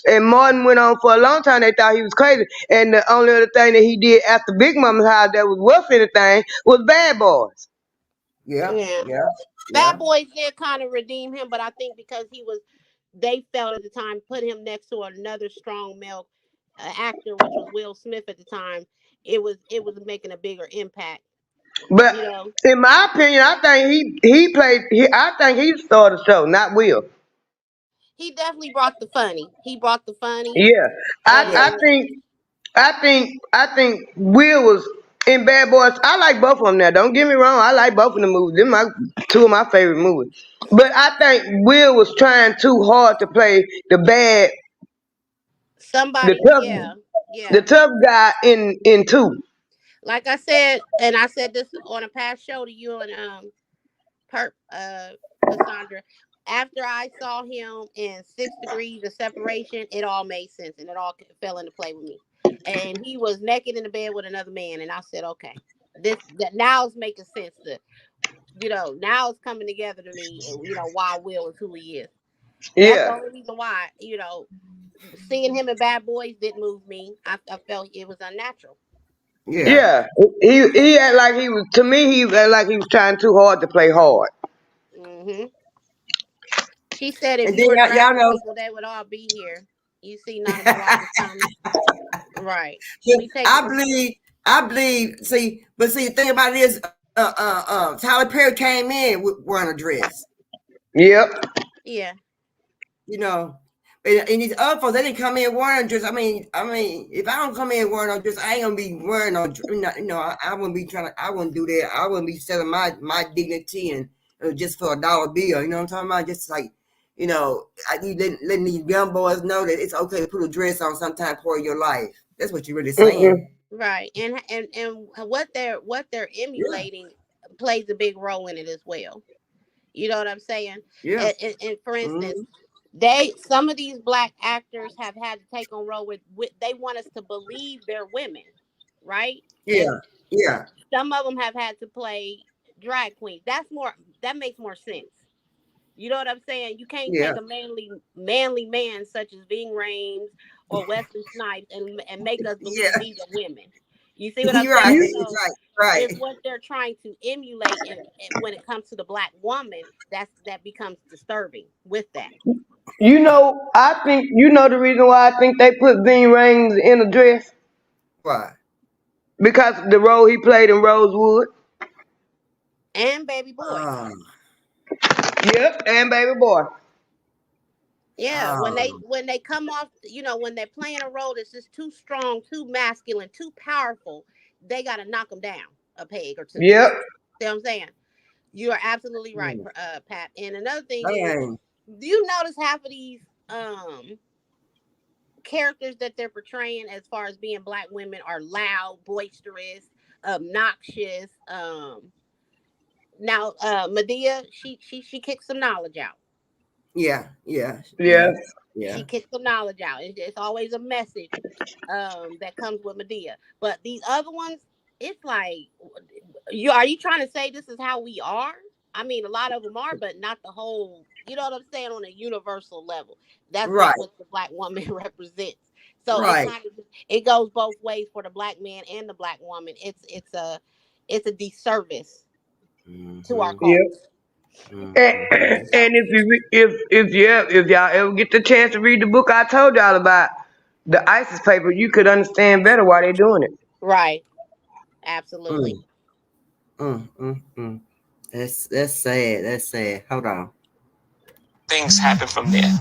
And Martin went on for a long time. They thought he was crazy. And the only other thing that he did after Big Mama's house that was worth anything was Bad Boys. yeah, Yeah. yeah, Bad yeah, Boys did kind of redeem him, but I think because they felt at the time put him next to another strong male actor, which was Will Smith at the time. It was making a bigger impact. But You know, in my opinion, I think he played. I think he started the show, not Will. he definitely brought the funny. He brought the funny, Yeah, yeah, I and think Will was in Bad Boys. I like both of them now. Don't get me wrong. I like both of the movies. They're two of my favorite movies. But I think Will was trying too hard to play the somebody, tough yeah, the yeah. tough guy in two. Like I said, and I said this on a past show to you and Purp, Cassandra. After I saw him in 6 Degrees of Separation, it all made sense and it all fell into play with me. And he was naked in the bed with another man, and I said, okay, that now it's making sense. Now it's coming together to me, and why Will is who he is. That's the Yeah, only reason why. Seeing him in Bad Boys didn't move me. I felt it was unnatural. yeah. yeah. He act like he was. To me, he act like he was trying too hard to play hard. Hmm She said if And you then were y'all dragging know, people, they would all be here. You see none of the writers coming. Right. but We take it from I believe. See, but see, the thing about it is, Tyler Perry came in wearing a dress. Yep. yeah. You know. And these other folks, they didn't come in wearing a dress. I mean, if I don't come in wearing no dress, I ain't gonna be wearing no. I wouldn't be trying to. I wouldn't do that. I wouldn't be selling my dignity and just for a dollar bill. You know what I'm talking about? Just like, you letting these young boys know that it's okay to put a dress on sometime part of your life. That's what you're really saying. Mm-mm. Right. And what they're Yeah. emulating plays a big role in it as well. You know what I'm saying? Yeah. And for instance, Mm-hmm. some of these black actors have had to take on role with they want us to believe they're women, right? And Yeah. Yeah. some of them have had to play drag queens. That makes more sense. You know what I'm saying? You can't Yeah. take a manly man such as Ving Rhames or Wesley Snipes and make us Yeah. believe these are women. You see what I'm You're saying? right. So Right. it's what they're trying to emulate, and when it comes to the black woman, that becomes disturbing with that. You know, I think you know the reason why I think they put Ving Rhames in a dress Why? because of the role he played in Rosewood. And Baby Boy. Oh. Yep, and Baby Boy. Yeah, Oh. when they come off, when they're playing a role that's just too strong, too masculine, too powerful, they got to knock them down a peg or two. Yep. See what I'm saying? You are absolutely right, Mm. Pat. And another thing is, Dang. do you notice half of these characters that they're portraying as far as being black women are loud, boisterous, obnoxious? Now Medea, she kicks some knowledge out. Yeah. Yeah. Yeah. Yeah. She Yeah. kicks some knowledge out. It's always a message that comes with Medea. But these other ones, it's like, are you trying to say this is how we are? I mean, a lot of them are, but not the whole. You know what I'm saying? On a universal level, that's Right. not what the black woman represents. So it Right. kind of it goes both ways for the black man and the black woman. It's a disservice to our Mm-hmm. Yep. culture. And, Mm-hmm. So if y'all ever get the chance to read the book I told y'all about, the ISIS paper, you could understand better why they're doing it. right, absolutely. Mm. Mm. That's sad. That's sad. Hold on. Things happen from there.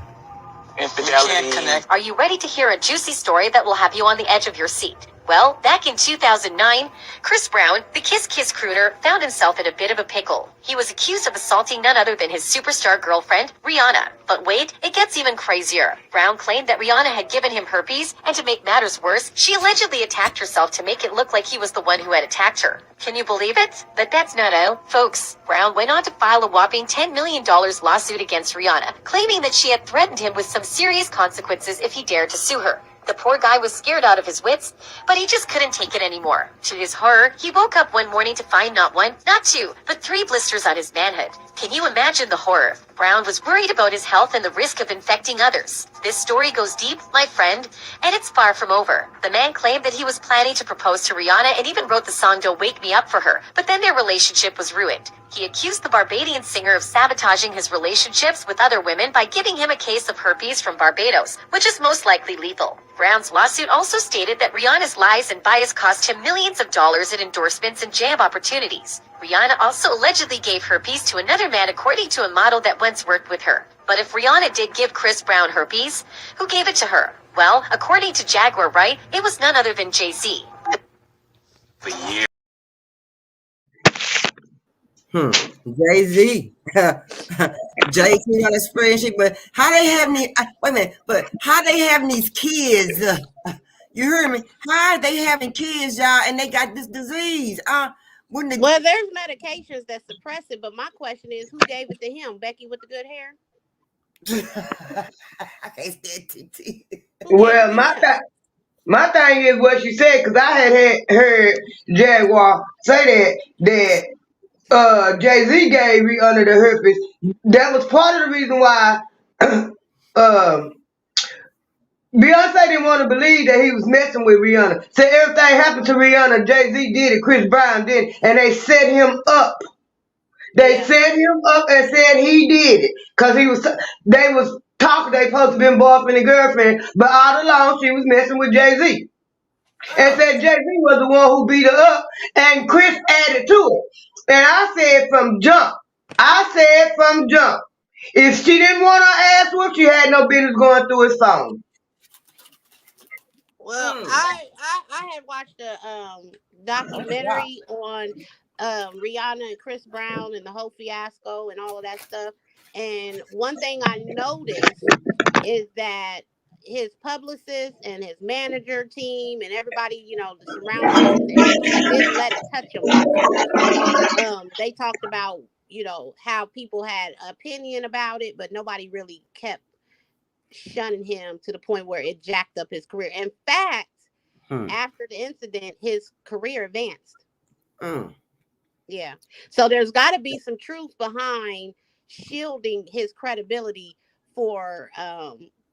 Infidelity. Are you ready to hear a juicy story that will have you on the edge of your seat? Well, back in 2009, Chris Brown, the Kiss Kiss crooner, found himself in a bit of a pickle. He was accused of assaulting none other than his superstar girlfriend, Rihanna. But wait, it gets even crazier. Brown claimed that Rihanna had given him herpes, and to make matters worse, she allegedly attacked herself to make it look like he was the one who had attacked her. Can you believe it? But that's not all, folks. Brown went on to file a whopping $10 million lawsuit against Rihanna, claiming that she had threatened him with some serious consequences if he dared to sue her. The poor guy was scared out of his wits, but he just couldn't take it anymore. To his horror, he woke up one morning to find not one, not two, but 3 blisters on his manhood. Can you imagine the horror? Brown was worried about his health and the risk of infecting others. This story goes deep, my friend, and it's far from over. The man claimed that he was planning to propose to Rihanna and even wrote the song Don't Wake Me Up for her, but then their relationship was ruined. He accused the Barbadian singer of sabotaging his relationships with other women by giving him a case of herpes from Barbados, which is most likely lethal. Brown's lawsuit also stated that Rihanna's lies and bias cost him millions of dollars in endorsements and job opportunities. Rihanna also allegedly gave herpes to another man according to a model that once worked with her. But if Rihanna did give Chris Brown herpes, who gave it to her? Well, according to Jaguar Wright, it was none other than Jay-Z. For years. Jay-Z. Jay-Z on his spreadsheet, but how they having these, wait a minute, but how they having these kids? You heard me? How they having kids, y'all, and they got this disease? Well, there's medications that suppress it, but my question is, who gave it to him? Becky with the good hair? I can't stand TT. Who gave it Well, to him? my thing is what she said because I had heard Jaguar say that Jay Z gave Rihanna the herpes. That was part of the reason why um Beyonce didn't want to believe that he was messing with Rihanna. Said everything happened to Rihanna, Jay Z did it, Chris Brown did it, and they set him up. They Yeah. set him up and said he did it because they was talking. They supposed to been boyfriend and girlfriend, but all along she was messing with Jay Z. And said Jay Z was the one who beat her up, and Chris added to it. And I said from jump, if she didn't want her ass whooped, she had no business going through his phone. Well, I had watched a Wow. documentary on Rihanna and Chris Brown and the whole fiasco and all of that stuff. And one thing I noticed is that his publicist and his manager team and everybody, the surrounding agencies didn't let it touch him that much. They talked about, how people had opinion about it, but nobody really kept shunning him to the point where it jacked up his career. In fact, after the incident, his career advanced. Yeah. So there's got to be some truth behind shielding his credibility for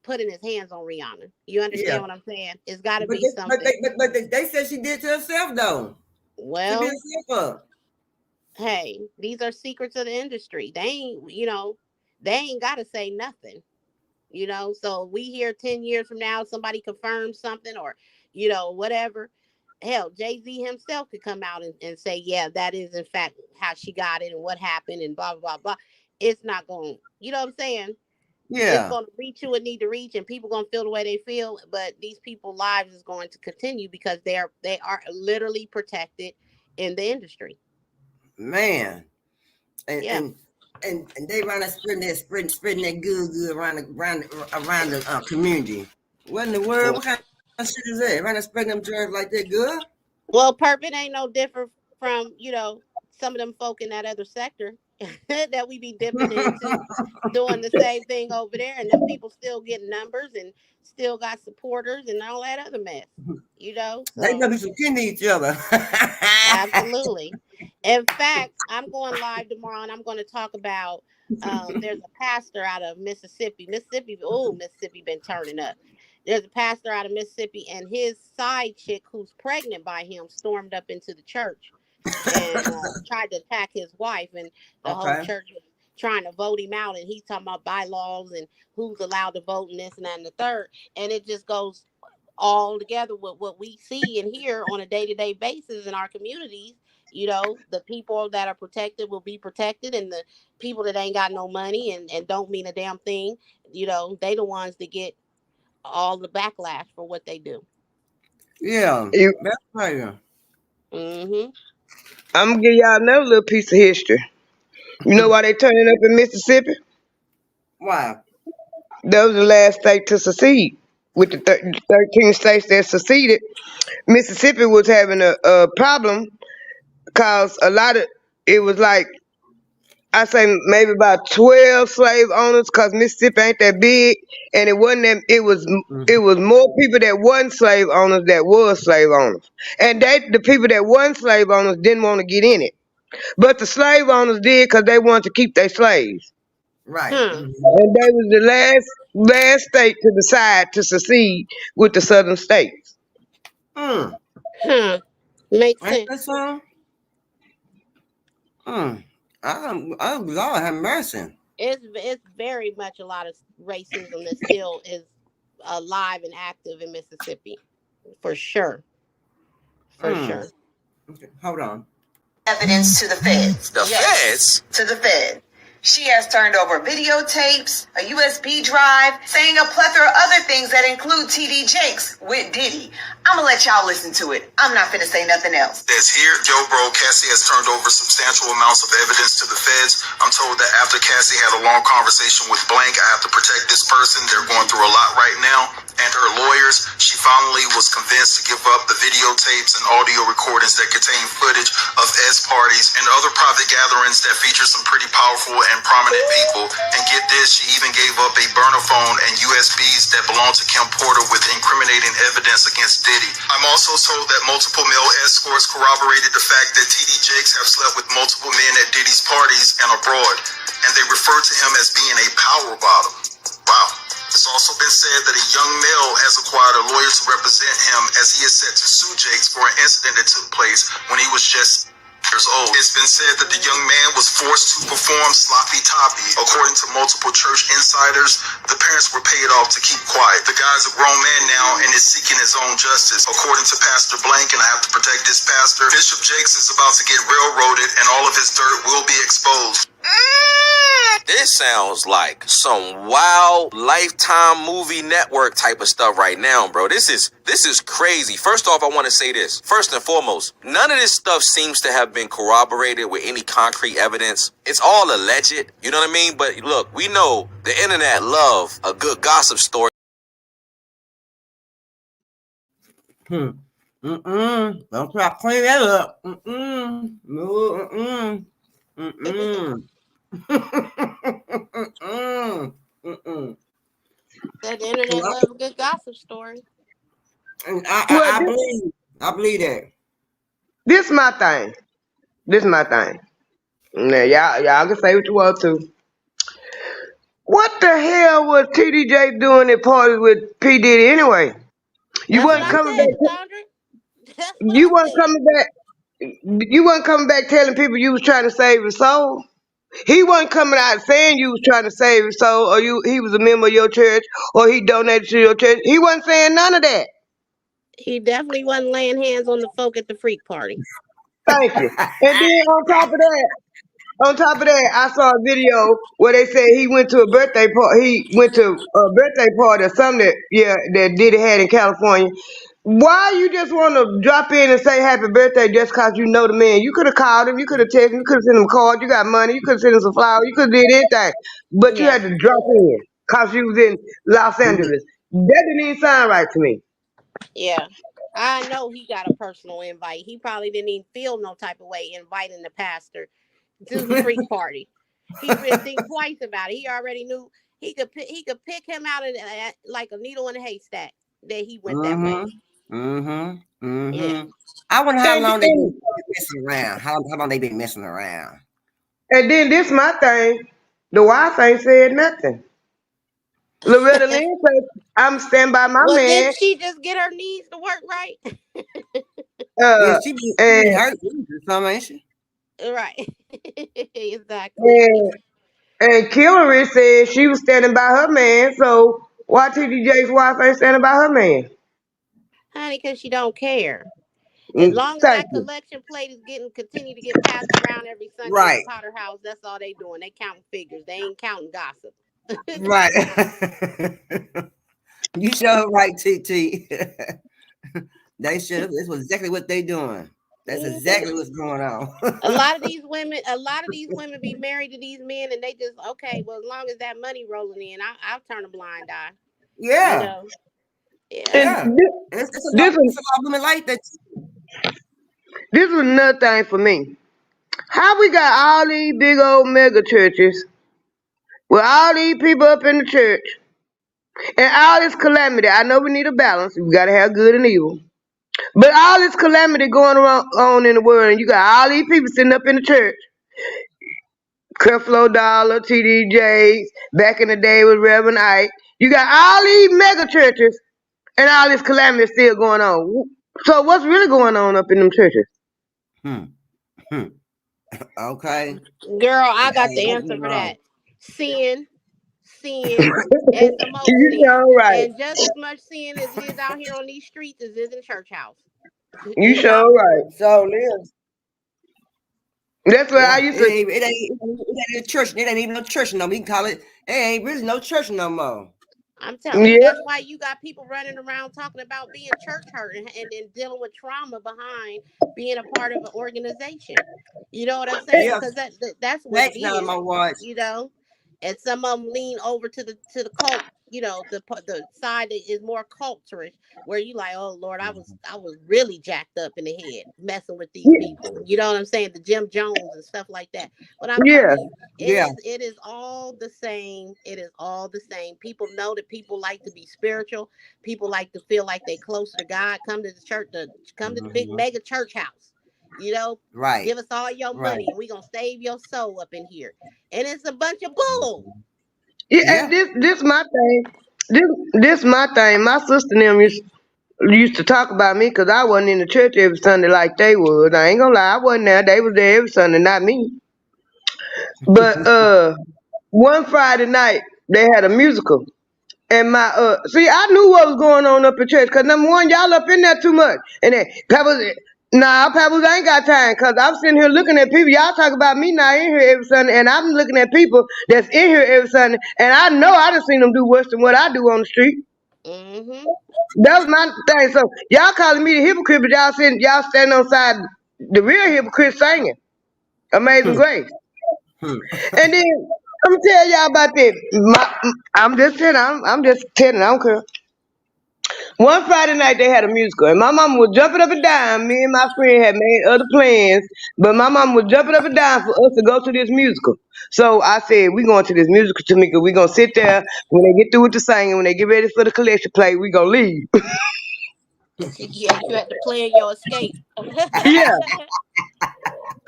putting his hands on Rihanna. You understand what I'm saying? It's got to be something. But they said she did to herself though. She beat Well, herself up. hey, these are secrets of the industry. They ain't got to say nothing. So we hear 10 years from now somebody confirms something or whatever. Hell, Jay-Z himself could come out and say, yeah, that is in fact how she got it and what happened and blah blah blah. It's not going, you know what I'm saying? It's going to reach who it need to reach, and people going to feel the way they feel, but these people's lives is going to continue because they are literally protected in the industry. Man. Yeah. And they run that spreading that good around the community. What in the world? What kind of shit is that? Running spreading them germs like that good? Well, Purp, it ain't no different from some of them folk in that other sector that we be dipping into, doing the same thing over there, and them people still getting numbers and still got supporters and all that other mess. They So gonna be some kin to each other. absolutely. In fact, I'm going live tomorrow and I'm going to talk about there's a pastor out of Mississippi. Mississippi been turning up. There's a pastor out of Mississippi and his side chick who's pregnant by him stormed up into the church and tried to attack his wife, and the whole church was trying to vote him out, and he's talking about bylaws and who's allowed to vote and this and that and the third, and it just goes all together with what we see and hear on a day-to-day basis in our communities. The people that are protected will be protected, and the people that ain't got no money and don't mean a damn thing, they the ones that get all the backlash for what they do. Yeah, that's right. Mm-hmm. I'm gonna give y'all another little piece of history. You know why they turning up in Mississippi? Why? That was the last state to secede. With the 13 states that seceded, Mississippi was having a problem because it was like, I say maybe about 12 slave owners, because Mississippi ain't that big, and it wasn't that, it was more people that wasn't slave owners that was slave owners, and the people that wasn't slave owners didn't want to get in it, but the slave owners did because they wanted to keep their slaves. Right. Hmm. And they was the last state to decide to secede with the southern states. Makes sense. Ain't that so? Oh, Lord have mercy. It's very much a lot of racism that still is alive and active in Mississippi, for sure. For sure. Okay, hold on. Evidence to the feds. The feds? To the Fed. She has turned over videotapes, a USB drive, saying a plethora of other things that include TD Jakes with Diddy. I'm gonna let y'all listen to it. I'm not finna say nothing else. That's here. Yo, bro, Cassie has turned over substantial amounts of evidence to the feds. I'm told that after Cassie had a long conversation with Blank, I have to protect this person. They're going through a lot right now. And her lawyers, she finally was convinced to give up the videotapes and audio recordings that contain footage of S parties and other private gatherings that feature some pretty powerful and prominent people. And get this, she even gave up a burner phone and USBs that belong to Kim Porter with incriminating evidence against Diddy. I'm also told that multiple male escorts corroborated the fact that TD Jakes have slept with multiple men at Diddy's parties and abroad, and they refer to him as being a power bottom. Wow. It's also been said that a young male has acquired a lawyer to represent him as he is set to sue Jakes for an incident that took place when he was just years old. It's been said that the young man was forced to perform sloppy toppy. According to multiple church insiders, the parents were paid off to keep quiet. The guy's a grown man now and is seeking his own justice. According to Pastor Blank, and I have to protect this pastor, Bishop Jakes is about to get railroaded and all of his dirt will be exposed. This sounds like some wild Lifetime movie network type of stuff right now, bro. This is crazy. First off, I want to say this. First and foremost, none of this stuff seems to have been corroborated with any concrete evidence. It's all alleged, you know what I mean? But look, we know the internet love a good gossip story. Hmm. Mm-mm. Don't try to clean that up. Mm-mm. No, mm-mm. Mm-mm. Mm-mm. Mm-mm. That the internet Well, love a good gossip story. and Well, I believe that. this my thing. This my thing. Now, y'all can say what you want to. What the hell was TDJ doing at parties with P Diddy anyway? You That's what wasn't I coming said, back. Sandra. That's what You I wasn't said. coming back. You wasn't coming back telling people you was trying to save his soul. He wasn't coming out saying you was trying to save his soul, or he was a member of your church, or he donated to your church. He wasn't saying none of that. He definitely wasn't laying hands on the folk at the freak party. Thank you. And then on top of that, I saw a video where they said he went to a birthday party. He went to a birthday party or something that Diddy had in California. Why you just want to drop in and say happy birthday just cause you know the man? You could have called him, you could have texted him, you could have sent him a card, you got money, you could have sent him some flowers, you could have did anything. But you Yeah, had to drop in cause you was in Los Angeles. That didn't even sound right to me. yeah. I know he got a personal invite. He probably didn't even feel no type of way inviting the pastor to the freak party. He didn't think twice about it. He already knew he could pick him out of like a needle in a haystack that he went that way. Mm-hmm. Mm-hmm. Yeah. Mm-hmm. I wonder how And, long they been and, messing around. How long they been messing around? and then this my thing. The wife ain't said nothing. Loretta Lynn said, I'm stand by my Well, man. didn't she just get her knees to work right? Yeah, Uh, she be and hurt or something, ain't she? Right. Exactly. and and Hillary said she was standing by her man. So why TDJ's wife ain't standing by her man? Honey, because she don't care. As long as Thank that you. collection plate is getting continue to get passed around every Sunday at the Right. Potter House, that's all they doing. They counting figures. They ain't counting gossip. Right. You sure right, TT. They should. This was exactly what they doing. That's Mhm. exactly what's going on. A lot of these women be married to these men, and they just okay. Well, as long as that money rolling in, I'll turn a blind eye. You Yeah. know. Yeah. And Yeah. It's a lot. this It's a lot of women like that. this was another thing for me. How we got all these big old mega churches with all these people up in the church and all this calamity. I know we need a balance. We gotta have good and evil. But all this calamity going on in the world, and you got all these people sitting up in the church. Creflo Dollar, TD Jakes, back in the day with Reverend Ike. You got all these mega churches and all this calamity still going on. So what's really going on up in them churches? Hmm. Hmm. Okay. Girl, I got Hey, the what's answer going for on? that. Sin, sin, and some more You sin. sure right. And just as much sin as is out here on these streets as is in church house. You You know? sure right. So Liz, That's what I yeah, used to. it ain't a church. It ain't even no church no more. We can call it. It ain't really no church no more. I'm telling you, Yeah. that's why you got people running around talking about being church hurt and then dealing with trauma behind being a part of an organization. You know what I'm saying? Yeah, Because that's what it facts now, my is. watch. You know, and some of them lean over to the cult. You know, the side that is more cultish, where you like, oh Lord, I was really jacked up in the head messing with these people. You know what I'm saying? The Jim Jones and stuff like that. But I'm Yeah. telling you, Yeah. it is all the same. It is all the same. People know that people like to be spiritual. People like to feel like they closer to God. Come to the church, come to the big Hmm. mega church house. You know, Right. give us all your Right. money and we gonna save your soul up in here. And it's a bunch of bull. Yeah. And Yeah. this my thing. This my thing. My sister and them used to talk about me because I wasn't in the church every Sunday like they was. I ain't gonna lie, I wasn't there. They was there every Sunday, not me. But one Friday night they had a musical. And my see, I knew what was going on up in church. Cause number one, y'all up in there too much. And then Pebbles, nah, Pebbles ain't got time. Cause I'm sitting here looking at people. Y'all talk about me not in here every Sunday, and I'm looking at people that's in here every Sunday. And I know I done seen them do worse than what I do on the street. Mm-hmm. That was my thing. So y'all calling me the hypocrite, but y'all standing on side the real hypocrite singing Amazing Grace. And then I'm gonna tell y'all about this. I'm just telling. I'm just telling. I don't care. One Friday night they had a musical, and my mama was jumping up and down. Me and my friend had made other plans, but my mama was jumping up and down for us to go to this musical. So I said, "We going to this musical, Tamika. We gonna sit there when they get through with the singing. When they get ready for the collection plate, we gonna leave." Yeah, you had to plan your escape. Yeah.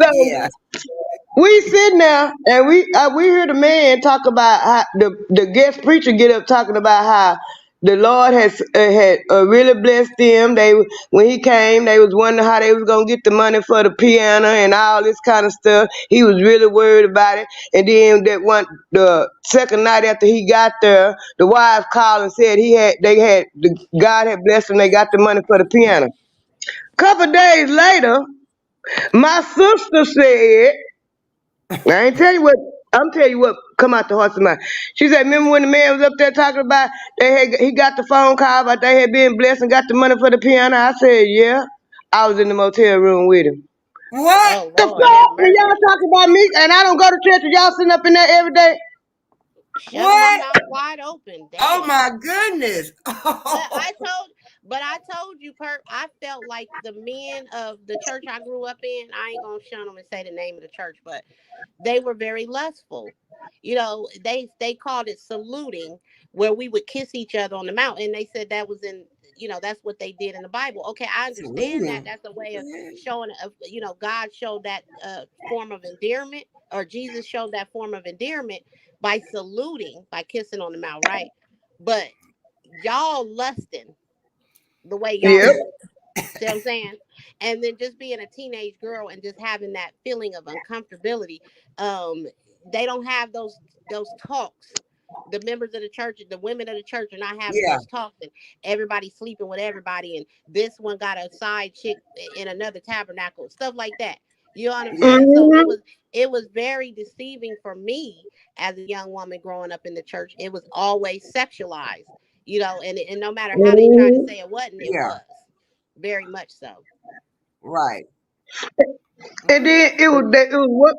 So Yeah. we sitting there and we hear the man talk about how the guest preacher get up talking about how the Lord has had really blessed them. When he came, they was wondering how they was gonna get the money for the piano and all this kind of stuff. He was really worried about it. And then the second night after he got there, the wife called and said God had blessed them. They got the money for the piano. Couple days later, my sister said. I ain't tell you what. I'm tell you what come out the horse of mine. She said, "Remember when the man was up there talking about he got the phone call about they had been blessed and got the money for the piano?" I said, "Yeah." I was in the motel room with him. What? Oh The Lord, have fuck? And y'all mercy. talking about me and I don't go to church and y'all sitting up in there every day? Shucking my What? mouth wide open. Oh Damn. my goodness. But I told you, Perp, I felt like the men of the church I grew up in, I ain't gonna shun them and say the name of the church, but they were very lustful. They called it saluting, where we would kiss each other on the mouth, and they said that was that's what they did in the Bible. Okay, I understand that. Saluting. That's a way of Yeah. showing, God showed that form of endearment, or Jesus showed that form of endearment by saluting, by kissing on the mouth, right? But y'all lusting the way y'all Yep. do. See what I'm saying? And then just being a teenage girl and just having that feeling of uncomfortability. Um, they don't have those talks. The members of the church, the women of the church are not having Yeah. those talks, and everybody sleeping with everybody, and this one got a side chick in another tabernacle, stuff like that. You know what I'm Yeah. saying? So Hmm. it was very deceiving for me as a young woman growing up in the church. It was always sexualized, and no matter how they tried to Hmm. say it wasn't, it Yeah. was very much so. Right. And Mhm. then it was what?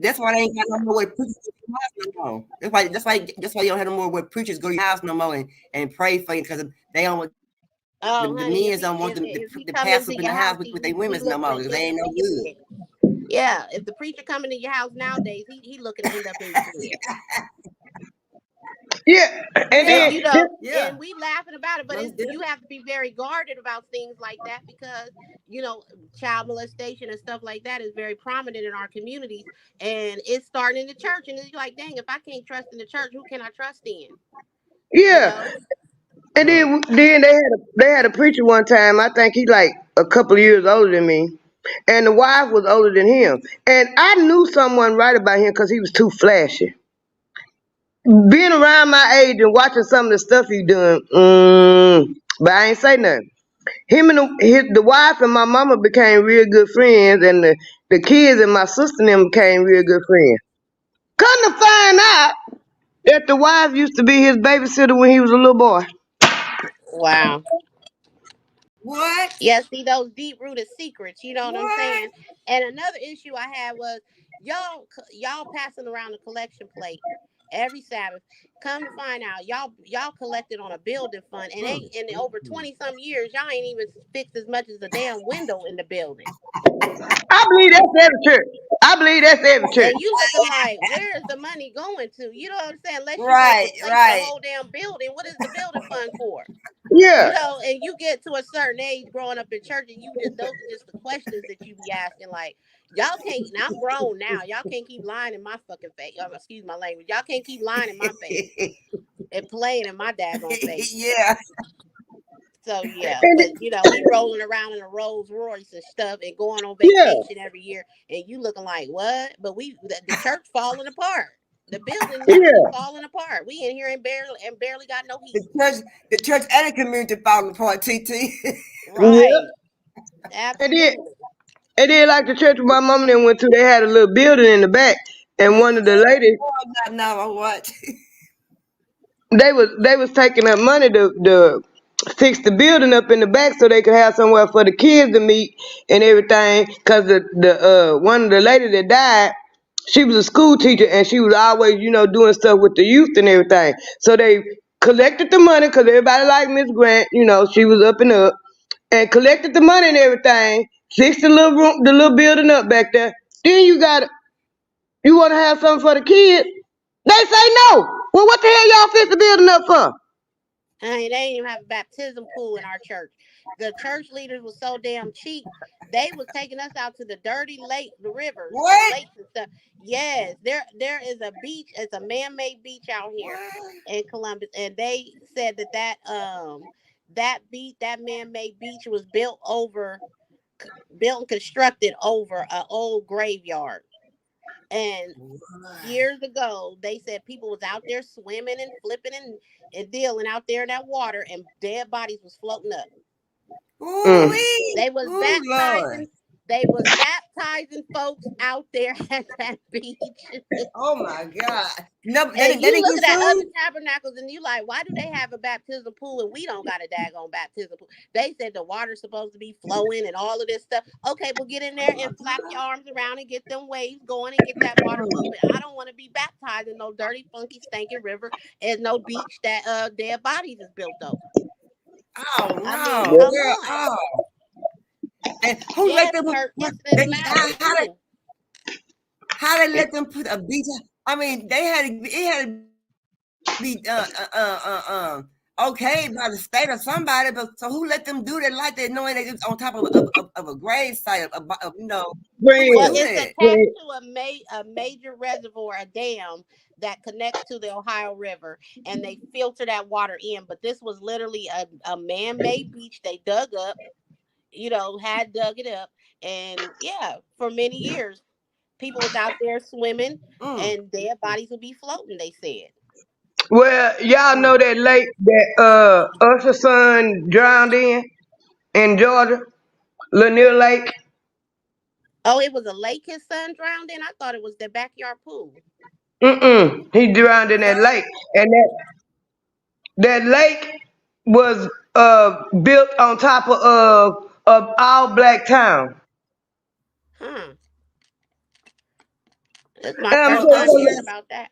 That's why they ain't got no more where preachers go to your house no more. That's why you don't have no more where preachers go to your house no more and pray for you because they don't want the Oh, men's honey, don't if want he the if, if he the come pastor up into in the your house house, with their he women's no looking more to because they end ain't up no in your good. bed. Yeah, if the preacher coming to your house nowadays, he looking to end up in your bed. Yeah. And Yeah. And then Yeah. and we laughing about it, but Most you have to be very guarded about things like that, because you know child molestation and stuff like that is very prominent in our communities, and it's starting in the church. And it's like, dang, if I can't trust in the church, who can I trust in? You yeah. know? And Mm. then they had a preacher one time. I think he like a couple of years older than me, and the wife was older than him. And I knew someone right about him because he was too flashy. Being around my age and watching some of the stuff he doing, but I ain't say nothing. Him and the wife and my mama became real good friends, and the kids and my sister and them became real good friends. Come to find out that the wife used to be his babysitter when he was a little boy. Wow. What? Yeah, see those deep rooted secrets, you know what I'm What? saying? And another issue I had was y'all passing around the collection plate every Sabbath. Come to find out, y'all collected on a building fund, and Mm. ain't in Mm. over Mm. 20 some years, y'all ain't even fixed as much as a damn window in the building. I believe that's every church. I believe that's every church. And you looking like, where is the money going to? You know what I'm saying? Unless you gonna Right. replace the Right. whole damn building, what is the building fund for? Yeah, And you get to a certain age growing up in church, and those are just the questions that you be asking. Like, y'all can't, and I'm grown now, y'all can't keep lying in my fucking face. Excuse my language. Y'all can't keep lying in my face and playing in my daggone face. Yeah. So yeah, and but he rolling around in a Rolls Royce and stuff and going on yeah, vacation every year, and you looking like what? But the church falling apart. The building literally yeah. falling apart. We in here and barely got no The heat. church, the church and the community falling apart. TT. Yeah. Right. And then Absolutely. like the church my mama and them went to, they had a little building in the back, and one of the ladies Oh, no, what? they was taking up money to fix the building up in the back so they could have somewhere for the kids to meet and everything. Cause the one of the ladies that died, she was a school teacher and she was always doing stuff with the youth and everything. So collected the money because everybody liked Miss Grant. You know, she was up and up, and collected the money and everything. Fixed the little room, the little building up back there. Then you want to have something for the kids? They say no. Well, what the hell y'all fix the building up for? They didn't even have a baptism pool in our church. The church leaders were so damn cheap. They was taking us out to the dirty lake, the rivers, the What? lakes and stuff. Yes, there is a beach. It's a man-made beach out here What? in Columbus, and they said that beach, that man-made beach, was built and constructed over an old graveyard. And years ago, they said people was out there swimming and flipping and dealing out there in that water, and dead bodies was floating up. Mm. Ooh-wee. They was Ooh, Lord. baptizing folks out there at that beach. Oh my God. No, And they you didn't looking get at other food? tabernacles and you like, why do they have a baptism pool and we don't got a daggone baptism pool? They said the water's supposed to be flowing and all of this stuff. Okay, well get in Oh there my and flap your God. arms around and get them waves going and get that water Mm. moving. I don't want to be baptized in no dirty, funky, stinking river and no beach that dead bodies is built over. Oh I mean, no, Yep. come girl. on. Oh. And who let Yes, them Kurt, what missing in the they matter too. how they let them put a beach? I mean, they had to, it had to be okayed by the state or somebody. But so who let them do that like that, knowing that it's on top of a grave site? Who would Well, do Friend, it's that? attached to a major reservoir, a dam that connects to the Ohio River, and they filter that water in. But this was literally a man-made beach they dug up, had dug it up, and yeah, for many years, people was out there swimming, Mm, and dead bodies would be floating. They said, well, y'all mm. know that lake that Usher's son drowned in Georgia, Lanier Lake. "Oh, it was a lake his son drowned in. I thought it was their backyard pool." He drowned in that So lake, and that lake was built on top of all black town. Huh? This is my And I'm so first telling time Usher hearing you, has about that.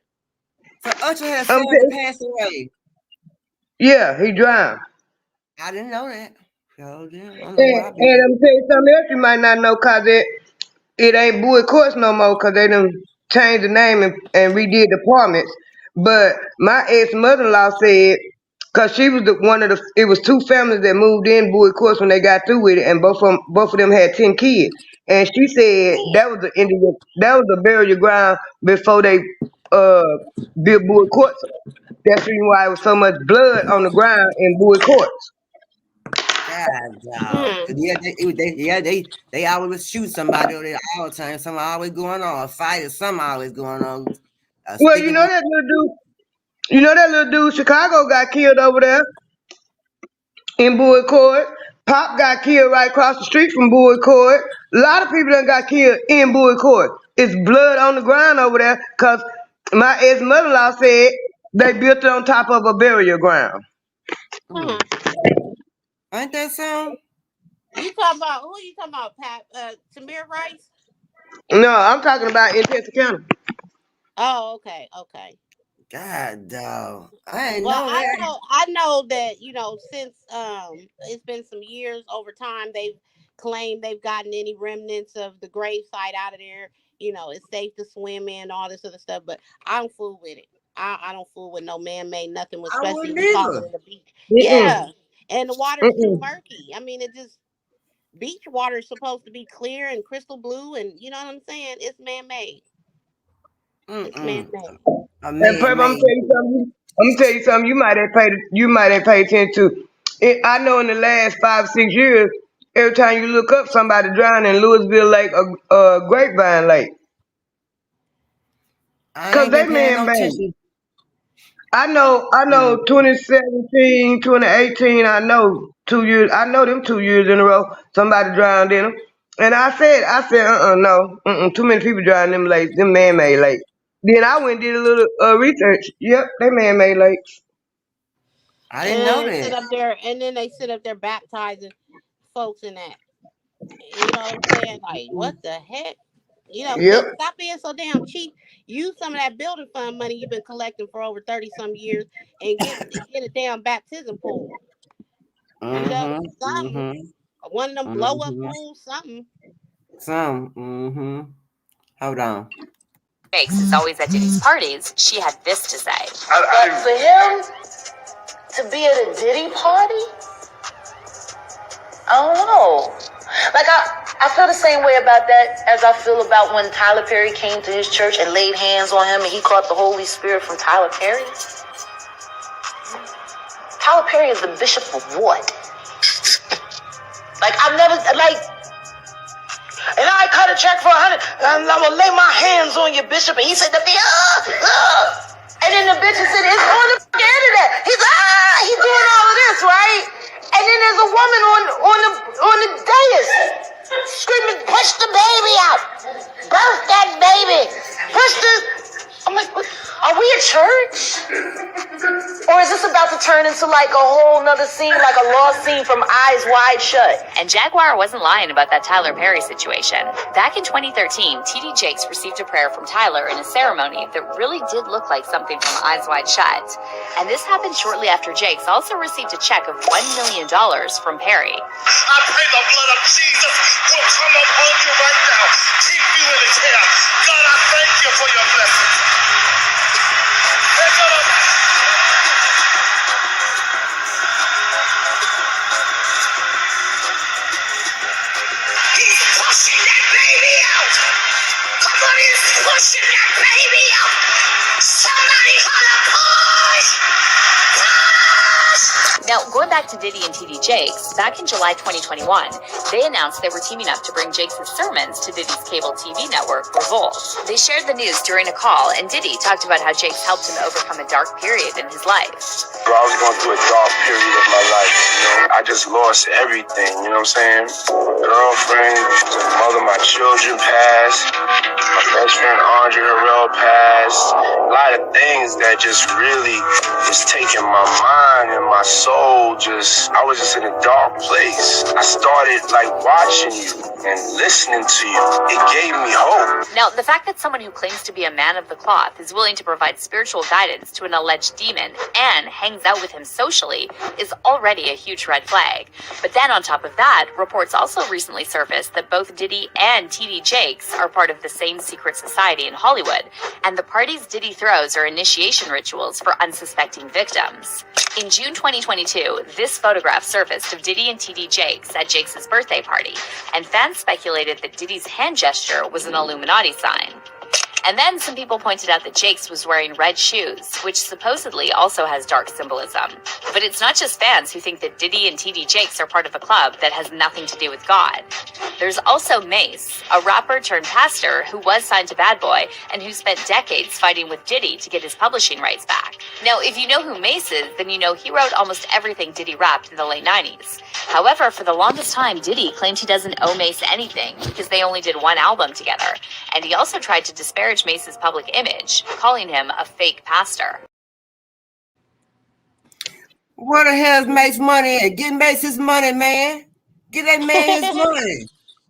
so Usher has I'm son that telling, passed away. yeah, he drowned. I didn't know that. So yeah, I don't know And, why I've and been. I'm telling you something else you might not know, cause it ain't Bowie Courts no more, cause they done changed the name and redid the apartments. But my ex mother-in-law said, cause she was the one of the, it was two families that moved in Bowie Courts when they got through with it, and both of them had 10 kids. And she said that was the Indian, that was the burial ground before they uh built Bowie Courts. That's the reason why it was so much blood on the ground in Bowie Courts. God, dog. Hmm. Yeah, they always shoot somebody over there all the time. Something always going on. A fight or something always going on. Well, Stick of you know that little dude Chicago got killed over there in Bowie Court. Pop got killed right across the street from Bowie Court. A lot of people done got killed in Bowie Court. It's blood on the ground over there because my ex mother-in-law said they built it on top of a burial ground. mm. Ain't that something? You talking about who? You talking about Pat? Tamir Rice? No, I'm talking about in Texas County. Oh, okay, okay. God, dog. I ain't Well, know that. I know that since it's been some years over time, they've claimed they've gotten any remnants of the gravesite out of there. It's safe to swim in, all this other stuff. But I don't fool with it. I don't fool with no man-made nothing, I especially wouldn't we talking either. in the beach. Mm-mm, Yeah, and the water's too mm-mm. murky. I mean, it just beach water is supposed to be clear and crystal blue, and you know what I'm saying? It's man-made. It's Mm-mm. man-made. A And man Purp, I'm made. tell you something. I'm gonna tell you something. You might have paid attention to. I know in the last 5 6 years, every time you look up, somebody drowned in Louisville Lake or Grapevine Lake. I Cause ain't they been paying man no made. attention. I know Mm. 2017, 2018, I know 2 years, I know them 2 years in a row, somebody drowned in them. And I said, no, too many people drowned in them lakes, them man-made lakes. Then I went and did a little research. Yep, they man-made lakes. I didn't know And that. sit up there, and then they sit up there baptizing folks in that. You know what I'm saying? Like, what the heck? Yep. Stop being so damn cheap. Use some of that building fund money you've been collecting for over 30 some years and get a damn baptism pool. Something. One of them blow up pools, something. Hold on. Jakes is always at Diddy's parties, she had this to say. But for him to be at a Diddy party, I don't know. Like I feel the same way about that as I feel about when Tyler Perry came to his church and laid hands on him and he caught the Holy Spirit from Tyler Perry. Tyler Perry is the bishop of what? Like I've never and I cut a check for 100 and I'm gonna lay my hands on your bishop and he said to me, and then the bishop said, it's on the internet. He's doing all of this, right? And then there's a woman on the dais screaming, push the baby out. Birth that baby. I'm like, are we a church? Or is this about to turn into like a whole nother scene, like a lost scene from Eyes Wide Shut? And Jaguar wasn't lying about that Tyler Perry situation. Back in 2013, TD Jakes received a prayer from Tyler in a ceremony that really did look like something from Eyes Wide Shut. And this happened shortly after Jakes also received a check of $1 million from Perry. I pray the blood of Jesus will come upon you right now. Keep you in his hair. God, I thank you for your blessings. He's pushing that baby out. Come on, he's pushing that baby out. Somebody holler, push! Now, going back to Diddy and TD Jakes, back in July 2021, they announced they were teaming up to bring Jakes' sermons to Diddy's cable TV network, Revolt. They shared the news during a call, and Diddy talked about how Jakes helped him overcome a dark period in his life. Bro, I was going through a dark period of my life, I just lost everything, you know what I'm saying? My girlfriend, the mother of my children passed. My best friend Andre Harrell passed. A lot of things that just really was taking my mind and my soul. I was just in a dark place. I started watching you and listening to you. It gave me hope. Now, the fact that someone who claims to be a man of the cloth is willing to provide spiritual guidance to an alleged demon and hangs out with him socially is already a huge red flag. But then on top of that, reports also recently surfaced that both Diddy and TD Jakes are part of the same secret society in Hollywood, and the parties Diddy throws are initiation rituals for unsuspecting victims. In June 2022, this photograph surfaced of Diddy and TD Jakes at Jakes' birthday party, and fans speculated that Diddy's hand gesture was an Illuminati sign. And then some people pointed out that Jakes was wearing red shoes, which supposedly also has dark symbolism. But it's not just fans who think that Diddy and TD Jakes are part of a club that has nothing to do with God. There's also Mace, a rapper turned pastor who was signed to Bad Boy and who spent decades fighting with Diddy to get his publishing rights back. Now, if you know who Mace is, then you know he wrote almost everything Diddy rapped in the late 90s. However, for the longest time, Diddy claimed he doesn't owe Mace anything because they only did one album together. And he also tried to disparage Mace's public image, calling him a fake pastor. Where the hell's Mace money at? Get Mace his money, man. Get that man his money.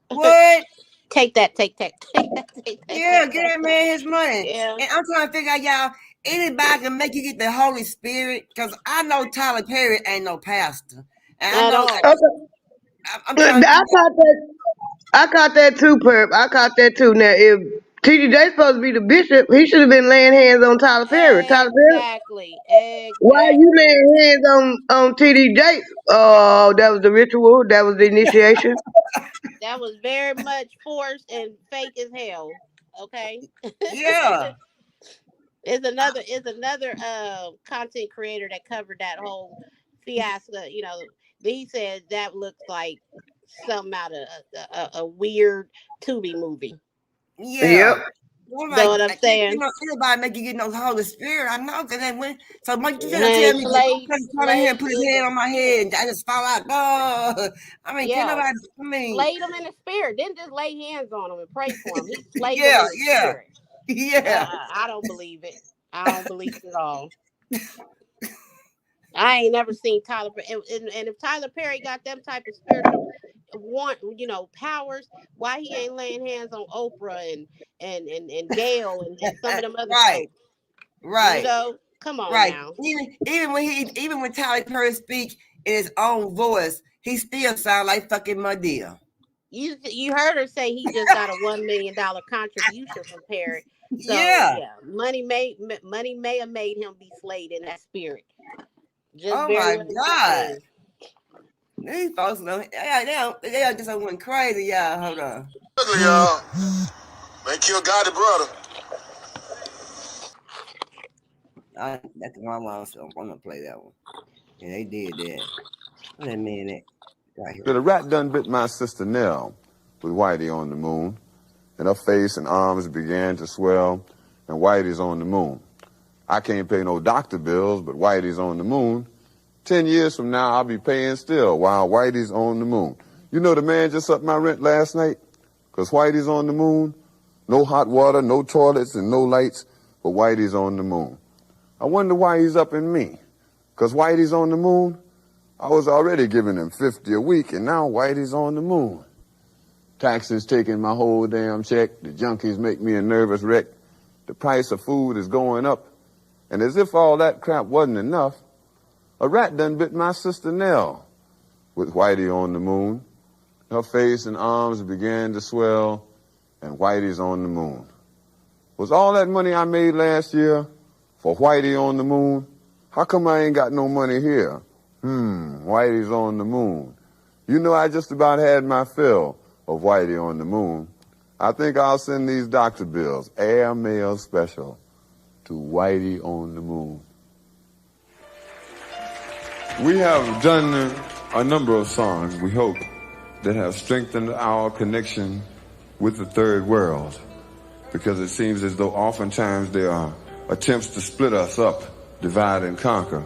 What? Take that. Yeah, get that man his money. Yeah. And I'm trying to figure out, y'all, anybody can make you get the Holy Spirit? Because I know Tyler Perry ain't no pastor. And I know. I'm trying to I caught that too, Purp. I caught that too. Now, if TD supposed to be the bishop, he should have been laying hands on Tyler Perry. Tyler Perry. Why are you laying hands on TD Jakes? Oh, that was the ritual. That was the initiation. That was very much forced and fake as hell. Okay. Yeah. It's another content creator that covered that whole fiasco. He said that looks like something out of a weird Tubi movie. Yeah. Yep. Well, Know what I'm saying? Anybody make you get no Holy Spirit? I know, because then when so much you gonna Man, tell me come in here and put his hand on my head and I just fall out. Oh, I mean, can't nobody. Slayed him in the spirit. Didn't just lay hands on him and pray for him. He slayed him in the spirit. Yeah. I don't believe it. I don't believe it at all. I ain't never seen Tyler Perry. And if Tyler Perry got them type of spiritual want, powers, why he ain't laying hands on Oprah and Gail and some of them other Right, folks? right, Come on right. now. Even when Tyler Perry speak in his own voice, he still sound like fucking Madea. You heard her say he just got a $1 million contribution from Perry. So Yeah. yeah, money may have made him be slayed in that spirit. Just Oh very my well could God. have These folks know. They just went crazy, y'all. Hold on. Ugly, y'all. Man, kill God the brother. That's the wrong one, so I'm gonna play that one. Yeah, they did that. What that man that right here? The rat done bit my sister Nell with Whitey on the moon, and her face and arms began to swell, and Whitey's on the moon. I can't pay no doctor bills, but Whitey's on the moon. 10 years from now, I'll be paying still while Whitey's on the moon. You know the man just upped my rent last night? Because Whitey's on the moon. No hot water, no toilets, and no lights, but Whitey's on the moon. I wonder why he's upping me. Because Whitey's on the moon? I was already giving him $50 a week, and now Whitey's on the moon. Taxes taking my whole damn check. The junkies make me a nervous wreck. The price of food is going up. And as if all that crap wasn't enough, a rat done bit my sister Nell with Whitey on the moon. Her face and arms began to swell, and Whitey's on the moon. Was all that money I made last year for Whitey on the moon? How come I ain't got no money here? Whitey's on the moon. You know, I just about had my fill of Whitey on the moon. I think I'll send these doctor bills, airmail special, to Whitey on the moon. We have done a number of songs, we hope, that have strengthened our connection with the third world, because it seems as though oftentimes there are attempts to split us up, divide and conquer,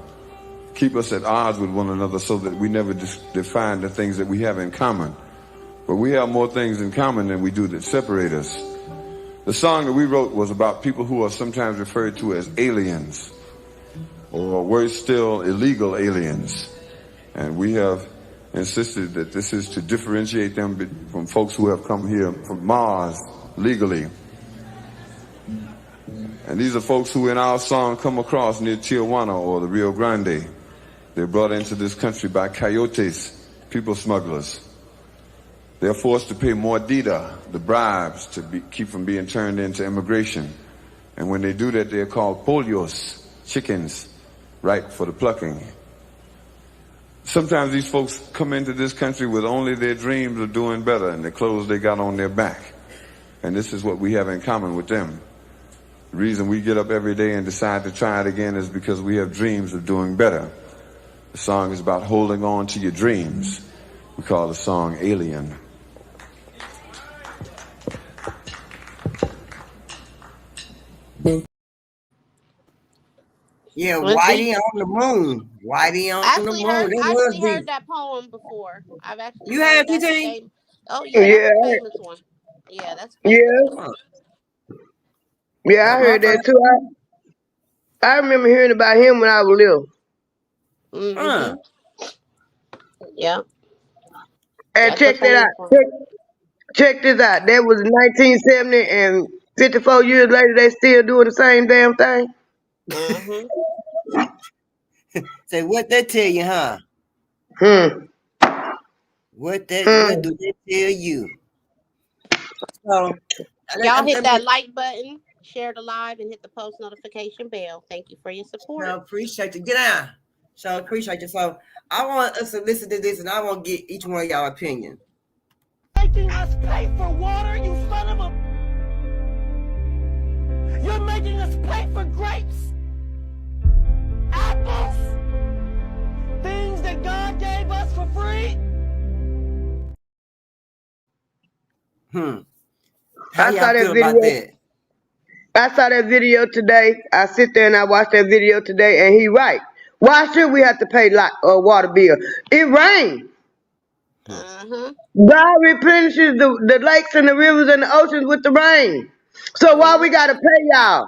keep us at odds with one another so that we never define the things that we have in common. But we have more things in common than we do that separate us. The song that we wrote was about people who are sometimes referred to as aliens, or worse still, illegal aliens. And we have insisted that this is to differentiate them from folks who have come here from Mars legally. And these are folks who in our song come across near Tijuana or the Rio Grande. They're brought into this country by coyotes, people smugglers. They're forced to pay mordida, the bribes, to keep from being turned into immigration. And when they do that, they're called pollos, chickens, ripe for the plucking. Sometimes these folks come into this country with only their dreams of doing better and the clothes they got on their back. And this is what we have in common with them. The reason we get up every day and decide to try it again is because we have dreams of doing better. The song is about holding on to your dreams. We call the song Alien. Yeah, Let's see. Whitey on the moon. Whitey on the Actually moon. heard That was actually heard deep. that poem before. I've actually You heard have that's a TT? famous. Oh yeah, that's Yeah, a famous one. Yeah, that's a famous yeah, one. Oh, yeah. I that heard that motherfucker. too. I remember hearing about him when I was little. Uh, Mm-hmm. Yeah, And that's a check that famous out. one. Check this out. That was 1970, and 54 years later, they still doing the same damn thing. Mm-hmm. say what they tell you, huh? Hmm. What Hmm. do they tell you? So Y'all hit I'm that like button, share the live, and hit the post notification bell. Thank you for your support. so appreciate you. Get out. So appreciate you. So I want us to listen to this, and I want to get each one of y'all opinion. Making us pay for water, you son of a... You're making us pay for grapes, apples, things that God gave us for free. How I saw y'all that feel about video. that? I saw that video today. I sit there and I watch that video today, and he right. Why should we have to pay like a water bill? It rains. Uh-huh. God replenishes the lakes and the rivers and the oceans with the rain. So why we Mm-hmm. gotta pay y'all?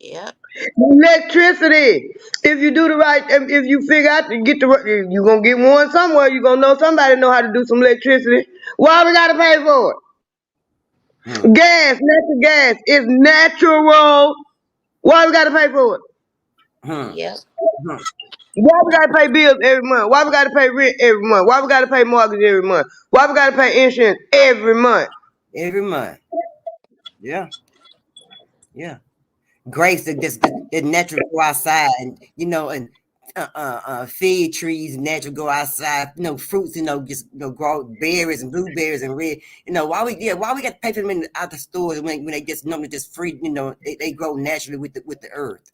Yep. Electricity. If you do the right, if you figure out to get the, you gonna get one somewhere. You gonna know somebody know how to do some electricity. Why we gotta pay for Hmm. it? Gas, natural gas is natural. Why we gotta pay for it? Hmm. Yep. Hmm. Why we gotta pay bills every month? Why we gotta pay rent every month? Why we gotta pay mortgage every month? Why we gotta pay insurance every month? Every month. Yeah. Yeah. Grace that just that natural go outside and and fig trees natural go outside, fruits, just grow berries and blueberries and red. Why we got to pay for them out the stores when they just normally just free, they grow naturally with the earth.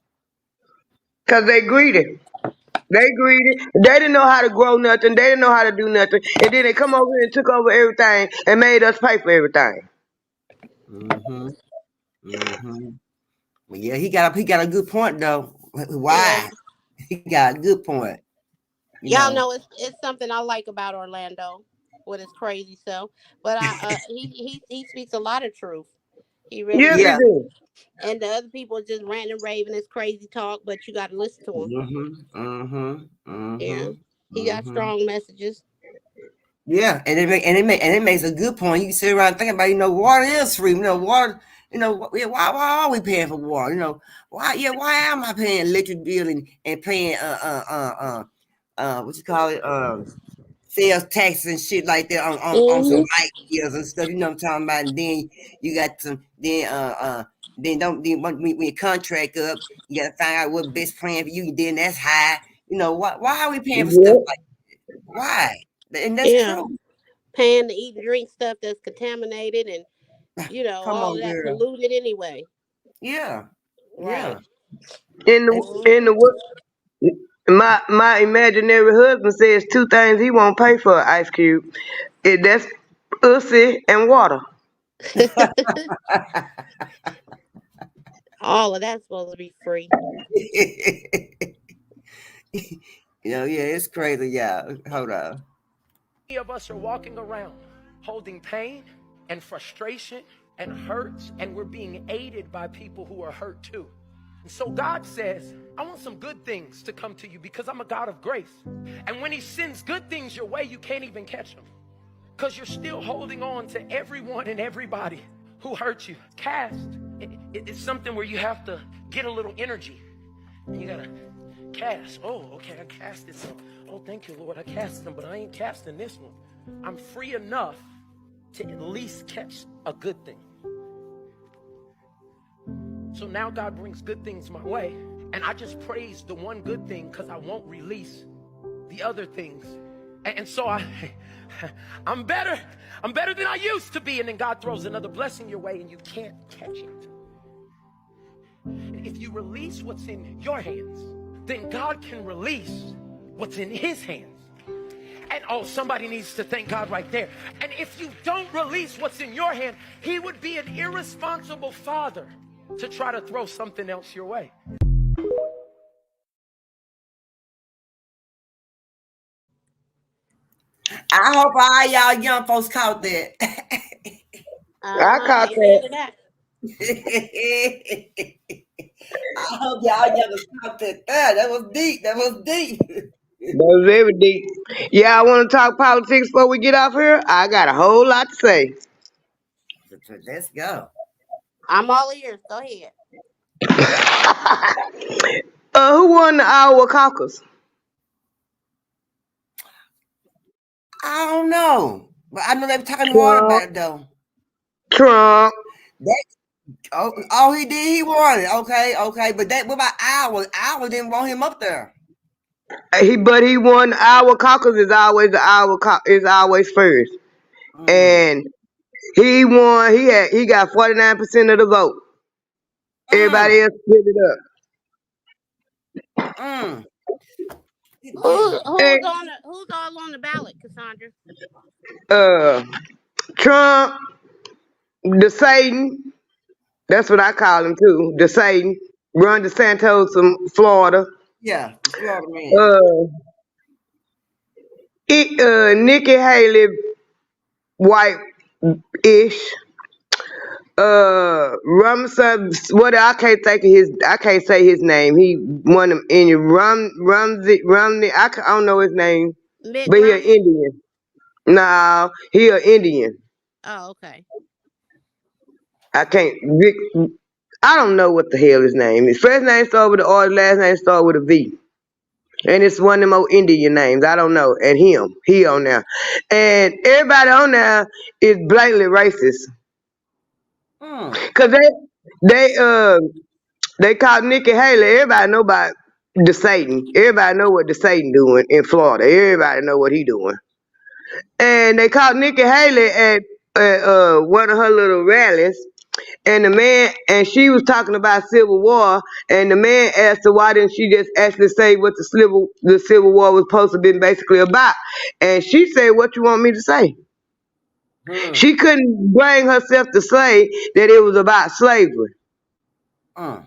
Cause they greedy. They greedy. They didn't know how to grow nothing. They didn't know how to do nothing. And then they come over here and took over everything and made us pay for everything. Mm-hmm. Mm-hmm. Well, yeah, he got a good point though. Yeah. Why? He got a good point. You Y'all know. know it's something I like about Orlando with his crazy self. But he speaks a lot of truth. He really Yes, he Yeah. do. do. And the other people just ranting and raving his crazy talk, but you got to listen to him. Mm-hmm. Mm-hmm. Yeah, Mm-hmm. he got Mm-hmm. strong messages. Yeah, and it makes a good point. You can sit around thinking about, water is free. Water. Why are we paying for water? Why am I paying electric bill and paying what you call it, sales tax and shit like that on some Hmm. light bills and stuff. You know what I'm talking about? And then you got some then don't then when your contract up, you gotta find out what best plan for you. And then that's high. Why are we paying for stuff Yep. like why? And that's Yeah, true. paying to eat and drink stuff that's contaminated and Come all on, of that girl. polluted anyway. Yeah, Right. yeah. In the Hmm. in the wo- my imaginary husband says two things he won't pay for an ice cube. That's pussy and water. All of that's supposed to be free. Yeah, it's crazy. Yeah, hold on. Many of us are walking around holding pain and frustration and hurts, and we're being aided by people who are hurt too. And so God says, I want some good things to come to you because I'm a God of grace. And when he sends good things your way, you can't even catch them because you're still holding on to everyone and everybody who hurt you. Cast. It's something where you have to get a little energy. And you gotta cast. Oh, okay, I casted some. Oh, thank you, Lord. I casted them, but I ain't casting this one. I'm free enough to at least catch a good thing. So now God brings good things my way, and I just praise the one good thing because I won't release the other things. And so I'm better. I'm better than I used to be. And then God throws another blessing your way, and you can't catch it. If you release what's in your hands, then God can release what's in his hands. And oh, somebody needs to thank God right there. And if you don't release what's in your hand, he would be an irresponsible father to try to throw something else your way. I hope all y'all young folks caught that. I caught Amen that. to that. I hope y'all young folks caught that. That was deep. That was deep. That was very deep. Yeah, I want to talk politics before we get off here. I got a whole lot to say. Let's go. I'm all ears. Go ahead. Who won the Iowa caucus? I don't know, but I know they were talking hard Trump. about it though. Trump. That oh he did, he won it. Okay, but what about Iowa? Iowa didn't want him up there. But he won. Iowa caucus is always is always first, Mm, and he won. He got 49% of the vote. Everybody mm, else split it up. mm. Who's And on who's all on the ballot, Cassandra? uh, Trump, the Satan. That's what I call him too. The Satan. Ron DeSantis from Florida. Yeah, the Florida man. Uh, Nikki Haley, white ish. Rumson, what I can't think of his. I can't say his name. He one of them Indian Rumney. I don't know his name, Mitt but he an Romney. Indian. No, he an Indian. Oh, okay. I can't. Rick, I don't know what the hell his name. His first name started with an R. His last name started with a V. And it's one of them old Indian names. I don't know. And he on there, and everybody on there is blatantly racist. Cause they they called Nikki Haley. Everybody know about the Satan. Everybody know what the Satan doing in Florida. Everybody know what he doing. And they called Nikki Haley at one of her little rallies. And she was talking about Civil War. And the man asked her why didn't she just actually say what the Civil War was supposed to be basically about. And she said, "What you want me to say?" She couldn't bring herself to say that it was about slavery. And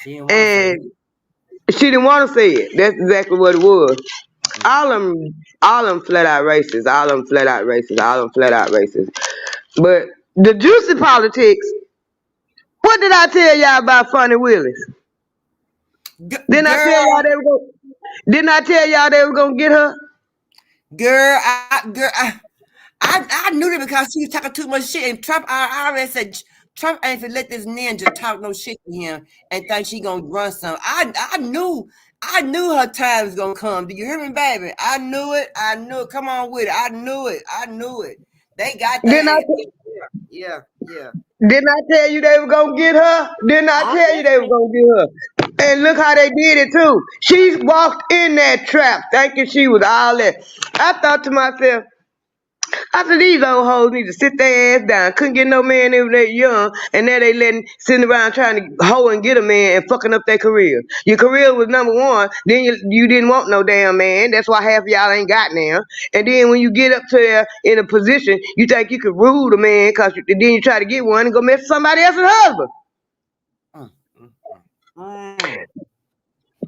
she didn't want to say it. That's exactly what it was. All them flat out racist. All them flat out racist. All them flat out racist. But the juicy politics. What did I tell y'all about Funny Willis? Didn't I tell y'all they were gonna? Didn't I tell y'all they were gonna get her? Girl, I knew that because she was talking too much shit. And Trump, I already said Trump ain't to let this ninja talk no shit to him and think she gonna run some. I knew her time was gonna come. Do you hear me, baby? I knew it. I knew it. Come on with it. I knew it. I knew it. They got that. Yeah. Didn't I tell you they were gonna get her? Didn't I I'm tell you they were listening. gonna get her? And look how they did it too. She walked in that trap thinking she was all that. I thought to myself, I said, these old hoes need to sit their ass down. Couldn't get no man when they young, and now they sitting around trying to hoe and get a man and fucking up their career. Your career was number one, then you didn't want no damn man. That's why half of y'all ain't got now. And then when you get up to there in a position, you think you could rule the man, then you try to get one and go mess with somebody else's husband.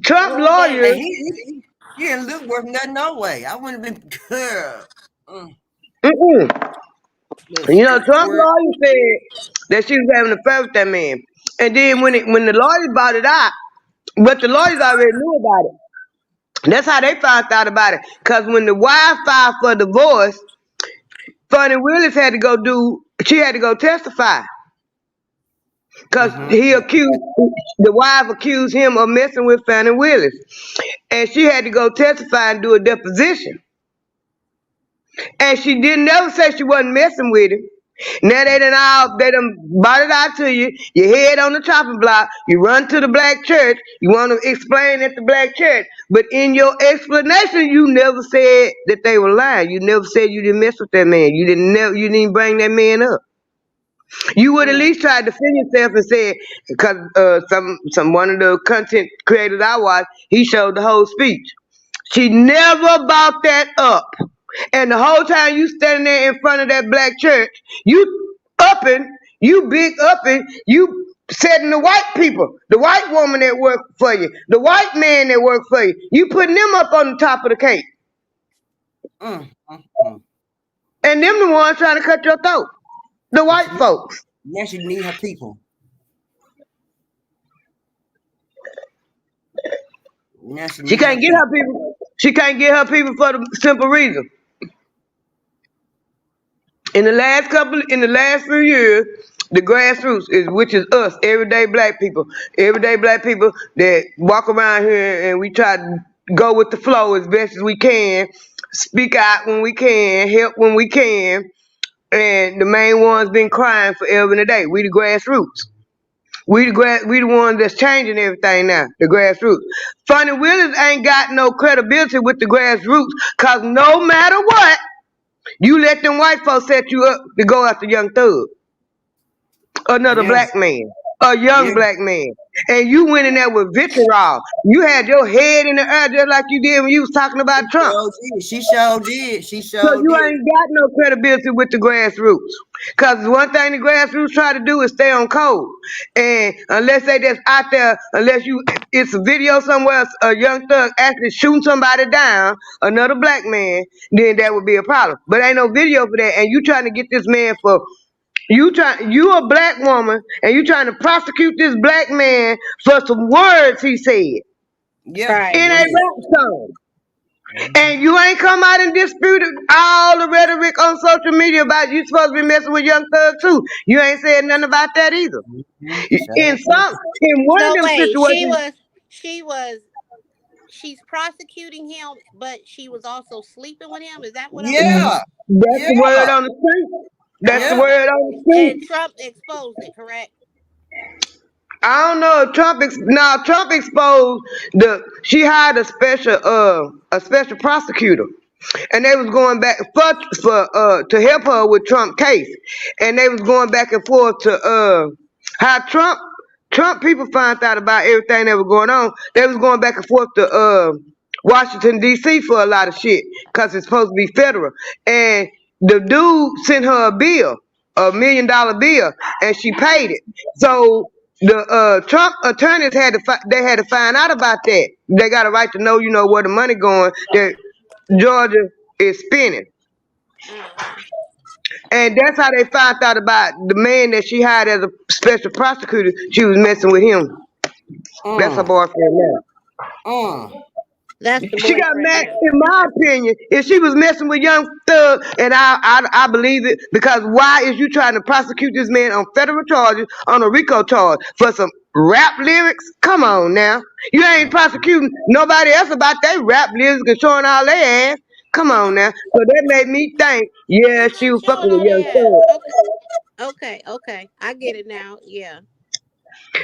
Trump Well, lawyers. baby. He didn't look worth nothing no way. I wouldn't have been girl. You know, Trump lawyer said that she was having an affair with that man. And then when the lawyers brought it out, but the lawyers already knew about it. That's how they found out about it. Because when the wife filed for divorce, Funny Willis she had to go testify. Because the wife accused him of messing with Fannie Willis. And she had to go testify and do a deposition. And she didn't never say she wasn't messing with him. Now they done bought it out to you. You head on the chopping block. You run to the black church. You want to explain at the black church. But in your explanation, you never said that they were lying. You never said you didn't mess with that man. You didn't bring that man up. You would at least try to defend yourself and say, because one of the content creators I watched, he showed the whole speech. She never brought that up. And the whole time you standing there in front of that black church, you big upping, you setting the white people, the white woman that work for you, the white man that work for you, you putting them up on the top of the cake. And them the ones trying to cut your throat. The white folks. Now she need her people. She can't get her people. She can't get her people for the simple reason. In the last few years, the grassroots which is us, everyday black people that walk around here and we try to go with the flow as best as we can, speak out when we can, help when we can, and the main ones been crying forever and a day. We the grassroots. We the ones that's changing everything now, the grassroots. Funny Willis ain't got no credibility with the grassroots, cause no matter what, you let them white folks set you up to go after Young Thug. Another black man. A young black man. And you went in there with vitriol. You had your head in the air just like you did when you was talking about Trump. She sure did. So you ain't got no credibility with the grassroots. Because one thing the grassroots try to do is stay on code. And unless they just out there, it's a video somewhere, a Young Thug actually shooting somebody down, another black man, then that would be a problem. But ain't no video for that. And you trying to get this man for You a black woman, and you trying to prosecute this black man for some words he said Yeah, Right. in a yeah. rap song. Mm-hmm. And you ain't come out and disputed all the rhetoric on social media about you supposed to be messing with Young Thug too. You ain't said nothing about that either. Mm-hmm. In one of So them wait, situations, she was she's prosecuting him, but she was also sleeping with him. Is that what I'm hearing? Yeah, that's the yeah, word on the street. That's the yeah. word on the And street. Trump exposed it, correct? I don't know if Trump exposed she hired a special prosecutor, and they was going back for to help her with Trump case, and they was going back and forth to how Trump people found out about everything that was going on. They was going back and forth to Washington D.C. for a lot of shit because it's supposed to be federal, and the dude sent her a bill, $1 million bill, and she paid it. So the Trump attorneys they had to find out about that. They got a right to know, where the money going that Georgia is spending, Uh-huh. and that's how they found out about the man that she hired as a special prosecutor. She was messing with him. That's her Mm, boyfriend now. mm. That's the She got boyfriend mad, now. in my opinion, if she was messing with Young Thug, and I believe it, because why is you trying to prosecute this man on federal charges, on a RICO charge, for some rap lyrics? Come on now. You ain't prosecuting nobody else about their rap lyrics and showing all their ass. Come They're on not now. So that made me think, yeah, they're she not was fucking showing with all Young their ass. Thug. Okay. Okay. I get it now. Yeah.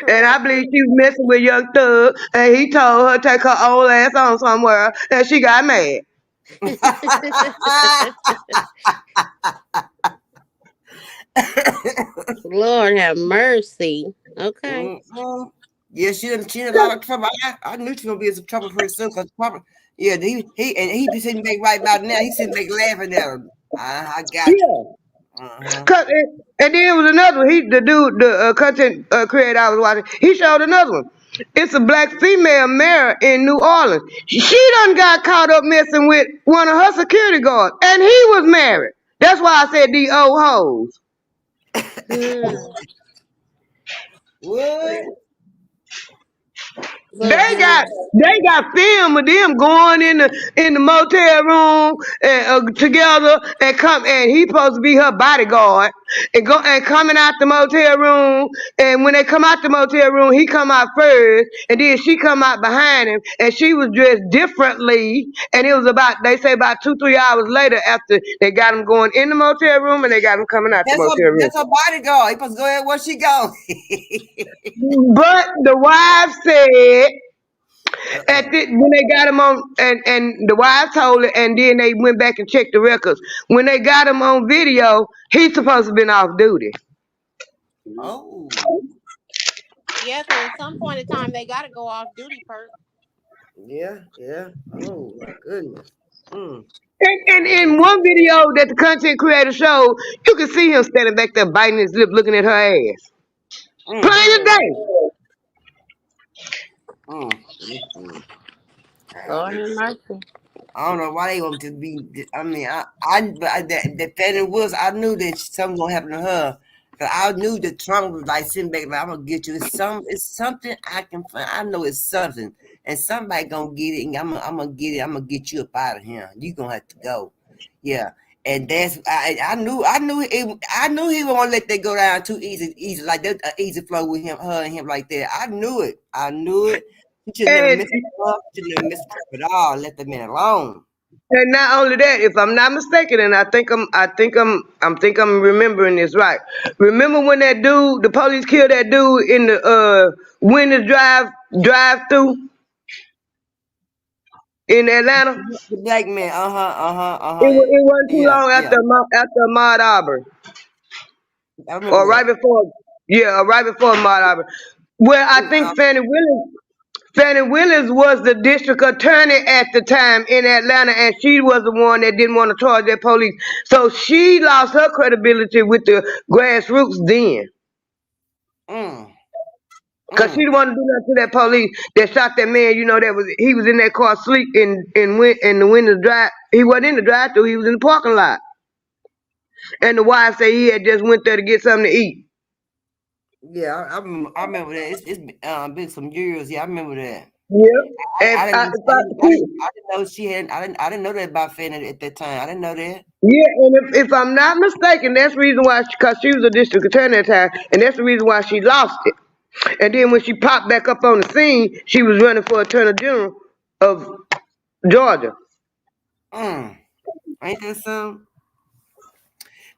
And I Correct. believe she was messing with Young Thug, and he told her to take her old ass on somewhere, and she got mad. Lord have mercy. Okay. Mm-mm. Yeah, she in a lot of trouble. I knew she was gonna be in some trouble pretty soon because probably yeah, he be sitting back right about now. He sitting back laughing at her. I got you. Yeah. Uh-huh. And then it was another one. The dude, the content creator I was watching, he showed another one. It's a black female mayor in New Orleans. She done got caught up messing with one of her security guards, and he was married. That's why I said these old hoes. Hmm. What? Lord They have got mercy. they got film of them going in the motel room and together and come, and he supposed to be her bodyguard, and go and coming out the motel room, and when they come out the motel room he come out first, and then she come out behind him, and she was dressed differently, and it was about, they say, about 2-3 hours later after they got him going in the motel room and they got him coming out the motel room. That's her bodyguard. He supposed to go ahead where she go. But the wife said Uh-uh. when they got him on, and the wife told it, and then they went back and checked the records. When they got him on video, he's supposed to been off duty. Oh. Yeah, because at some point in time they gotta go off duty, Perk. Yeah, yeah. Oh my goodness. Mm. And in one video that the content creator showed, you can see him standing back there biting his lip, looking at her ass. Plain as Mm-hmm. day. Mm-hmm. Lord have mercy. I don't know why they want to be. I mean, that Fannie Willis, I knew that something gonna happen to her. Cause I knew that Trump was like sitting back, like I'm gonna get you. It's something I can find. I know it's something, and somebody gonna get it, and I'm gonna get it. I'm gonna get you up out of here. You gonna have to go. Yeah, and that's I knew he won't let that go down too easy like that. Easy flow with her and him like that. I knew it. I knew it. He should never And miss a Trump. Should never miss a Trump at all. Let the man alone. And not only that, if I'm not mistaken, and I think I'm remembering this right. Remember when that dude, the police killed that dude in the Winners drive through in Atlanta? The black man. It wasn't too Yeah, long yeah. after Ahmaud Auburn, I remember or right that. before. Yeah, or right before Ahmaud Auburn. Where I Mm, think Fannie Willis was the district attorney at the time in Atlanta, and she was the one that didn't want to charge that police. So she lost her credibility with the grassroots then. mm, Cause she mm. didn't want to do nothing to that police that shot that man. He was in that car asleep in the windows drive. He wasn't in the drive through. He was in the parking lot. And the wife said he had just went there to get something to eat. Yeah, I remember that. It's been some years. Yeah, I remember that. Yeah. I If didn't I, know if I, I didn't know she had I didn't know that about Fanny at that time. I didn't know that. yeah, and if I'm not mistaken, that's the reason why, because she was a district attorney at the time, and that's the reason why she lost it. And then when she popped back up on the scene, she was running for Attorney General of Georgia. Mm. Ain't that something?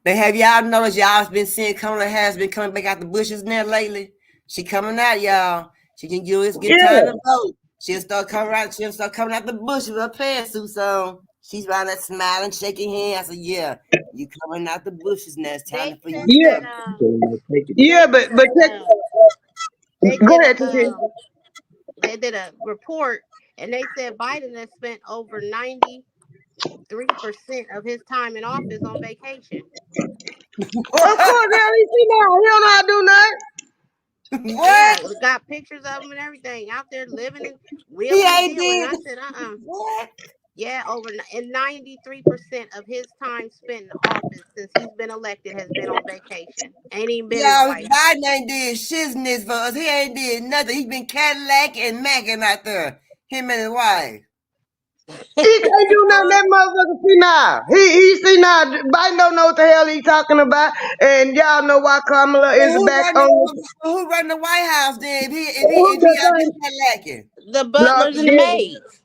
But have y'all noticed y'all been seeing Kamala Harris been coming back out the bushes now lately? She coming out, y'all. She can do it's get time Yeah. to vote. She'll start coming out. She'll start coming out the bush with her pantsuits on. She's around there smiling, shaking hands. I said, "Yeah, you coming out the bushes now? It's time They for you said to Yeah. that start." Yeah, they but did a they go did ahead, a TT. they did a report, and they said Biden has spent over 93% of his time in office on vacation. Of course, hell, he see now. He don't know how to do nothing. Yeah, What? we got pictures of him and everything out there living and He wheeling and ain't dealing. did I said, what? yeah, and 93% of his time spent in office since he's been elected has been on vacation. Ain't even been in the Y'all, White House. Biden ain't did shizness for us. He ain't did nothing. He been Cadillac and macking out there. Him and his wife. He can't do nothing. That motherfucker see now. He see now. Biden don't know what the hell he talking about. And y'all know why Kamala Well, is back on who run the White House then? who If he the out thing. there Cadillacing? The Lord butlers and the forgive me. maids.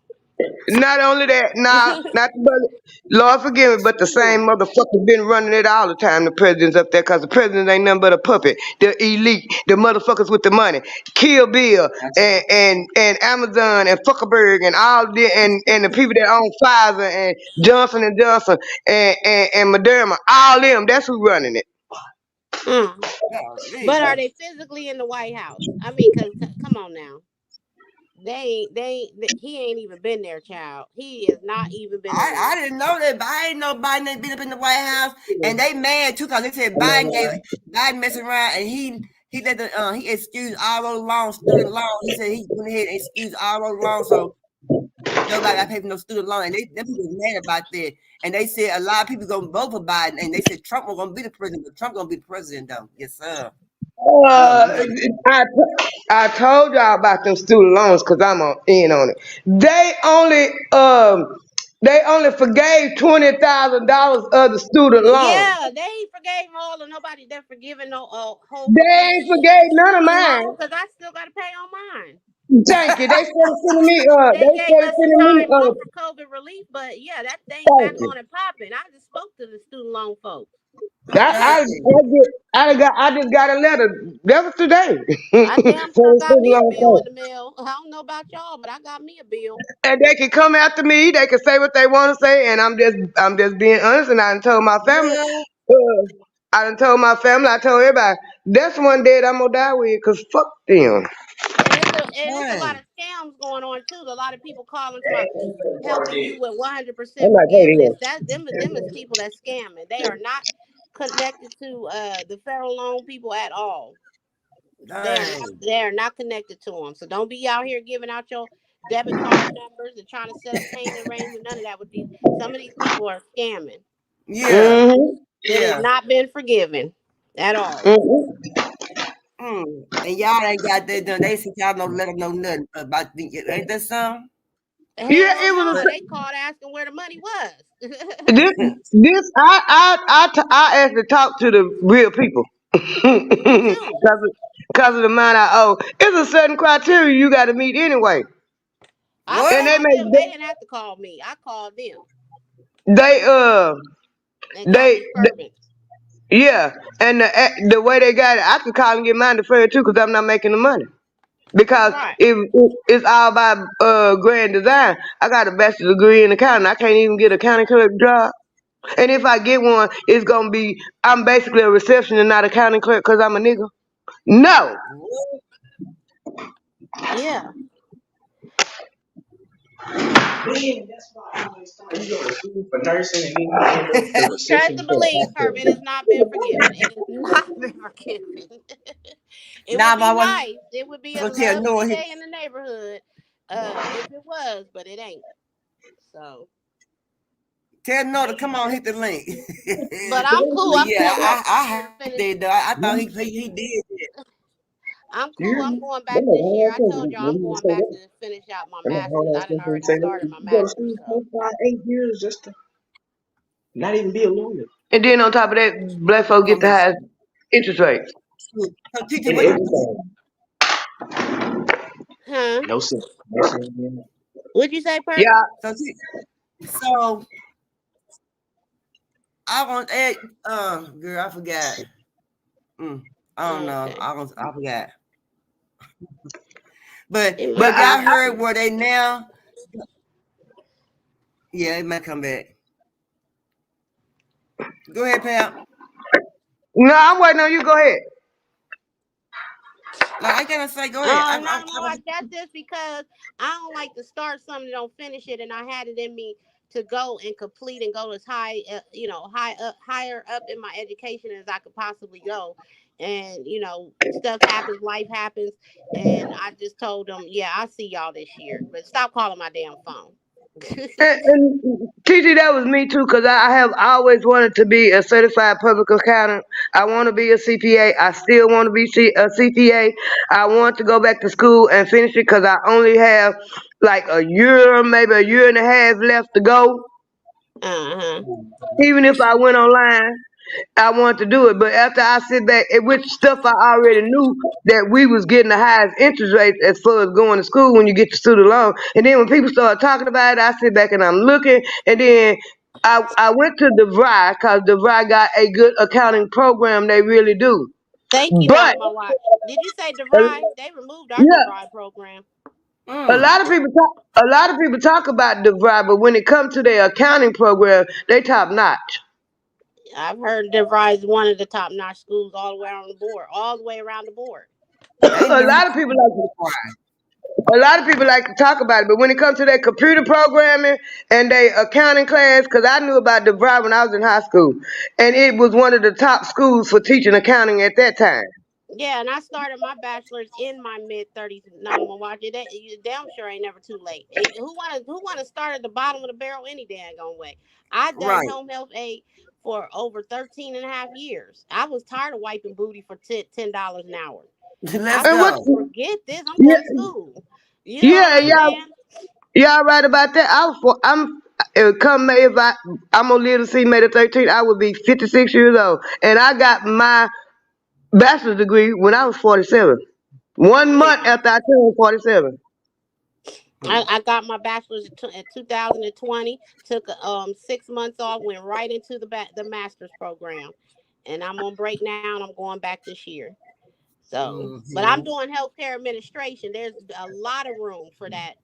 Not only that, nah, not the brother. Lord forgive me, but the same motherfucker been running it all the time. The president's up there, cause the president ain't nothing but a puppet. The elite, the motherfuckers with the money, Kill Bill and Amazon and Fuckerberg and all the and the people that own Pfizer and Johnson and Moderna, all them. That's who running it. Mm. But Golly. are they physically in the White House? I mean, cause come on now, he ain't even been there, child. He has not even been in I there. didn't know that. I didn't know Biden ain't been up in the White House, and they mad too because they said Biden messing around, and he let the he excused all those loans, student loans. He said he went ahead and excused all those loans, so nobody got to pay for no student loan. And them people was mad about that, and they said a lot of people gonna vote for Biden, and they said Trump was gonna be the president, but Trump gonna be the president though. Yes, sir. Oh Uh, man. I, I told y'all about them student loans because I'm in on it. They only forgave $20,000 of the student loan. Yeah, they ain't forgave all, and nobody they're forgiving no whole They ain't forgave none of student mine. loan because I still got to pay on mine. Thank you. They started sending me. They They gave started us some sending me. time off for COVID relief, but yeah, that thing Thank back you. on and popping. I just spoke to the student loan folks. I just got a letter. That was today. I damn For sure the got student me a loan bill in fund. the mail. I don't know about y'all, but I got me a bill. And they can come after me. They can say what they want to say, and I'm just being honest. And I done told my family. Well, I done told my family. I told everybody. That's one dead I'm gonna die with, cause fuck them. And it's a lot dang. of scams going on too. A lot of people calling to my helping you with I'm 100% not going forgiveness. here. Them is people that scamming. They are not connected to the federal loan people at all. Dang. They are not connected to them. So don't be out here giving out your debit card numbers and trying to set up payment arrangements. None of that with these. Some of these people are scamming. Yeah. Mm-hmm. That has Yeah. not been forgiven at all. Mm-hmm. And y'all ain't got that done. They said y'all don't let them know nothing about the ain't that something? Yeah, Hell it was. no, they called asking where the money was. This, I actually talk to the real people. Me too. Because of the amount I owe. It's a certain criteria you got to meet anyway. I And What? they called them. They make didn't have to call me. I called them they and got they, me permits. yeah. And the way they got it, I can call and get mine deferred too because I'm not making the money. Because Right. if it's all about grand design, I got a bachelor's degree in accounting. I can't even get a county clerk job. And if I get one, it's gonna be I'm basically a receptionist and not a county clerk because I'm a nigga. No. What? Yeah. You go to school for nursing and then you end up the Trust reception and for a believe, Purp. It hospital. has not been forgiven. It has not been forgiven. It Nah, would be my was nice. It would be a gonna tell lovely Noah he, day in the neighborhood, if it was, but it ain't. So Tell no to come on, hit the link. But I'm cool. But I'm yeah, going back this I year to have finish. that though. I thought he did that. I'm You cool. hear I'm me? going That back make this hard year. ass I sense told y'all when I'm you going say back that. to finish out my That make hard masters. ass I didn't sense when you already say that. started my You go to masters, school so 4, 5, 8 years just to not even be a lawyer And then on top of that, black You folks get gonna the be highest interest rate. screwed. So teacher, in what everything. huh? No sense. No sense in that. What'd you say, Perp? Yeah. so so I want that girl, I forgot. Mm, I don't know. Okay. I forgot. But It But might have come y'all back to heard me. where they now? Yeah, it might come back. Go ahead, Pam. no, I'm waiting on you. Go ahead. No, I gotta say, go ahead. No, no, that's just because I don't like to start something and don't finish it, and I had it in me to go and complete and go as high, higher up in my education as I could possibly go. And stuff happens, life happens, and I just told them, yeah, I'll see y'all this year, but stop calling my damn phone. And TT, that was me too, because I have always wanted to be a certified public accountant. I want to be a CPA. I still want to be a CPA. I want to go back to school and finish it because I only have like a year, maybe a year and a half left to go. Uh-huh. Even if I went online, I wanted to do it. But after I sit back, which stuff I already knew that we was getting the highest interest rate as far as going to school when you get your student loan. And then when people start talking about it, I sit back and I'm looking. And then I went to DeVry because DeVry got a good accounting program. They really do. Thank you, But Mama Watch. Did you say DeVry? They removed our yeah, DeVry program. a Mm. lot of people talk. A lot of people talk about DeVry, but when it comes to their accounting program, they top notch. I've heard DeVry is one of the top notch schools all the way around the board, all the way around the board. I A knew lot of people like. A lot of people like to talk about it, but when it comes to that computer programming and they accounting class, because I knew about DeVry when I was in high school, and it was one of the top schools for teaching accounting at that time. Yeah, and I started my bachelor's in my mid 30s. Now I'm gonna watch it. You damn sure ain't never too late. Who wanna start at the bottom of the barrel any damn way? I done right. home health aid for over 13 and a half years. I was tired of wiping booty for $10 an hour. I Let's And what? said, go. forget this. I'm going to Yeah, school. You know what yeah, I'm saying? y'all right about that. I'm. Come May, if I'm gonna live to see May the 13th, I would be 56 years old, and I got my bachelor's degree when I was 47. 1 month Yeah. after I turned 47. Hmm. I got my bachelor's in 2020. Took 6 months off. Went right into the master's program, and I'm on break now. And I'm going back this year. So, but I'm Mm-hmm. doing healthcare administration. There's a lot of room for that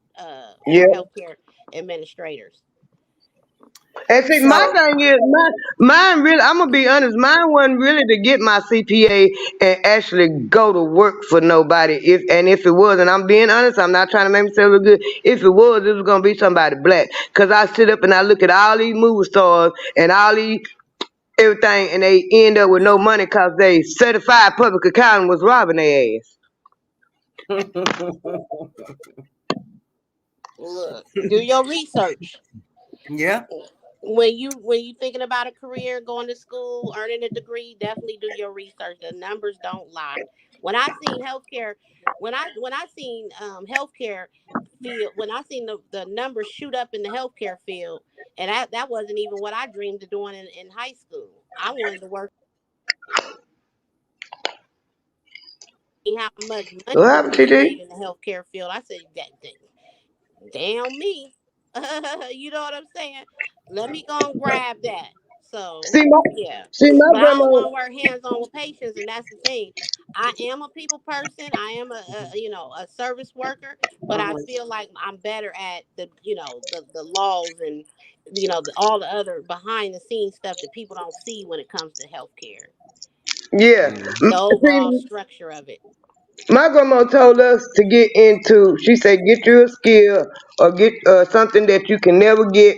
Yeah. for healthcare administrators. And see, my So thing is, mine really, I'm gonna be honest, mine wasn't really to get my CPA and actually go to work for nobody. If it was, and I'm being honest, I'm not trying to make myself look good. If it was gonna be somebody black. Cause I sit up and I look at all these movie stars and all these everything, and they end up with no money cause they certified public accountant was robbing their ass. Look, do your research. yeah. When you thinking about a career, going to school, earning a degree, definitely do your research. The numbers don't lie. When I seen healthcare, when I seen healthcare field, when I seen the numbers shoot up in the healthcare field, and that wasn't even what I dreamed of doing in high school. I wanted to work how much What money happened, was being made TT? in the healthcare field. I said that damn me. You know what I'm saying? Let me go and grab that. So See my, yeah. see my But I don't grandma. want to work hands on with patients, and that's the thing. I am a people person. I am a service worker, but I Mhm. feel like I'm better at the laws and all the other behind the scenes stuff that people don't see when it comes to healthcare. Yeah. The overall See, structure of it. my grandma told us to get into, she said, get you a skill or get something that you can never get.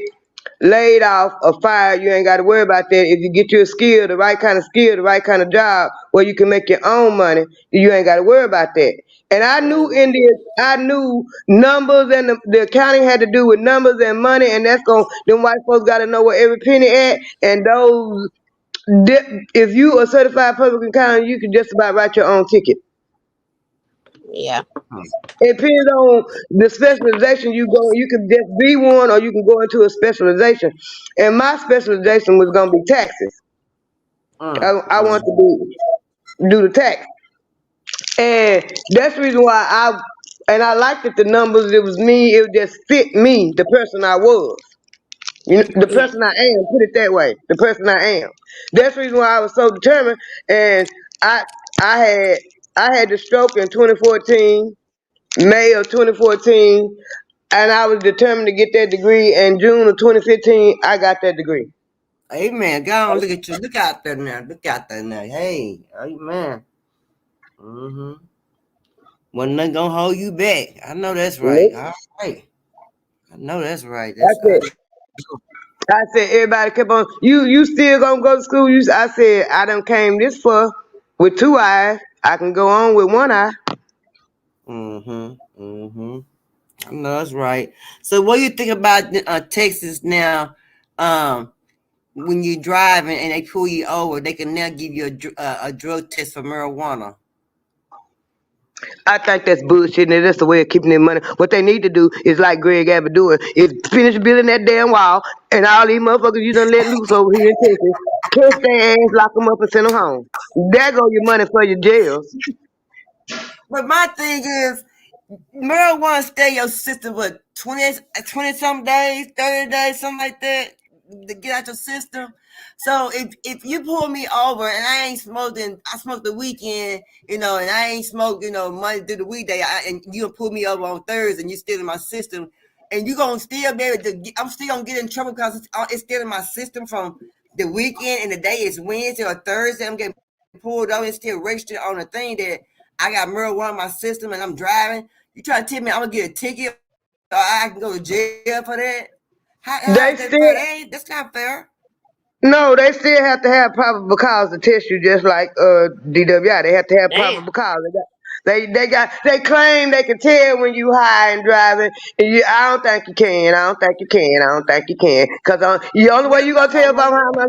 laid off or fired, you ain't got to worry about that. If you get you a skill, the right kind of skill, the right kind of job where you can make your own money, you ain't got to worry about that. And I knew I knew numbers, and the accounting had to do with numbers and money, and that's going. Them white folks got to know where every penny at, and those. If you a certified public accountant, you can just about write your own ticket. Yeah. It depends on the specialization you go. You can just be one, or you can go into a specialization. And my specialization was gonna be taxes. I want to do the tax, and that's the reason why I liked it. The numbers, it was me. It just fit me, the person I was. The Yeah. person I am. Put it that way. The person I am. That's the reason why I was so determined. And I I had I had the stroke in 2014, May of 2014, and I was determined to get that degree. In June of 2015, I got that degree. Amen. Go on, look at you. Look out there now. Look out there now. Hey, amen. Mm-hmm. Wasn't nothing gonna hold you back. I know that's right. Nope. All right. I know that's right. I That's said, I said, everybody kept on. You still gonna go to school? I said, I done came this far with two eyes. I can go on with one eye. mm-hmm. Mm-hmm. I know that's right. So what do you think about Texas now? Um, when you're driving and they pull you over, they can now give you a drug test for marijuana. I think that's bullshit, and that's the way of keeping their money. What they need to do is like Greg Abbott doing, is finish building that damn wall, and all these motherfuckers you done let loose over here in Texas, catch their ass, lock them up, and send them home. There go your money for your jails. But my thing is, marijuana stay in your system for 20 some days, 30 days, something like that, to get out your system. So if you pull me over and I ain't smoking, I smoked the weekend, and I ain't smoked, Monday through the weekday, and you pull me over on Thursday and you still in my system, and you gonna still be able to I'm still gonna get in trouble because it's still in my system from the weekend, and the day is Wednesday or Thursday. I'm getting pulled over and still registered on the thing that I got marijuana in my system and I'm driving. You trying to tell me I'm gonna get a ticket or I can go to jail for that? How is They that fair? still That's not fair. No, they still have to have probable cause to test you, just like DWI. They have to have Damn. probable cause. They claim they can tell when you high and driving. And I don't think you can. I don't think you can. I don't think you can. Cause the only way That's you not gonna tell gonna if I'm work. high,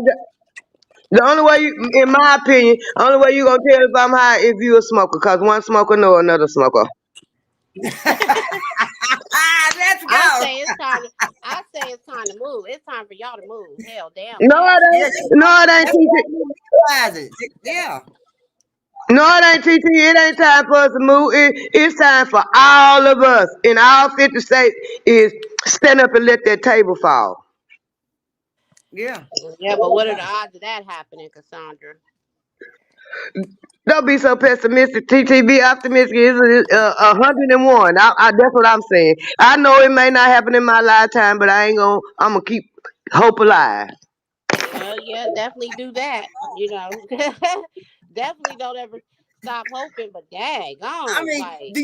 the only way in my opinion, only way you gonna tell if I'm high if you a smoker. Cause one smoker know another smoker. Let's I go. say it's time to. I say it's time to move. It's time for y'all to move. Hell, damn No, that. it Yeah, ain't. No, it ain't. that's TT. why legalize it. Yeah. No, it ain't TT. It ain't time for us to move. It's time for all of us in all 50 states is stand up and let that table fall. Yeah. Yeah, but what are the odds of that happening, Cassandra? Don't be so pessimistic. TT, be optimistic. It's 101. That's what I'm saying. I know it may not happen in my lifetime, but I ain't gonna. I'm gonna keep hope alive. Well, yeah, definitely do that. You know, definitely don't ever stop hoping. But dang, I on mean, like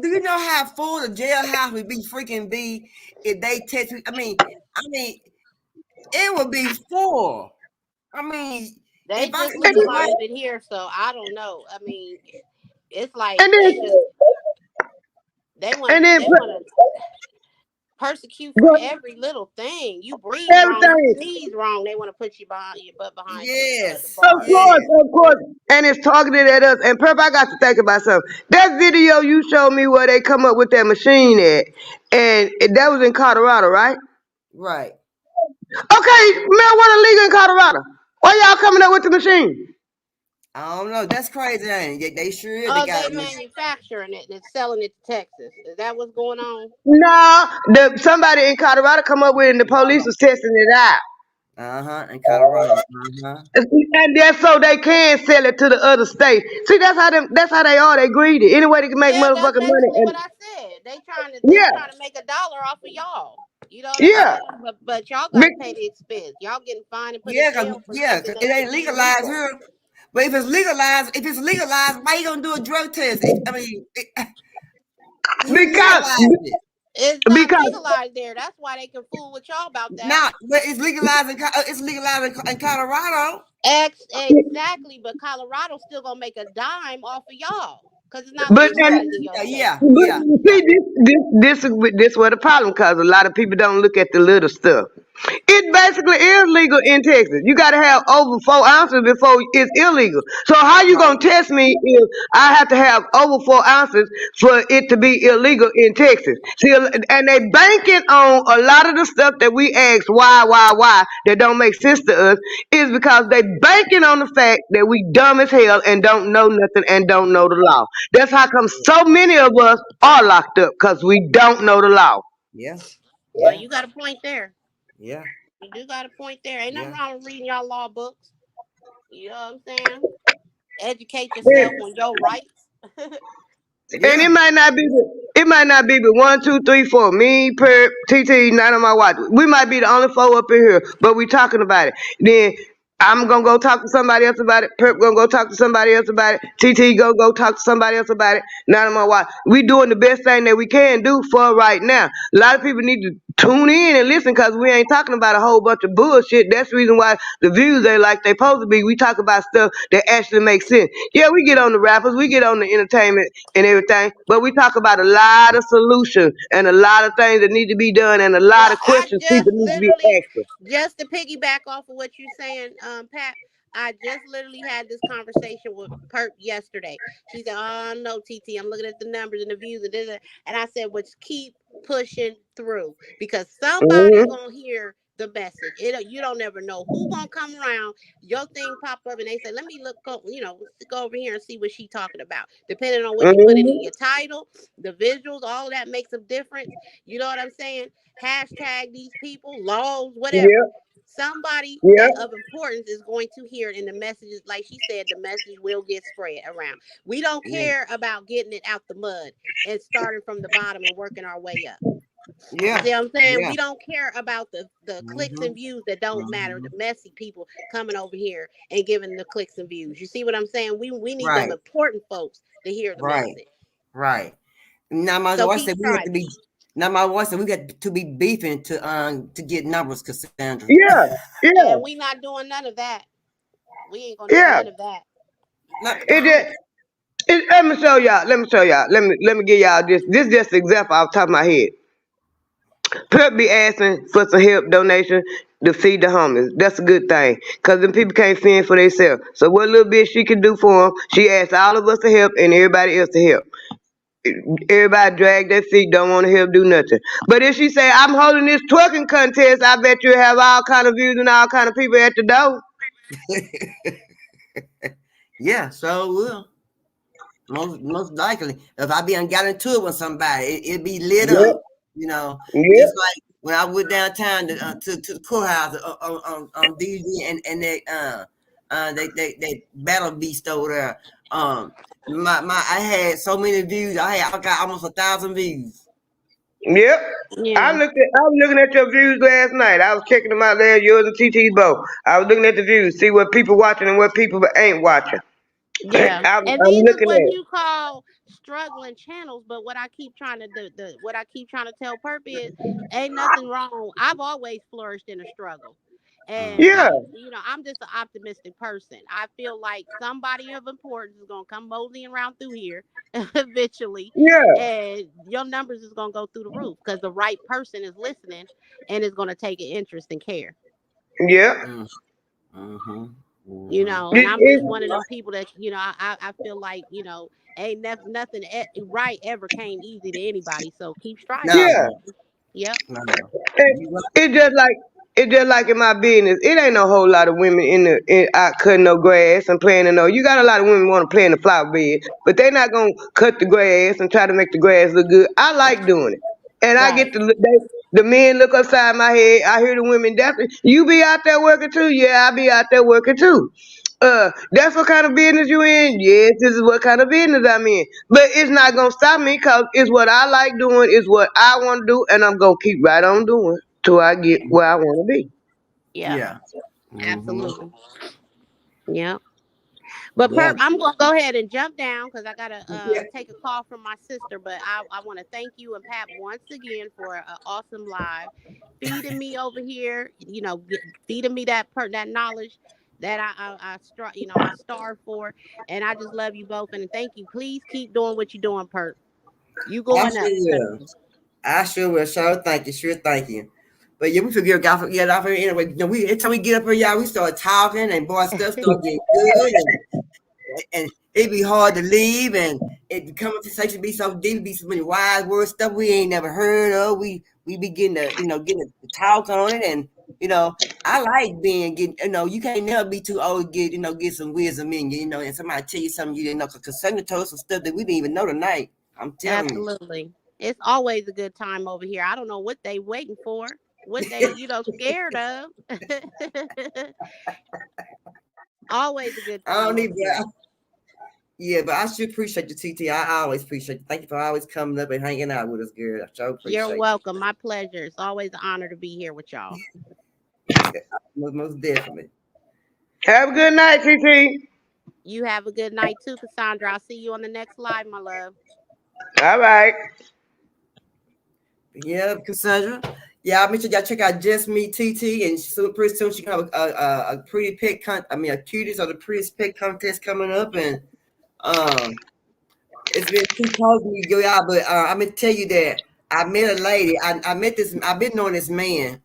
do you know how full the jailhouse would be freaking be if they test me? I mean, it would be full. I mean, they if I just smoke a legalized blunt, it here, so I don't know. I mean, it's like And then, they want and to then they want to persecute for but every little thing. You breathe wrong, you everything. sneeze wrong, they want to put you behind your butt behind the yes, Of bars. course, yes, of course. And it's targeted at us. And Perp, I got to think about something. That video you showed me where they come up with that machine at, and that was in Colorado, right? right. Okay, marijuana legal in Colorado. Why y'all coming up with the machine? I don't know. That's crazy, ain't it? They sure is. They Oh, got they a machine. manufacturing it and it's selling it to Texas. Is that what's going on? No, somebody in Colorado come up with it and the police was testing it out. Uh-huh. In Colorado. Uh-huh. And that's so they can sell it to the other states. See, that's how they are. They greedy. Any way they can make Yeah, that's motherfucking money. basically what And I said. They yeah, trying to make a dollar off of y'all. You know what I'm yeah. saying? But y'all got to Be- pay the expense. Y'all getting fined and put in Yeah, cause jail for yeah, something 'cause that it should ain't be legalized legal. here. But if it's legalized, why you gonna do a drug test? I mean, you Because legalized it. It's not because legalized there. That's why they can fool with y'all about that. Now, but it's legalized in Colorado. Exactly, but Colorado's still gonna make a dime off of y'all because it's not but and legalized in your Yeah, state. yeah, but yeah, you yeah. see, this where the problem cause a lot of people don't look at the little stuff. It basically is legal in Texas. You got to have over 4 ounces before it's illegal. So how you Right. gonna test me if I have to have over 4 ounces for it to be illegal in Texas? See, and they banking on a lot of the stuff that we ask why that don't make sense to us is because they banking on the fact that we dumb as hell and don't know nothing and don't know the law. That's how come so many of us are locked up because we don't know the law. Yeah, Well, yeah, you got a point there. yeah, You do got a point there. Ain't nothing yeah, wrong with reading y'all law books. You know what I'm saying? Educate yourself on your rights. And yeah. it might not be but 1, 2, 3, 4. Me, Purp, TT, none of my watch. We might be the only four up in here, but we talking about it. Then I'm gonna go talk to somebody else about it. Purp gonna go talk to somebody else about it. TT go talk to somebody else about it. None of my watch. We doing the best thing that we can do for right now. A lot of people need to tune in and listen because we ain't talking about a whole bunch of bullshit. That's the reason why the views ain't like they supposed to be. We talk about stuff that actually makes sense. Yeah, we get on the rappers, we get on the entertainment and everything, but we talk about a lot of solutions and a lot of things that need to be done and a lot Well, of I questions just people need to be literally, asking. just to piggyback off of what you're saying, Pat, I just literally had this conversation with Perp yesterday. She said, "Oh no, TT, I'm looking at the numbers and the views and this," and I said, "Well, keep pushing through because somebody Hmm. gonna hear the message. You don't never know who gonna come around. Your thing pop up and they say, let me go over here and see what she talking about. Depending on what you put in Hmm. your title, the visuals, all of that makes a difference. You know what I'm saying? Hashtag these people, laws, whatever. Yep. Somebody that Yep. of importance is going to hear it, and the messages, like she said, the message will get spread around. We don't Yeah, care about getting it out the mud and starting from the bottom and working our way up. You yeah, see what I'm saying? yeah. We don't care about the clicks Mm-hmm. and views that don't matter. The Mm-hmm. messy people coming over here and giving the clicks and views. You see what I'm saying? We need them Right, important folks to hear the right, message. right. Now my So voice keep said we have to striving. be. Now my voice said we got to be beefing to get numbers, Cassandra. Yeah. Yeah. And we not doing none of that. We ain't gonna do Yeah. none of that. Not, It just, let me show y'all. Let me show y'all. Let me give y'all this. This is just an example off the top of my head. Purp be asking for some help donation to feed the homeless. That's a good thing. Cause them people can't fend for themselves. So what little bit she can do for them, she asks all of us to help and everybody else to help. Everybody drag their feet, don't want to help do nothing. But if she say, I'm holding this twerking contest, I bet you have all kind of views and all kind of people at the door. yeah, so will. Most likely, if I be got into it with somebody, it be lit Yep. up. You know, Yep. just like when I went downtown to the courthouse on DD and they battle beast over there. Um, my I had so many views. I got almost 1,000 views. Yep. Yeah. I was looking at your views last night. I was checking them out there, yours and TT's both. I was looking at the views, see what people watching and what people ain't watching. Yeah. And I'm these is looking what at it. you call struggling channels. But what I keep trying to do, the what I keep trying to tell Perp is ain't nothing wrong. I've always flourished in a struggle. And Yeah. I'm just an optimistic person. I feel like somebody of importance is gonna come moseying around through here eventually, Yeah. and your numbers is gonna go through the roof because the right person is listening and is gonna take an interest and care. Yeah. Mm, mm-hmm, you mm-hmm. know and I'm just It, one of them people that I feel like ain't nothing right ever came easy to anybody, so keep striving. No, yeah. Yep. no, It, you right. it just like in my business. It ain't no whole lot of women out cutting no grass and planting no. You got a lot of women want to play in the flower bed, but they not gonna cut the grass and try to make the grass look good. I like doing it, and I get Right. to look. The men look upside my head. I hear the women definitely. You be out there working too? Yeah, I be out there working too. That's what kind of business you in? Yes, this is what kind of business I'm in. But it's not gonna stop me because it's what I like doing, it's what I want to do, and I'm gonna keep right on doing till I get where I want to be. Yep. Yeah. Mm-hmm. Absolutely. Yep. But Yeah. Perp, I'm gonna go ahead and jump down because I gotta Yeah. take a call from my sister. But I want to thank you and Pat once again for an awesome live, feeding me over here. Feeding me that knowledge that I starved for, and I just love you both and thank you. Please keep doing what you're doing, Perp. You I going sure up, will. I sure will. Sure, thank you. Sure, thank you. But yeah, we forget God forget off here anyway. Every time we get up here, y'all, we start talking and boy, stuff start getting good, and it be hard to leave, and it the conversation be so deep, be so many wise words, stuff we ain't never heard of. We begin to getting to talk on it, and I like being getting you can't never be too old to get some wisdom in you, and somebody tell you something you didn't know because Sunday told us some stuff that we didn't even know tonight. I'm telling you. Absolutely. It's always a good time over here. I don't know what they waiting for, what they, scared of. Always a good I time don't over need here. that. Yeah, but I should appreciate you, TT. I always appreciate you. Thank you for always coming up and hanging out with us, girl. I sure You're appreciate welcome. My pleasure. It's always an honor to be here with y'all. you. Most definitely. Have a good night, TT. You have a good night too, Cassandra. I'll see you on the next live, my love. All right. Yeah, Cassandra. Yeah, I mentioned y'all check out Just Me TT, and pretty soon she gonna have a pretty pet a cutest or the prettiest pet contest coming up, and um, it's been too cold for me to go out, but I'm gonna tell you that I met a lady. I met this. I've been knowing this man,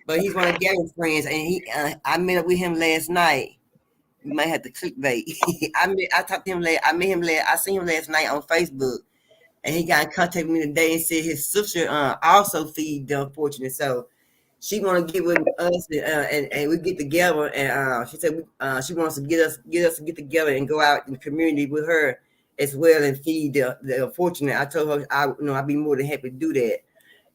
but he's one of Gary's friends, and I met up with him last night. We might have to clickbait. I talked to him last. I met him last. I seen him last night on Facebook, and he got in contact with me today and said his sister also feed the unfortunate. So she want to get with us and we get together. And she said she wants to get us to get together and go out in the community with her as well and feed the unfortunate. I told her I'd be more than happy to do that.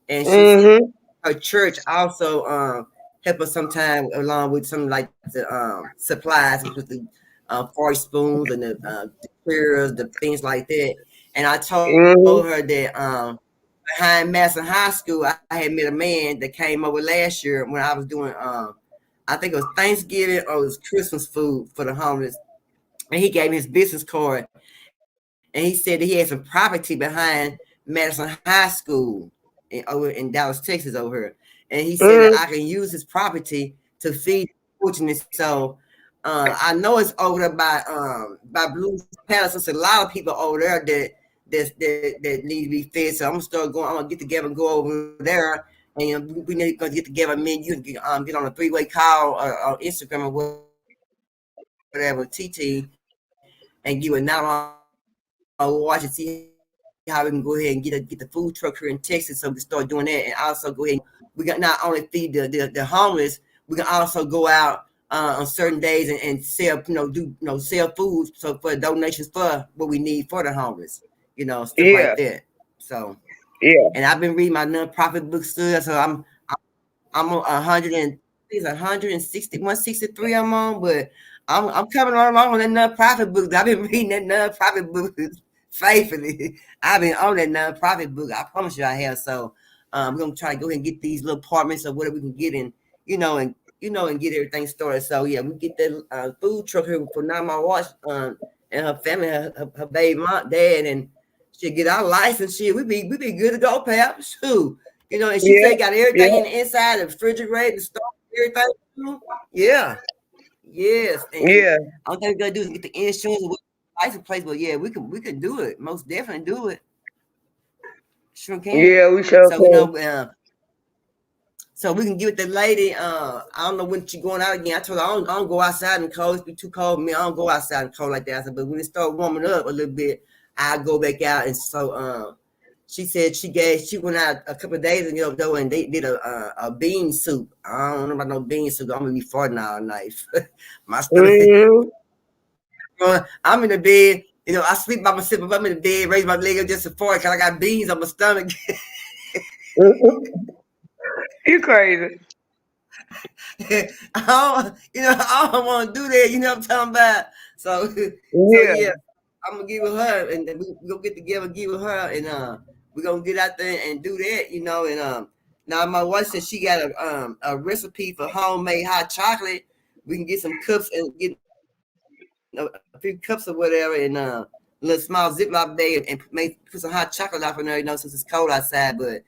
And she said Mm-hmm. her church also help us sometime along with some like the supplies with the fork spoons and the prayers, the things like that. And I told her Mm-hmm. that behind Madison High School, I had met a man that came over last year when I was doing I think it was Thanksgiving or it was Christmas food for the homeless. And he gave me his business card and he said that he had some property behind Madison High School over in Dallas, Texas over here. And he said that I Mm-hmm. can use his property to feed the fortunate. So I know it's over there by Blue Palace. There's a lot of people over there that need to be fed. So I'm gonna start going. I'm gonna get together and go over there, and we need to get together. Me and you and get on a 3-way call on Instagram or whatever, TT, and give it not on watch and see how we can go ahead and get the food truck here in Texas, so we can start doing that, and also go ahead. We got not only feed the homeless, we can also go out on certain days and sell, sell food so for donations for what we need for the homeless, stuff like that. So, Yeah. and I've been reading my nonprofit book Yeah. stuff, so I'm on 160, 163 I'm on, but I'm coming on along on that nonprofit book. I've been reading that nonprofit book faithfully. I've been on that nonprofit book. I promise you I have. So we're gonna try to go ahead and get these little apartments or whatever we can get in, and get everything started. So yeah, we get that food truck here for now my watch and her family, her baby mom, dad, and she get our license. Shit, we be good to go, pal. Shoot. And she Yeah. said got everything Yeah. in the inside, the refrigerator, the stove, everything. Yeah. Yes. And Yeah. all thing we gotta do is get the insurance with the license plate. But yeah, we can do it. Most definitely do it. Sure can. Yeah. We sure So can. so we can give it the lady. I don't know when she going out again. I told her I don't go outside in the cold. It's be too cold for me. I don't go outside in the cold like that. I said, but when it start warming up a little bit, I go back out. And so she said she went out a couple of days ago though, and they did a bean soup. I don't know about no bean soup. I'm gonna be farting all night. My stomach. Mm-hmm. I'm in the bed. I sleep by myself. If I'm in the bed, raise my leg up just to fart because I got beans on my stomach. You crazy. I don't want to do that. You know what I'm talking about. So Yeah. yeah, I'm gonna get with her, and then we go get together, get with her, and we're gonna get out there and do that. And now my wife said she got a recipe for homemade hot chocolate. We can get some cups and get a few cups or whatever, and a little small Ziploc bag, and put some hot chocolate off in there. Since it's cold outside, but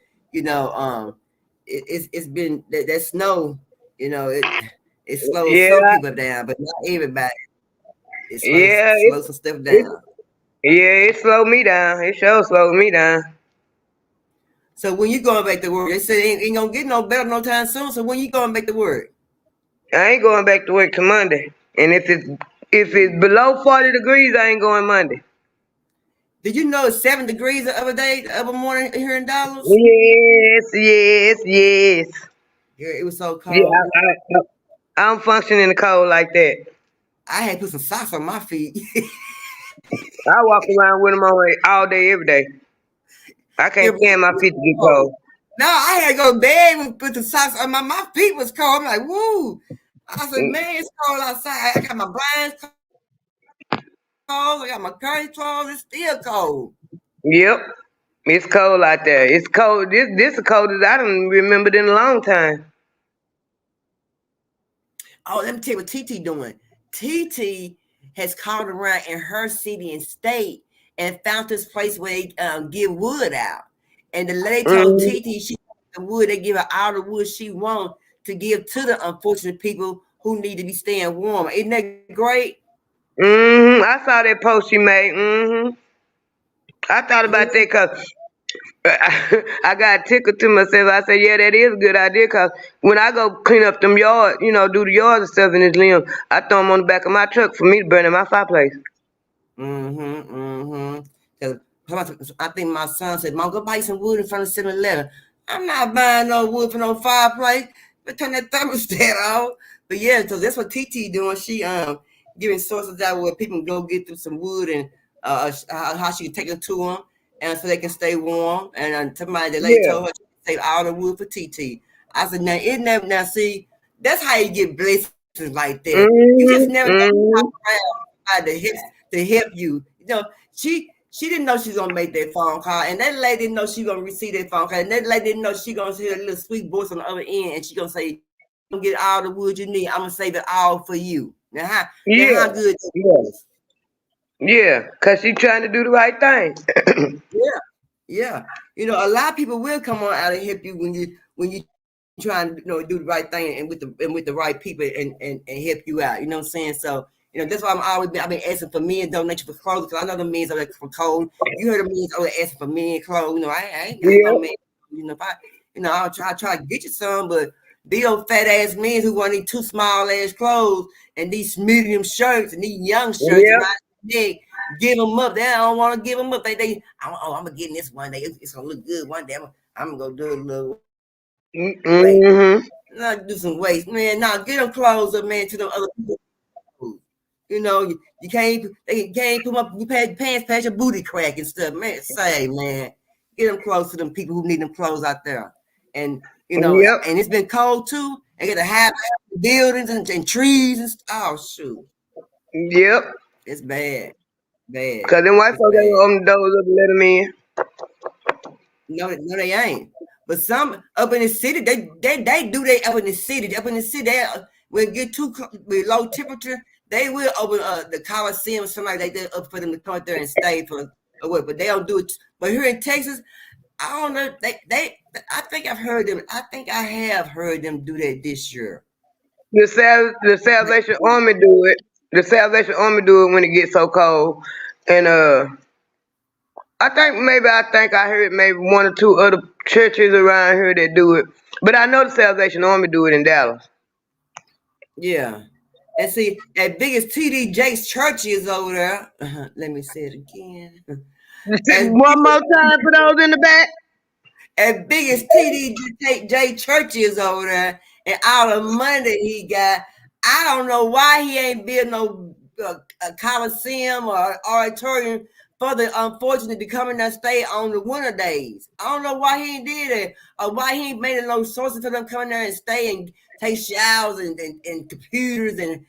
it's been that snow. It slows some Yeah, people down, but not everybody. It slows yeah, slows some stuff it down. yeah, it slowed me down. It sure slowed me down. So when you going back to work, they said ain't gonna get no better no time soon. So when you going back to work? I ain't going back to work till Monday. And if it's below 40 degrees, I ain't going Monday. Did you know it's 7 degrees the other day, the other morning here in Dallas? Yes, yes, yes. Yeah, it was so Yeah, cold. I don't function in the cold like that. I had to put some socks on my feet. I walk around with them on all day, every day. I Yeah, can't but stand my it was feet to get cold. cold. No, I had to go to bed and put the socks on. My feet was cold. I'm like, woo. I said, Mm, man, it's cold outside. I got my blinds closed. I got my curtains closed. It's still cold. Yep, it's cold out there. It's cold. This the coldest I don't remember in a long time. Oh, let me tell you what TT doing. TT has called around in her city and state and found this place where they give wood out. And the lady told Mm, TT she the wood, they give her all the wood she wants to give to the unfortunate people who need to be staying warm. Isn't that great? I saw that post she made. I thought Yeah. about that because I got tickled to myself. I said, yeah, that is a good idea because when I go clean up them yards, do the yards and stuff in this limb, I throw them on the back of my truck for me to burn in my fireplace. Mm-hmm. Mm-hmm. Because I think my son said, Mom, go buy some wood in front of 7-Eleven. I'm not buying no wood for no fireplace. But turn that thermostat off. But yeah, so that's what TT doing. She giving sources out where people can go get them some wood and how she can take them to them and so they can stay warm. And somebody, the lady Yeah. told her to save all the wood for TT. I said, now isn't that now see, that's how you get blessings like that. You just never know Mm-hmm. to help you. She didn't know she was gonna make that phone call, and that lady didn't know she was gonna receive that phone call, and that lady didn't know she gonna hear a little sweet voice on the other end, and she gonna say, "You gonna get all the wood you need. I'm gonna save it all for you." Now how Yeah. good that Yeah. is. Yeah. Because she trying to do the right thing. Yeah, yeah. A lot of people will come on out and help you when you trying to do the right thing and with the right people and help you out. You know what I'm saying? So that's why I've been asking for men donation for clothes because I know the men's are for cold. You heard the men's always asking for men clothes. I ain't no Yep. man. If I'll try to get you some, but these old fat ass men who want these too small ass clothes and these medium shirts and these young shirts Yep. around the neck. Give them up. They don't want to give them up. I'm gonna get in this one day. It's gonna look good one day. I'm gonna do it a little way. Not do some Mm-hmm. waste, man. Nah, get them clothes up, man, to them other people. You can't put up your pants past your booty crack and stuff, man. Say, man, get them clothes to them people who need them clothes out there. And Yep. and it's been cold too. And get to have buildings and trees and oh shoot, Yep. it's bad, bad, Because them white it's folks ain't bad. gonna open the doors up and let them in. No, they ain't. But some up in the city, they do they up in the city. Up in the city, they when it get too with low temperature, they will open the Coliseum or something like that up for them to come out there and stay for a while. But they don't do it. But here in Texas, I don't know. They I think I've heard them. I think I have heard them do that this year. The Salvation Army do it. The Salvation Army do it when it gets so cold. And I think I heard maybe one or two other churches around here that do it. But I know the Salvation Army do it in Dallas. Yeah. And see, as big as TD Jakes Church is over there, let me say it again. As big One more time for those in the back. as big as TD Church is over there, and all the money he got, I don't know why he ain't built no a coliseum or auditorium for the unfortunate to come in that stay on the winter days. I don't know why he ain't did it, or why he ain't made it no sources for them coming there and stay and take showers and computers and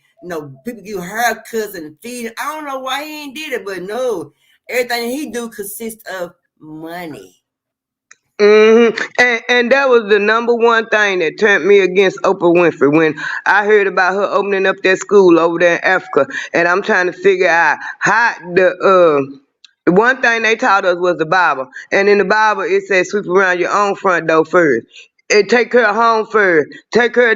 people give haircuts and feed. I don't know why he ain't did it, but no, everything he do consists of money. And that was the number one thing that turned me against Oprah Winfrey when I heard about her opening up that school over there in Africa, and I'm trying to figure out how the one thing they taught us was the Bible, and in the Bible it says sweep around your own front door first. And take care of home first. Take care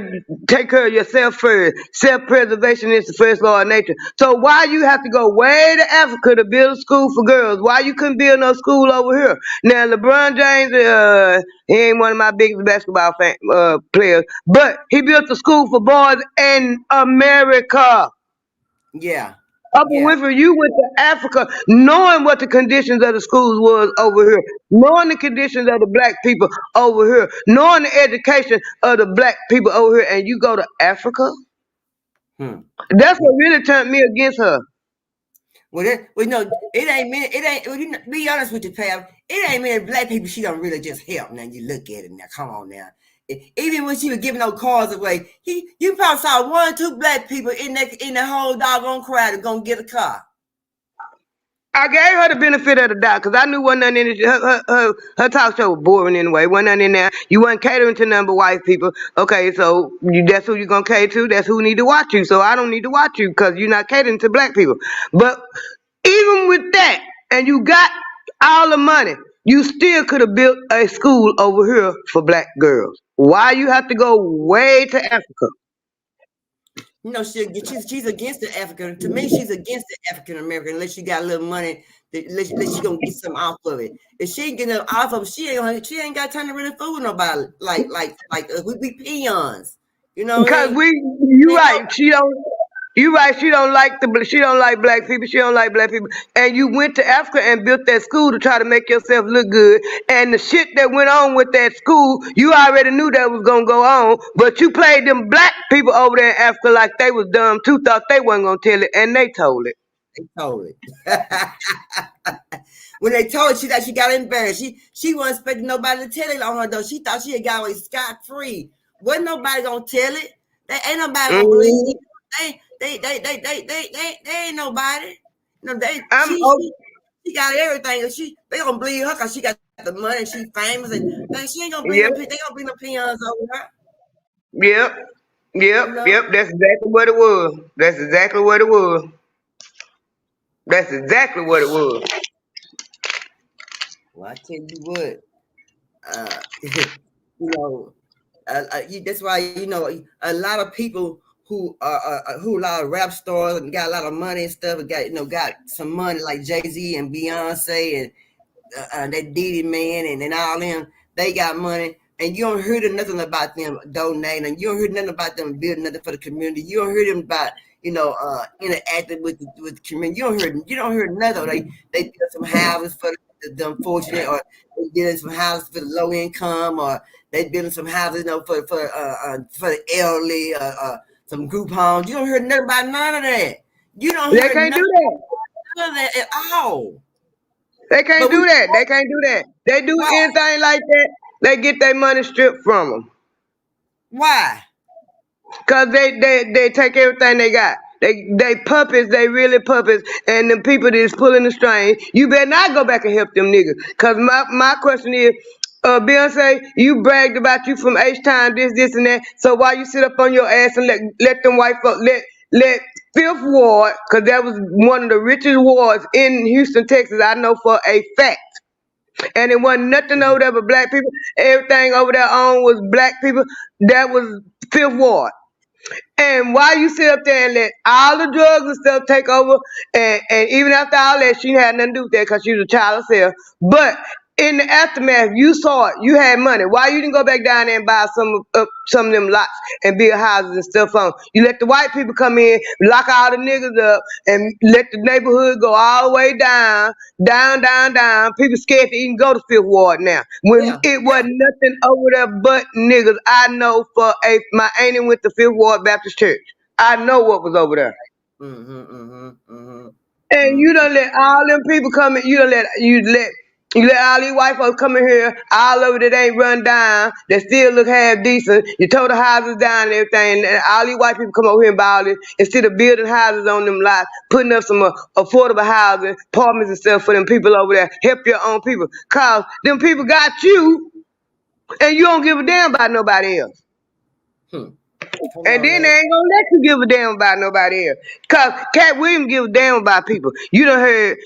of yourself first. Self-preservation is the first law of nature. So why you have to go way to Africa to build a school for girls? Why you couldn't build no school over here? Now LeBron James, he ain't one of my biggest basketball players, but he built a school for boys in America. Yeah. Upper Yeah. Winfrey, you went to Africa knowing what the conditions of the schools was over here, knowing the conditions of the black people over here, knowing the education of the black people over here, and you go to Africa? Hmm. That's what really turned me against her. Well, no, it ain't many. It ain't. Well, be honest with you, Pam. It ain't many black people she don't really just help. Now you look at it. Now, come on now. Even when she was giving those cars away, you probably saw 1 or 2 black people in the whole doggone crowd that gonna get a car. I gave her the benefit of the doubt because I knew wasn't nothing in it. Her talk show was boring anyway. Wasn't nothing in there. You wasn't catering to none but white people. Okay, so that's who you going to cater to. That's who need to watch you. So I don't need to watch you because you're not catering to black people. But even with that, and you got all the money, you still could have built a school over here for black girls. Why you have to go way to Africa? She's against the African. To me, she's against the African American unless she got a little money. Unless she gonna get some off of it. If she ain't getting off of it, she ain't got time to really fool nobody. We peons. You know what I Because mean? you Ain't no, right. You right. She don't like black people. She don't like black people. And you went to Africa and built that school to try to make yourself look good. And the shit that went on with that school, you already knew that was gonna go on. But you played them black people over there in Africa like they was dumb too. Thought they wasn't gonna tell it, and they told it. they told it. When they told her, she got embarrassed. She wasn't expecting nobody to tell it on her though. She thought she had got away scot free. Wasn't nobody gonna tell it. They ain't nobody gonna believe Mhm. it. They ain't nobody. You know, I'm o- she got everything. They gonna believe her because she got the money. She famous and man, she ain't gonna bring Yep. them. They gonna bring the peons over her. Yep. You Yep. know. Yep. That's exactly what it was. That's exactly what it was. That's exactly what it was. Well, I tell you what. You know. That's why a lot of people who a lot of rap stars and got a lot of money and stuff and got some money like Jay-Z and Beyonce and that Diddy man and all them, they got money and you don't hear nothing about them donating. You don't hear nothing about them building nothing for the community. You don't hear them about interacting with the community. You don't hear nothing. They build some houses for the unfortunate, or they building some houses for the low income, or they building some houses for the elderly, some group homes. You don't hear nothing about none of that. You don't They hear can't nothing do that. about none of that at all. They can't But do that. They can't do that. They do why? anything like that, they get their money stripped from them. Why? Cause they take everything they got. They puppets. They really puppets. And the people that's pulling the string, you better not go back and help them niggas. Cause my question is, Beyonce, you bragged about you from H time, this and that. So why you sit up on your ass and let them white folk let Fifth Ward, cause that was one of the richest wards in Houston, Texas. I know for a fact. And it wasn't nothing over there but black people. Everything over there on was black people. That was Fifth Ward. And why you sit up there and let all the drugs and stuff take over, and even after all that, she had nothing to do with that because she was a child herself. But in the aftermath, you saw it. You had money. Why you didn't go back down there and buy some of them lots and build houses and stuff on? You let the white people come in, lock all the niggas up, and let the neighborhood go all the way down, down, down, down. People scared to even go to Fifth Ward now. When Yeah, it yeah. wasn't nothing over there but niggas. I know for my auntie went to Fifth Ward Baptist Church. I know what was over there. Mm-hmm, mm-hmm, mm-hmm, And mm-hmm. you don't let all them people come in. You don't let You let all these white folks come in here, all over that ain't run down, that still look half decent. You tore the houses down and everything, and all these white people come over here and buy all this instead of building houses on them lots, putting up some affordable housing, apartments and stuff for them people over there. Help your own people, cause them people got you, and you don't give a damn about nobody else. Come And on then they now. ain't gonna let you give a damn about nobody else. Cause Cat Williams give a damn about people. You done heard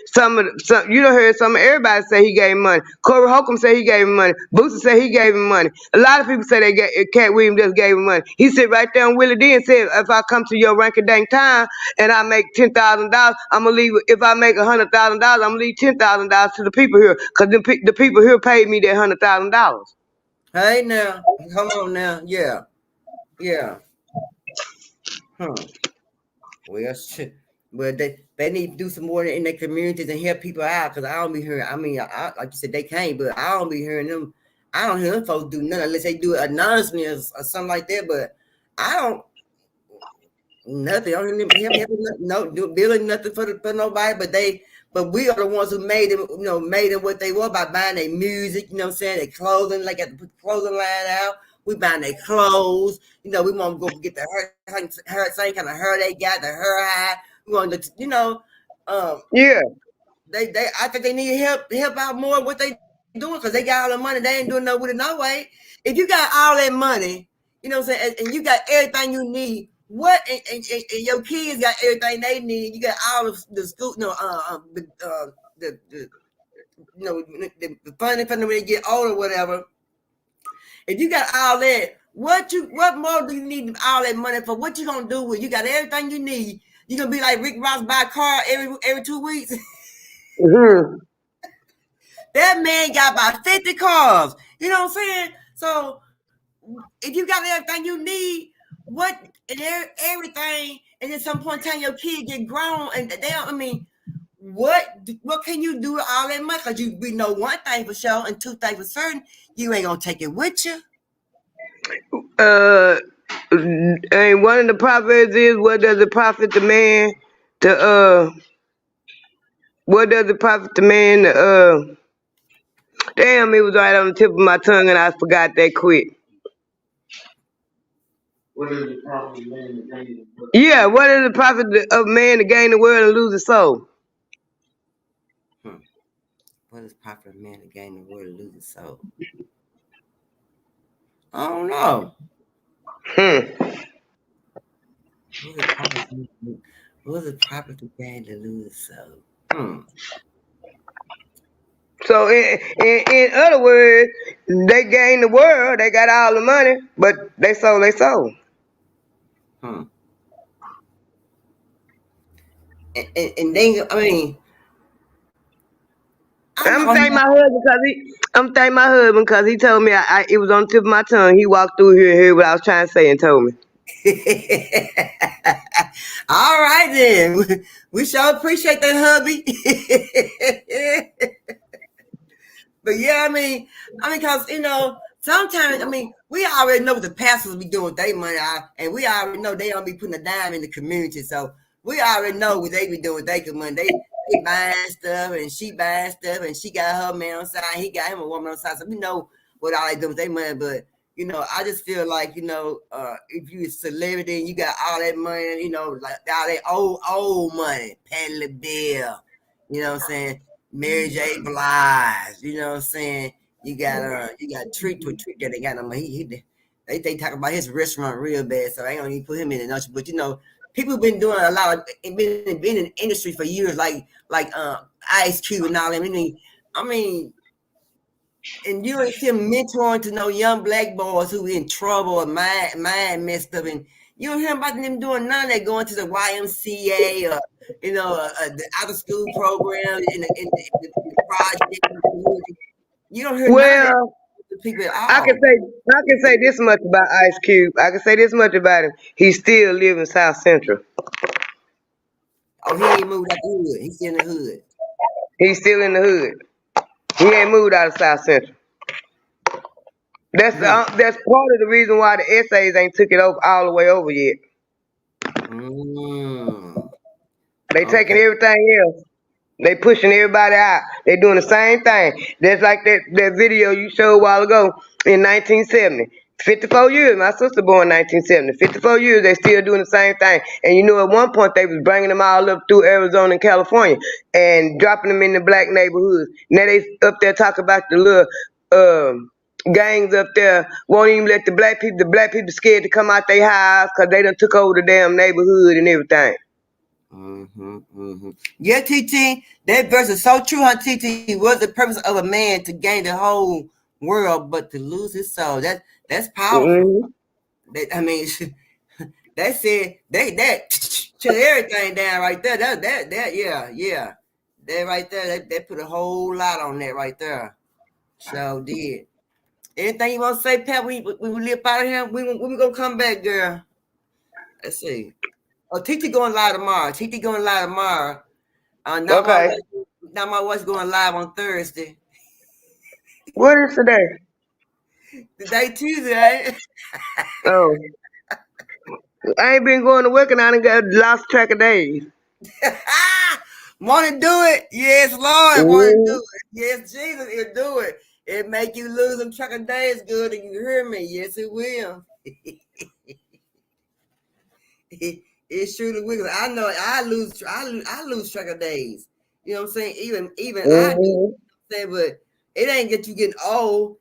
you done heard some of everybody say he gave him money. Corey Holcomb say he gave him money. Booster say he gave him money. A lot of people say they Cat Williams just gave him money. He sit right there on Willie D and said, if I come to your rankin' dang time and I make $10,000, I'm gonna leave. If I make $100,000, I'm gonna leave $10,000 to the people here. Cause the people here paid me that $100,000. Hey now. Come on now. Yeah. Yeah. Huh. Well, shit. Well, they need to do some more in their communities and help people out because I don't be hearing. I mean, like you said, they can't, but I don't be hearing them. I don't hear them folks do nothing unless they do it anonymously or something like that. But I don't nothing. I don't hear him helping no building nothing for nobody. But we are the ones who made them. Made them what they were by buying their music. You know what I'm saying? Their clothing, like got to put the clothing line out. We buying their clothes. We want to go get the same kind of hair they got, the hair high. We want to, Yeah. they I think they need help out more what they doing because they got all the money. They ain't doing nothing with it no way. If you got all that money, you know what I'm saying, and you got everything you need. What and your kids got everything they need. You got all of the school, the the funding for them when they get older, whatever. If you got all that, what more do you need all that money for? What you gonna do with? You got everything you need. You gonna be like Rick Ross, buy a car every 2 weeks. Mm-hmm. That man got about 50 cars. You know what I'm saying? So if you got everything you need, what and everything, and at some point in time your kid get grown and they don't. I mean, what can you do with all that money? Because we know one thing for sure and two things for certain, you ain't gonna take it with you. uh and one of the proverbs is what does it profit the man to what does it profit the man to damn, it was right on the tip of my tongue and I forgot that quick. What is the property man to gain? Yeah, what is the profit of man to gain the world and lose his soul? Hmm. What is profit of man to gain the world and lose his soul? I don't know. What is profit? What is profit to gain to lose his soul? So in other words, they gain the world, they got all the money, but they sold their soul. Hmm. And then I mean, I I'm know he. thank my husband because he told me it was on the tip of my tongue. He walked through here and heard what I was trying to say and told me. All right then, we sure appreciate that, hubby. But yeah, cause sometimes we already know what the pastors be doing with their money, and we already know they don't be putting a dime in the community. So we already know what they be doing with their money. They buying stuff, and she buying stuff, and she got her man on side, he got him a woman on side. So we know what all they do with their money. But I just feel like if you a celebrity and you got all that money, like all that old money, Patti LaBelle, you know what I'm saying? Mary J. Blige, you know what I'm saying? You got Treat that they got him. They talk about his restaurant real bad, so I ain't gonna even put him in the notion. But people been doing a lot of been in the industry for years, like Ice Cube and all them. And you ain't see him mentoring to no young black boys who in trouble or mind messed up, and you don't hear about them doing none of that, going to the YMCA or the out of school program in the project in the community. You don't hear none of that Well, from people at I can all. say I can say this much about Ice Cube. I can say this much about him. He still live in South Central. Oh, he ain't moved out the hood. He's still in the hood. He's still in the hood. He ain't moved out of South Central. Hmm. That's part of the reason why the essays ain't took it over all the way over yet. Mm. They taking Okay. everything else. They pushing everybody out. They doing the same thing. That's like that video you showed a while ago in 1970. 54 years. My sister born in 1970. 54 years, they still doing the same thing. And you know, at one point they was bringing them all up through Arizona and California and dropping them in the black neighborhoods. Now they up there talking about the little gangs up there won't even let the black people scared to come out their house because they done took over the damn neighborhood and everything. Yeah, TT, that verse is so true. Huh, TT was the purpose of a man to gain the whole world, but to lose his soul. That's powerful. Mm-hmm. I mean, that said that shut everything down right there. That yeah. That right there, that put a whole lot on that right there. So did. Anything you want to say, Pat? We live out of here. When we gonna come back, girl? Let's see. Oh, TT going live tomorrow. TT going live tomorrow. Okay. Now my wife's going live on Thursday. What is today? Today Tuesday, right? Oh, I ain't been going to work and I done got lost track of days. Want to do it? Yes, Lord. Want to do Mm-hmm. it? Yes, Jesus, it'll do it. It make you lose them track of days good, and you hear me? Yes, it will. It surely will. I know I lose track of days. You know what I'm saying? Even I do. You know Mm-hmm. what I'm saying? But it ain't that you getting old.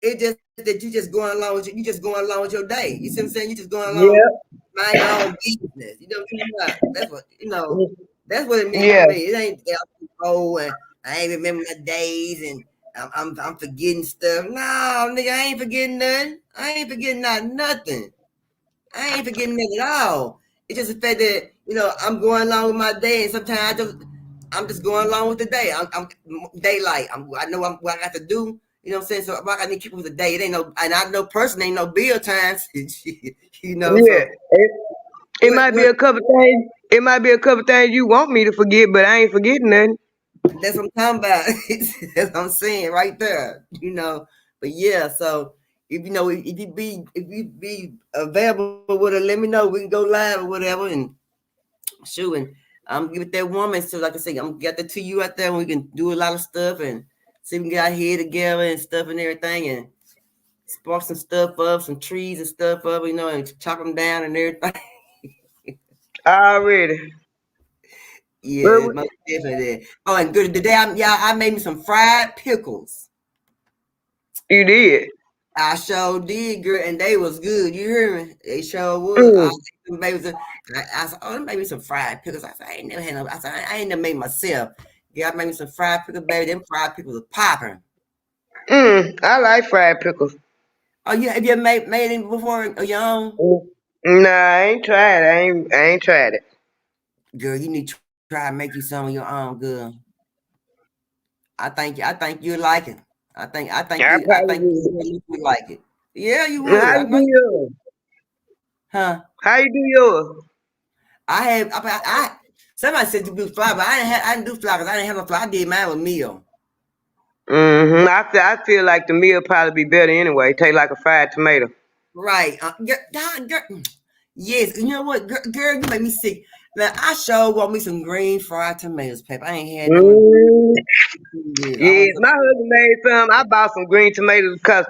It just that you just going along with you just going along with your day. You see what I'm saying? You just going along, Yep. mind your own business. You know what I'm talking about? That's what That's what it means to Yeah. me. It ain't that I'm old and I ain't remember my days and I'm forgetting stuff. No, nigga, I ain't forgetting nothing. I ain't forgetting nothing. I ain't forgetting nothing at all. It's just the fact that I'm going along with my day, and sometimes I'm just going along with the day. I'm daylight. I know what I got to do. You know what I'm saying? So I need to keep with the day. It ain't no, and I know personally ain't no bill times. Yeah. So It what might be a couple things. It might be a couple things you want me to forget, but I ain't forgetting nothing. that's what I'm talking about. That's what I'm saying right there. But yeah, so if you be available with it, let me know. We can go live or whatever and shoot, and I'm give it that woman. So like I say, I'm get that to you out there, and we can do a lot of stuff and see if we can get out here together and stuff and everything, and spark some stuff up, some trees and stuff up, and chop them down and everything. Already. Yeah, Well, most definitely. Oh, and good today, I made me some fried pickles. you did. I sure did, girl, and they was good. You hear me? They sure was. Mm. I said, oh, maybe some fried pickles. I said, I ain't never had no. I said, I ain't never made myself. Yeah, I made me some fried pickles, baby. Them fried pickles are popping. I like fried pickles. Oh, have you made it before on your own? Mm. Nah, I ain't tried. I ain't tried it. Girl, you need to try and make you some of your own, girl. I think you'll like it. I I probably think will. you would like it. Yeah, you How would. I you know do you would. yours? Huh? How you do yours? I have. Somebody said you do fly, but I didn't do fly because I didn't have no fly. I did mine with meal. I feel like the meal probably be better anyway. Taste like a fried tomato. Right. Yes. You know what, girl, you make me sick. Now I sure want me some green fried tomatoes, Pepper. I ain't had them in Mm. 2 years. I Yeah, want some. my husband made some. I bought some green tomatoes because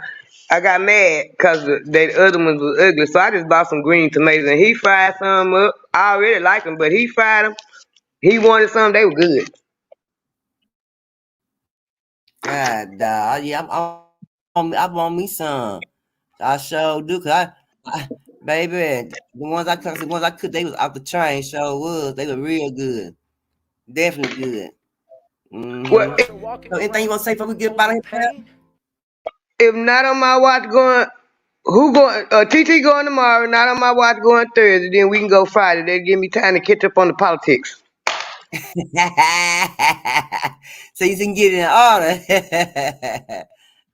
I got mad because the other ones was ugly. So I just bought some green tomatoes and he fried some up. I already like them, but he fried them. He wanted some. They were good. God, yeah, I want me some. I sure do, baby, the ones I cooked, they was off the chain. Sure was. They were real good. Definitely good. Well, Mm-hmm. So anything you want to say before we get out of here, Pep? if not on my watch going, who going? TT going tomorrow. Not on my watch going Thursday. Then we can go Friday. They give me time to catch up on the politics. So you can get in order.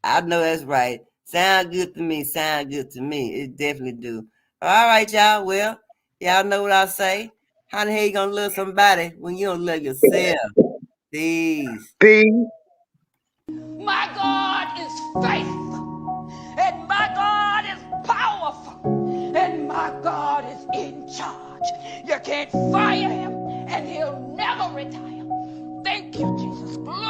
I know that's right. Sound good to me. Sound good to me. It definitely do. All right, y'all. Well, y'all know what I say. How the hell you gonna love somebody when you don't love yourself? Peace. Peace. My God is faithful, and my God is powerful, and my God is in charge. You can't fire him, and he'll never retire. Thank you, Jesus. Glory